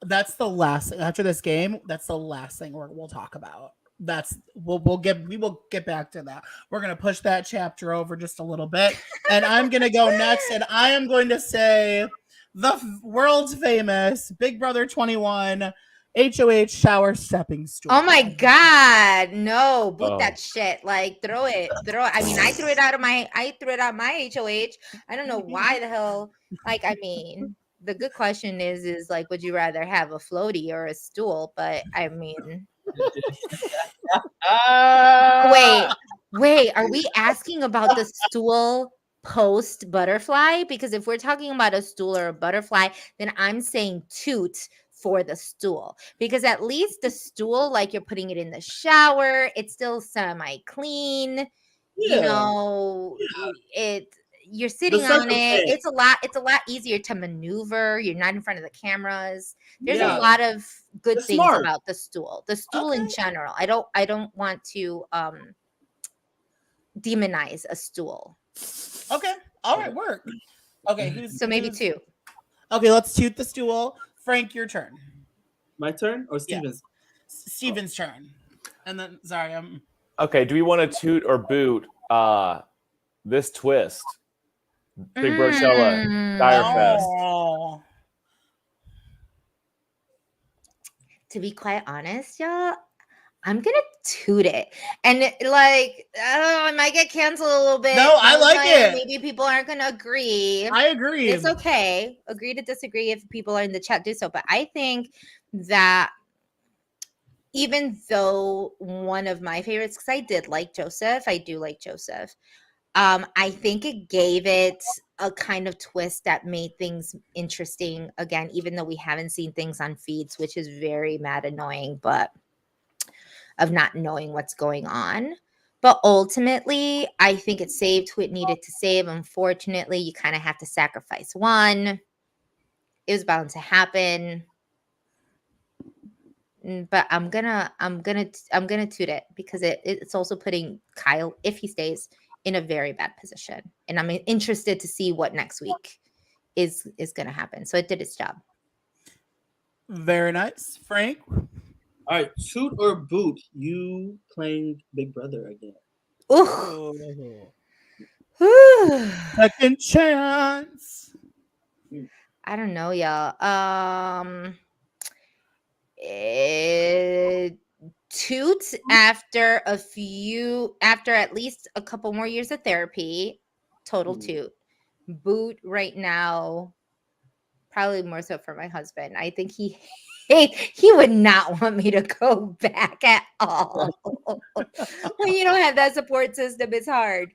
That's the last after this game. That's the last thing we'll talk about. We will get back to that. We're gonna push that chapter over just a little bit, and I'm gonna go next, and I am going to say the world's famous Big Brother 21 HOH shower stepping stool. Oh my God, no, boot that shit. Like throw it. I mean, I threw it out my HOH. I don't know why the hell. Like, I mean, the good question is like, would you rather have a floaty or a stool? But I mean, wait, are we asking about the stool post butterfly? Because if we're talking about a stool or a butterfly, then I'm saying toot for the stool, because at least the stool, like you're putting it in the shower, it's still semi-clean. You're sitting on it. It's a lot easier to maneuver. You're not in front of the cameras. There's a lot of good things about the stool. The stool in general. I don't want to demonize a stool. Okay. All right, work. Okay, so maybe two. Okay, let's toot the stool. Frank, your turn. My turn or Steven's? Yes. Steven's turn. And then, sorry, Okay, do we want to toot or boot this twist? Big Brochella, Dire Fest. To be quite honest, y'all, I'm gonna toot it, and I might get canceled a little bit. No, I like it. Maybe people aren't gonna agree. I agree. It's okay. Agree to disagree if people are in the chat. Do so. But I think that even though one of my favorites, because I did like Joseph, I do like Joseph. I think it gave it a kind of twist that made things interesting again, even though we haven't seen things on feeds, which is very mad annoying, but of not knowing what's going on. But ultimately, I think it saved who it needed to save. Unfortunately, you kind of have to sacrifice one. It was bound to happen. But I'm gonna toot it because it's also putting Kyle, if he stays, in a very bad position. And I'm interested to see what next week is gonna happen. So it did its job. Very nice. Frank? All right, toot or boot, you playing Big Brother again. Ooh. Second chance. I don't know, y'all. Toot after at least a couple more years of therapy. Total toot. Boot right now, probably more so for my husband. I think he would not want me to go back at all. When you don't have that support system, it's hard.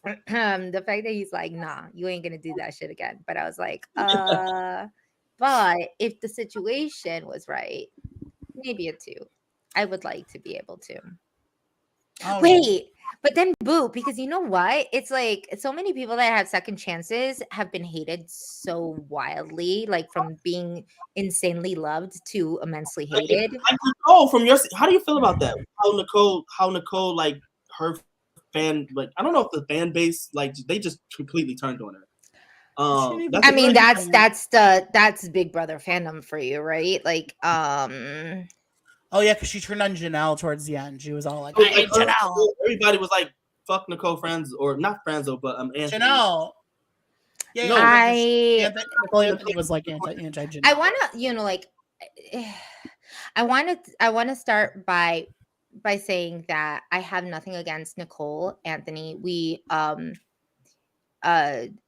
The fact that he's like, nah, you ain't gonna do that shit again. But I was like, but if the situation was right, maybe a 2. I would like to be able to. Oh, Wait, but then boo, because you know what? It's like so many people that have second chances have been hated so wildly, like from being insanely loved to immensely hated. Like Nicole from your, how do you feel about that? How Nicole, like her fan, like I don't know if the fan base, like they just completely turned on her. I mean, that's Big Brother fandom for you, right? Like, oh yeah, because she turned on Janelle towards the end. She was all like, So, I hate Janelle. Everybody was like, "Fuck Nicole friends," or not friends though, but Anthony. Janelle. Yeah, No. Anthony was like anti Janelle. I want to, you know, like, I want to start by saying that I have nothing against Nicole, Anthony. We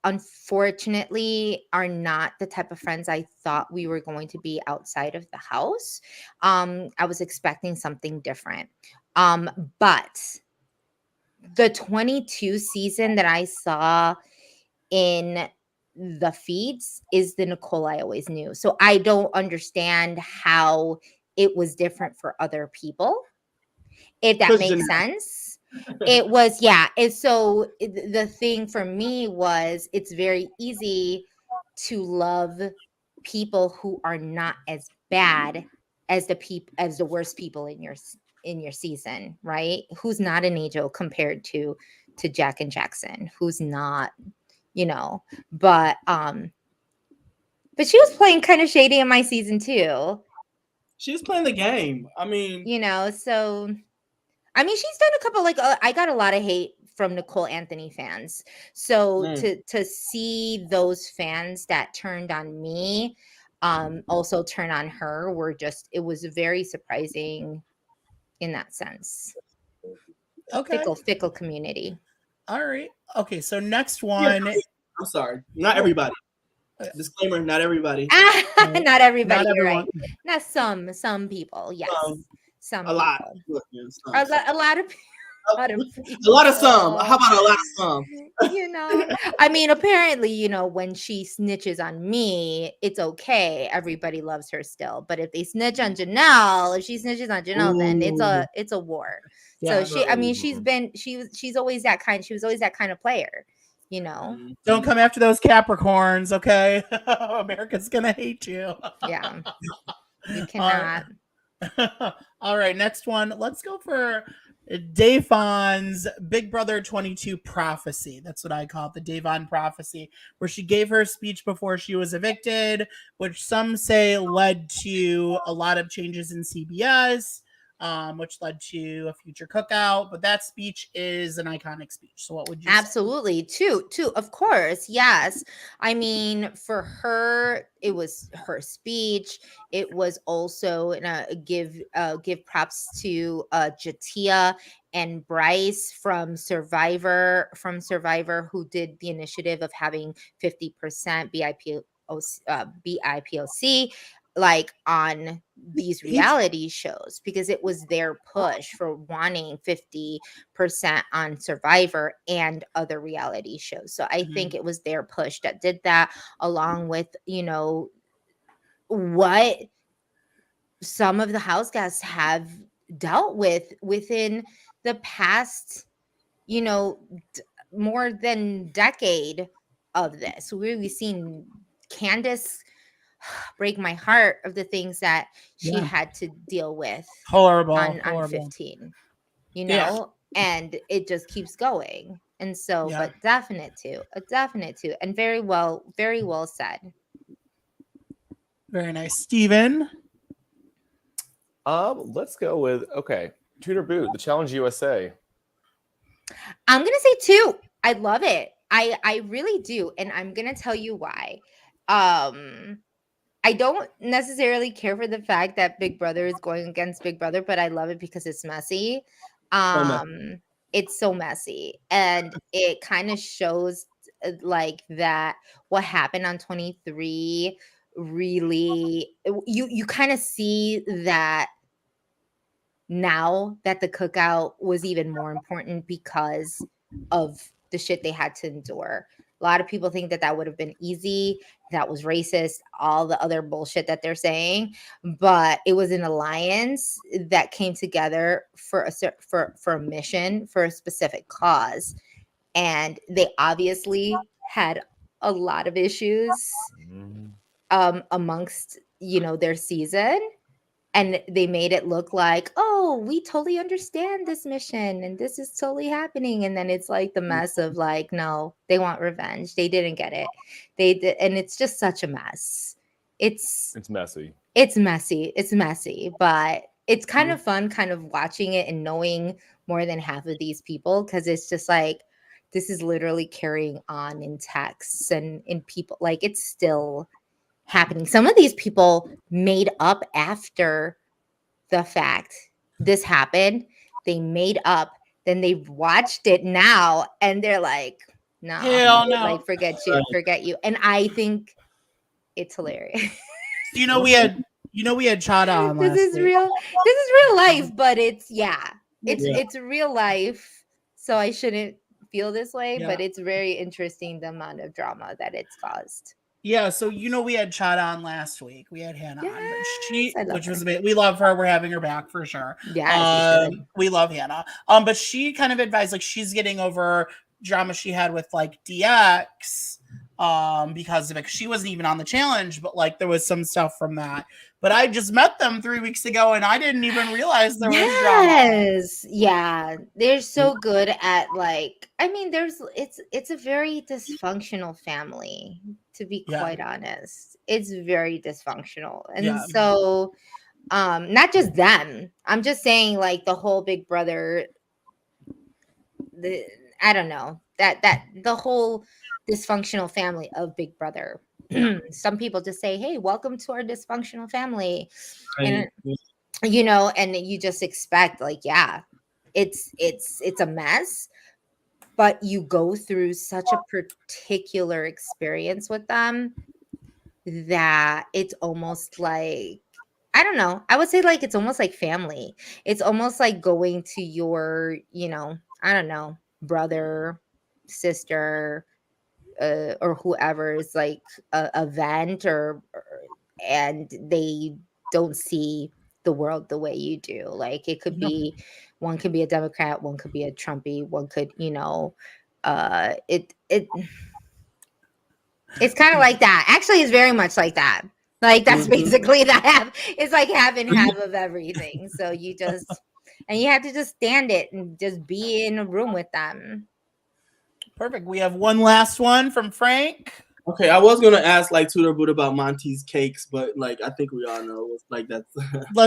unfortunately are not the type of friends I thought we were going to be outside of the house. I was expecting something different. But the 22 season that I saw in the feeds is the Nicole I always knew. So I don't understand how it was different for other people, if that makes sense. It was, yeah. And so the thing for me was it's very easy to love people who are not as bad as the worst people in your season, right? Who's not an Angel compared to Jack and Jackson, who's not, you know, but she was playing kind of shady in my season too. She was playing the game. I mean, you know, so I mean, she's done a couple, like, I got a lot of hate from Nicole Anthony fans. So to see those fans that turned on me also turn on her it was very surprising in that sense. Okay. Fickle community. All right. Okay, so next one. I'm sorry. Not everybody. Disclaimer, not everybody. Not everybody. Not You're everyone. right. Not some people. Yes. Some a lot. A lot of people. A lot of some. How about a lot of some? You know, I mean, apparently, you know, when she snitches on me, it's okay. Everybody loves her still. But if they snitch on Janelle, if she snitches on Janelle, then it's a war. Yeah, so I mean, she's always that kind. She was always that kind of player, you know. Don't come after those Capricorns, okay? America's gonna hate you. Yeah, you cannot. All right, next one. Let's go for Davon's Big Brother 22 prophecy. That's what I call it, the Davon prophecy, where she gave her speech before she was evicted, which some say led to a lot of changes in CBS, which led to a future cookout. But that speech is an iconic speech. So what would you Absolutely. Too, of course. Yes. I mean, for her, it was her speech. It was also give props to Jatia and Bryce from Survivor, who did the initiative of having 50% BIPOC like on these reality shows, because it was their push for wanting 50% on Survivor and other reality shows. So I think it was their push that did that, along with, you know, what some of the house guests have dealt with within the past, you know, more than decade of this. We've seen Candace break my heart of the things that she had to deal with on 15, you know, and it just keeps going. And so, but a definite two, and very well said. Very nice. Steven? Let's go with, Tudor Boot, the Challenge USA. I'm gonna say 2. I love it. I really do, and I'm gonna tell you why. I don't necessarily care for the fact that Big Brother is going against Big Brother, but I love it because it's messy. It's so messy, and it kind of shows like that what happened on 23 really, you kind of see that now that the cookout was even more important because of the shit they had to endure. A lot of people think that would have been easy. That was racist, all the other bullshit that they're saying. But it was an alliance that came together for a mission, for a specific cause. And they obviously had a lot of issues amongst, their season. And they made it look like, oh, we totally understand this mission and this is totally happening. And then it's like the mess of like, no, they want revenge. They didn't get it. They did, and it's just such a mess. It's messy. It's messy, but it's kind of fun kind of watching it and knowing more than half of these people, because it's just like, this is literally carrying on in texts and in people. Like, it's still happening. Some of these people made up after the fact this happened. They made up, then they've watched it now, and they're like, no, hell no, like forget you. And I think it's hilarious. we had Chada on last This is week. real life, but it's real life. So I shouldn't feel this way, but it's very interesting the amount of drama that it's caused. Yeah, so we had Chada on last week. We had Hannah on, but we love her. We're having her back for sure. Yeah, we love Hannah. But she kind of advised, like, she's getting over drama she had with like DX, because of it. She wasn't even on the challenge, but like there was some stuff from that. But I just met them 3 weeks ago, and I didn't even realize there was drama. Yes, yeah, they're so good at like. I mean, it's a very dysfunctional family, to be quite honest. It's very dysfunctional, and so, not just them. I'm just saying, like, the whole Big Brother. I don't know that the whole dysfunctional family of Big Brother. Some people just say, hey, welcome to our dysfunctional family. And and you just expect, like, yeah, it's a mess, but you go through such a particular experience with them that it's almost like, I don't know, I would say, like, it's almost like family. It's almost like going to your, I don't know, brother, sister, or whoever's like a event, and they don't see the world the way you do. Like, it could be, one could be a Democrat, one could be a Trumpy, one could, it's kind of like that. Actually, it's very much like that. Like, that's basically that. It's like half and half of everything. So you have to just stand it and just be in a room with them. Perfect. We have one last one from Frank. Okay, I was gonna ask like Tudor Boot about Monty's cakes, but like I think we all know like that's.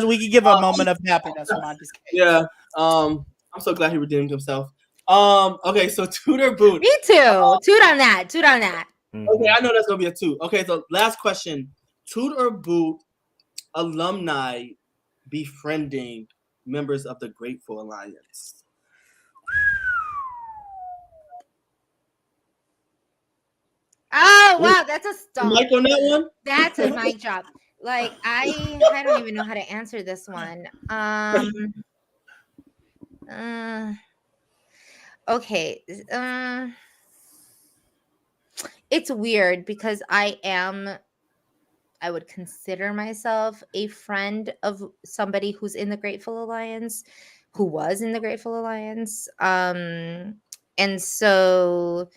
We could give a moment of happiness for Monty's cakes. Yeah. I'm so glad he redeemed himself. Okay, so Tudor Boot. Me too. Toot on that. Okay, I know that's gonna be a 2. Okay, so last question: Tudor Boot alumni befriending members of the Grateful Alliance. Oh wow, that's a stump. Mic on that one? That's a mic drop. Like, I don't even know how to answer this one. Okay. It's weird because I would consider myself a friend of somebody who's in the Grateful Alliance, who was in the Grateful Alliance. And so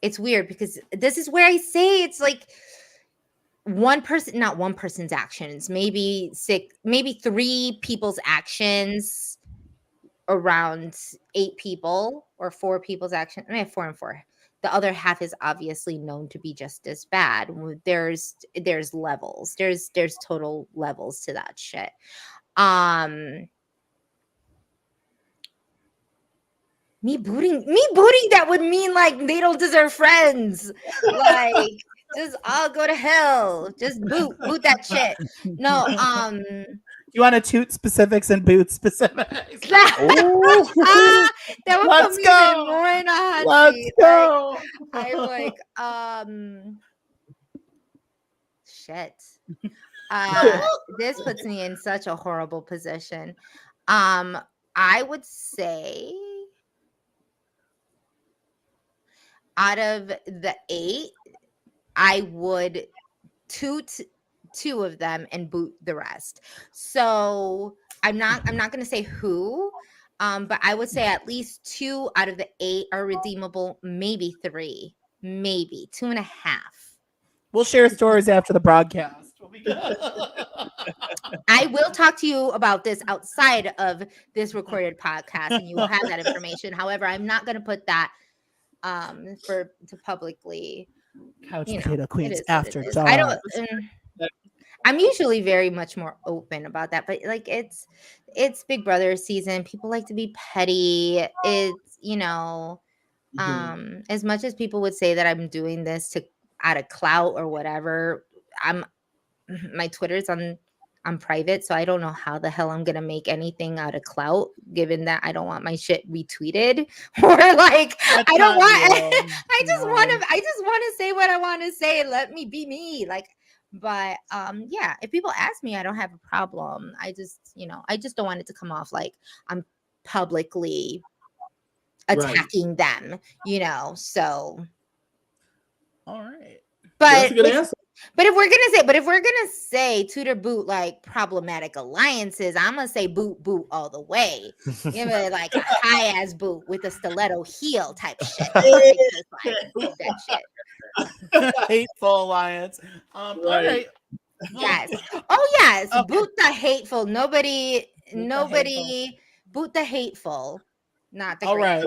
it's weird because this is where I say it's like not one person's actions, maybe 3 people's actions around 8 people, or 4 people's actions. I mean, 4 and 4. The other half is obviously known to be just as bad. There's levels. There's total levels to that shit. Me booting that would mean like they don't deserve friends. Like, just all go to hell. Just boot that shit. No, you want to toot specifics and boot specifics? That would put me even more in a hot seat. Go. Like, I'm like, shit. This puts me in such a horrible position. I would say out of the 8, I would toot 2 of them and boot the rest. So I'm not going to say who, but I would say at least 2 out of the 8 are redeemable. Maybe 3, maybe 2.5. We'll share stories after the broadcast. I will talk to you about this outside of this recorded podcast, and you will have that information. However, I'm not going to put that to publicly. Couch Potato Queens after I dark. don't. I'm usually very much more open about that, but like it's Big Brother season. People like to be petty. It's as much as people would say that I'm doing this to out of clout or whatever. My Twitter's on private, so I don't know how the hell I'm gonna make anything out of clout, given that I don't want my shit retweeted or like That's I don't not want. you. I just want to say what I want to say and let me be me. Like, but yeah, if people ask me, I don't have a problem. I just don't want it to come off like I'm publicly attacking them. So. All right. But That's a good answer. But if we're gonna say tutor boot like problematic alliances, I'm gonna say boot all the way. Give it like a high ass boot with a stiletto heel type shit. Like, boot that shit. Hateful alliance. All right. Yes. Oh yes. Okay. Boot the hateful. Nobody. Boot the hateful. Not the. All right.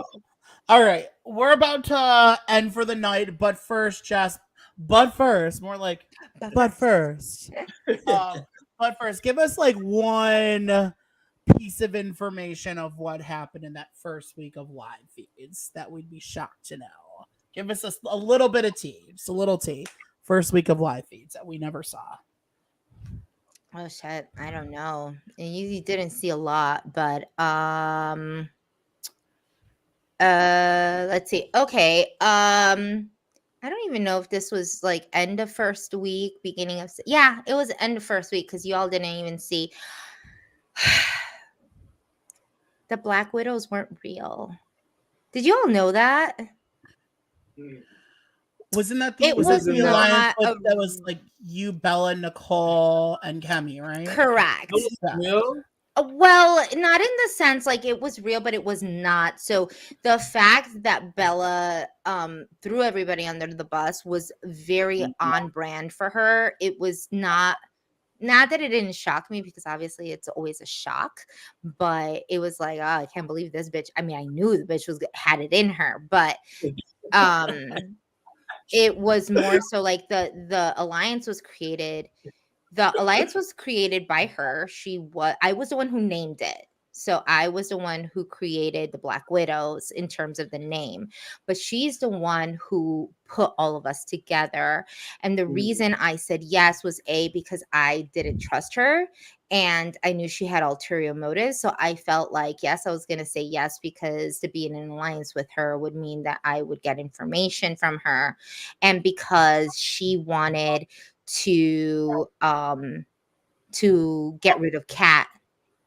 All right. We're about to end for the night, but first, Jess. But first, more like, but first, give us like one piece of information of what happened in that first week of live feeds that we'd be shocked to know. Give us a little bit of tea, just a little tea. First week of live feeds that we never saw. Oh shit, I don't know. You didn't see a lot, but let's see. Okay, I don't even know if this was like end of first week, beginning of it was end of first week because you all didn't even see the Black Widows weren't real. Did you all know that? Wasn't that the alliance that was like you, Bella, Nicole, and Kemi, right? Correct. Real? Well, not in the sense like it was real, but it was not. So the fact that Bella threw everybody under the bus was very on brand for her. It was not that it didn't shock me because obviously it's always a shock, but it was like, oh, I can't believe this bitch. I mean, I knew the bitch had it in her, but it was more so like the alliance was created. The alliance was created by her. I was the one who named it. So I was the one who created the Black Widows in terms of the name, but she's the one who put all of us together. And the reason I said yes was because I didn't trust her and I knew she had ulterior motives. So I felt like, yes, I was going to say yes, because to be in an alliance with her would mean that I would get information from her. And because she wanted to get rid of Kat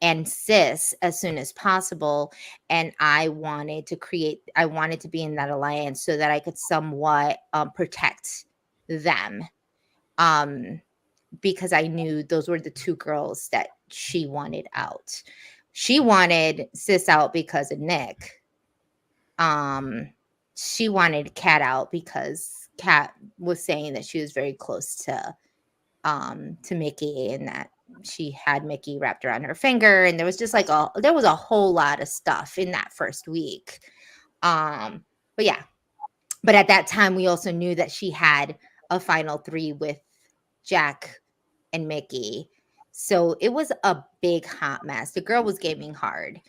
and Sis as soon as possible, and I wanted to be in that alliance so that I could somewhat protect them, because I knew those were the 2 girls that she wanted out. She wanted Sis out because of Nick. She wanted Kat out because Kat was saying that she was very close to Mickey and that she had Mickey wrapped around her finger, and there was just like there was a whole lot of stuff in that first week. But at that time we also knew that she had a final 3 with Jack and Mickey, so it was a big hot mess. The girl was gaming hard.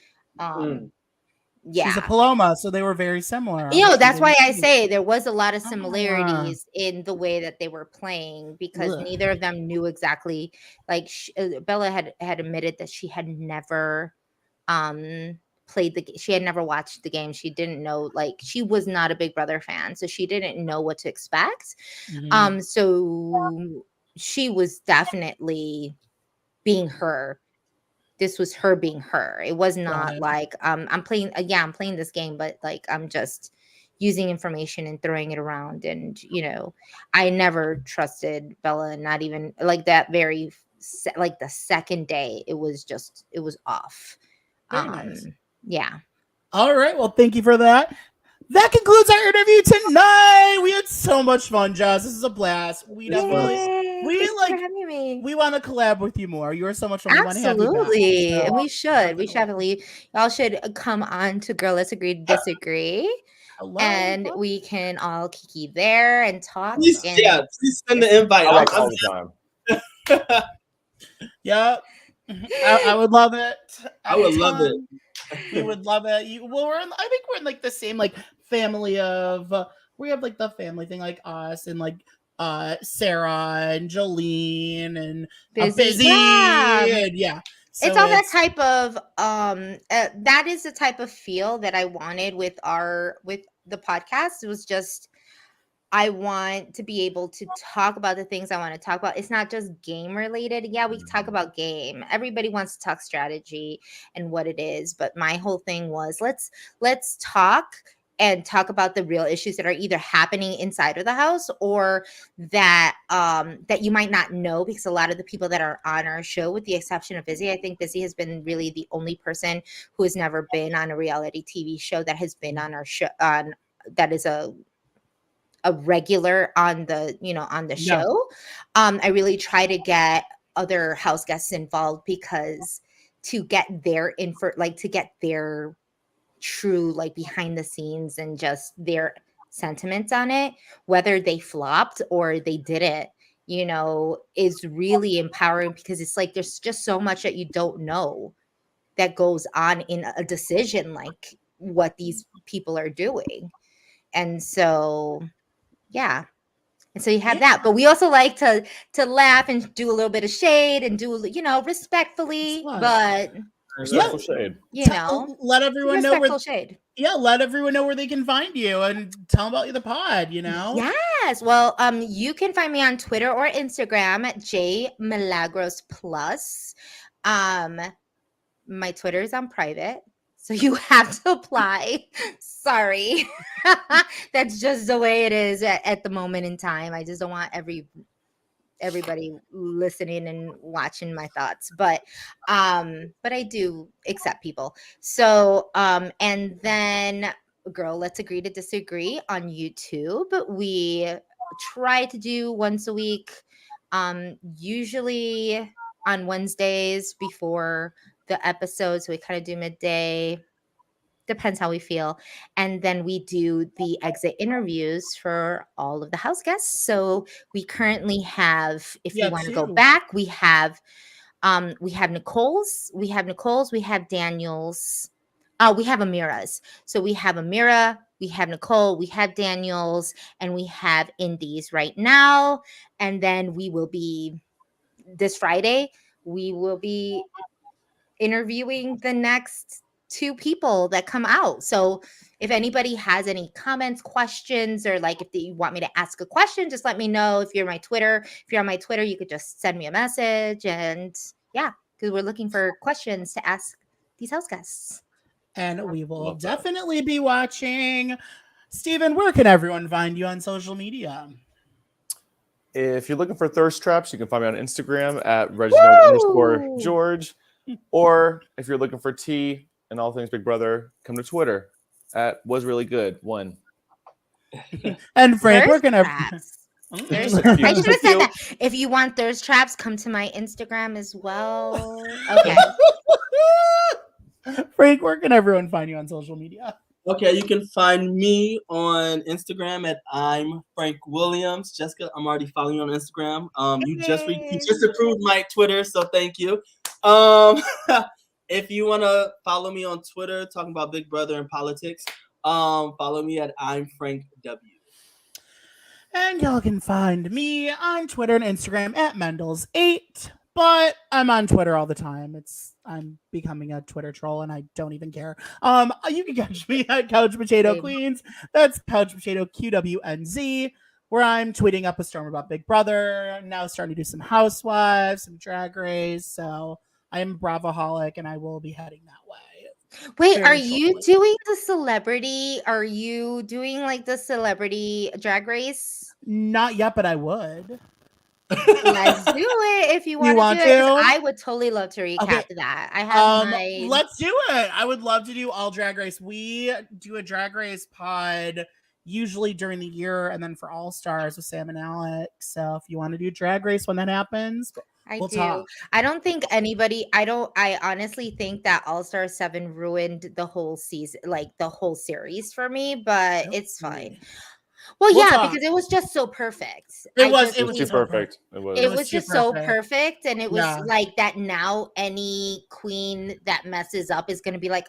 Yeah, she's a Paloma, so they were very similar. That's why I say there was a lot of similarities in the way that they were playing, because neither of them knew exactly. Like Bella had admitted that she had never she had never watched the game. She didn't know, like, she was not a Big Brother fan, so she didn't know what to expect. So she was definitely being her. This was her being her. It was not like I'm playing this game, but like I'm just, using information and throwing it around. And, I never trusted Bella, not even like that like the second day, it was off. Very nice. Yeah. All right. Well, thank you for that. That concludes our interview tonight. We had so much fun, Joss. This is a blast. We definitely Thanks for having me. we want to collab with you more. You are so much fun. Absolutely. And we should. We should definitely. Y'all should come on to Girl Let's Agree to Disagree. Hello. And we can all kiki there and talk. Please send the invite. I like all the time. Yeah. I would love it. I would love it. We would love it. I think we're in like the same like family of we have like the family thing like us and like Sarah and Jolene and Busy. Yeah. So it's all that type of that is the type of feel that I wanted with the podcast. It was just, I want to be able to talk about the things I want to talk about. It's not just game related. Yeah, we talk about game. Everybody wants to talk strategy and what it is, but my whole thing was let's talk about the real issues that are either happening inside of the house or that you might not know, because a lot of the people that are on our show, with the exception of Busy, I think Busy has been really the only person who has never been on a reality TV show that has been on our show, that is a regular on the show. I really try to get other house guests involved, because to get their to get their true like behind the scenes and just their sentiments on it, whether they flopped or they did it, is really empowering, because it's like there's just so much that you don't know that goes on in a decision like what these people are doing. And so yeah. And so you have that, but we also like to laugh and do a little bit of shade and do, respectfully, but respectful shade. Let everyone know where shade. Yeah, let everyone know where they can find you and tell them about the pod, Yes. Well, you can find me on Twitter or Instagram at J Milagros Plus. My Twitter is on private, so you have to apply. Sorry. That's just the way it is at the moment in time. I just don't want everybody listening and watching my thoughts, but I do accept people. So and then Girl Let's Agree to Disagree on YouTube. We try to do once a week, usually on Wednesdays before the episode, so we kind of do midday, depends how we feel. And then we do the exit interviews for all of the house guests. So we currently have, if you want to go back, we have Nicole's, we have Daniel's, we have Amira's. So we have Amira, we have Nicole, we have Daniel's, and we have Indies right now. And then we will be, this Friday, we will be interviewing the next 2 people that come out. So if anybody has any comments, questions, or like if you want me to ask a question, just let me know. If you're on my Twitter, you could just send me a message. And yeah, because we're looking for questions to ask these house guests. And we will definitely be watching. Steven, where can everyone find you on social media? If you're looking for thirst traps, you can find me on Instagram at Reginald_George. Or if you're looking for tea and all things Big Brother, come to Twitter at wasreallygood1. And Frank, where can I should have said that. If you want thirst traps, come to my Instagram as well. Okay. Frank, where can everyone find you on social media? Okay, you can find me on Instagram at I'm Frank Williams. Jessica, I'm already following you on Instagram. You just approved my Twitter, so thank you. If you want to follow me on Twitter talking about Big Brother and politics, follow me at I'm Frank W. And y'all can find me on Twitter and Instagram at Mendels8. But I'm on Twitter all the time. I'm becoming a Twitter troll and I don't even care. You can catch me at Couch Potato Queens. That's Couch Potato QWNZ, where I'm tweeting up a storm about Big Brother. Now starting to do some Housewives, some Drag Race. So I am a Bravoholic and I will be heading that way. Wait, are very you shortly. doing the celebrity? Are you doing like the celebrity drag race? Not yet, but I would. Let's do it if you want to want do it. 'Cause to? I would totally love to recap Okay. that. I have my Let's do it. I would love to do all drag race. We do a drag race pod usually during the year, and then for All Stars with Sam and Alex. So if you want to do drag race when that happens, I we'll do. talk. I don't think anybody, I honestly think that All Star 7 ruined the whole season, like the whole series for me, but it's fine. Well, We'll yeah, talk. because it was just so perfect. It was It was too so perfect. It was. It was was too just so perfect. perfect. And it was Yeah. like that now any queen that messes up is going to be like,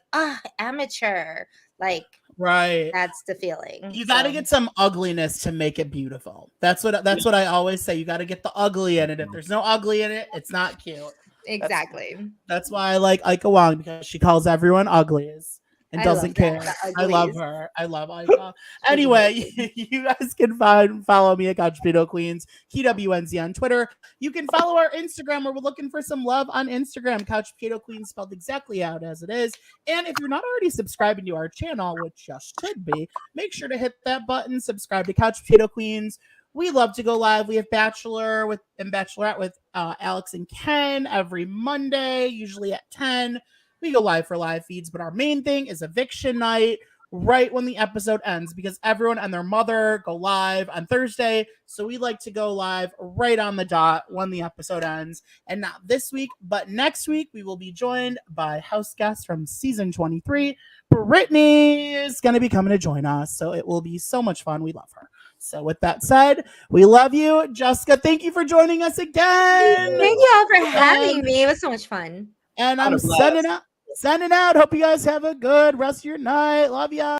amateur. Like, Right. that's the feeling. You got to get some ugliness to make it beautiful. That's what I always say. You got to get the ugly in it. If there's no ugly in it, it's not cute. Exactly. That's why I like Ika Wong, because she calls everyone uglies and I doesn't love that, care. the I love uglies. her. I love Ika. Anyway, you guys can follow me at Couch Potato Queens, KWNZ on Twitter. You can follow our Instagram, where we're looking for some love on Instagram, Couch Potato Queens, spelled exactly out as it is. And if you're not already subscribing to our channel, which just should be, make sure to hit that button, subscribe to Couch Potato Queens. We love to go live. We have Bachelor and Bachelorette with Alex and Ken every Monday, usually at 10. We go live for live feeds, but our main thing is eviction night right when the episode ends, because everyone and their mother go live on Thursday. So we like to go live right on the dot when the episode ends. And not this week, but next week, we will be joined by house guests from season 23. Brittany is going to be coming to join us. So it will be so much fun. We love her. So with that said, we love you. Jessica, thank you for joining us again. Thank you all for having me. It was so much fun. And I'm sending out. Hope you guys have a good rest of your night. Love ya.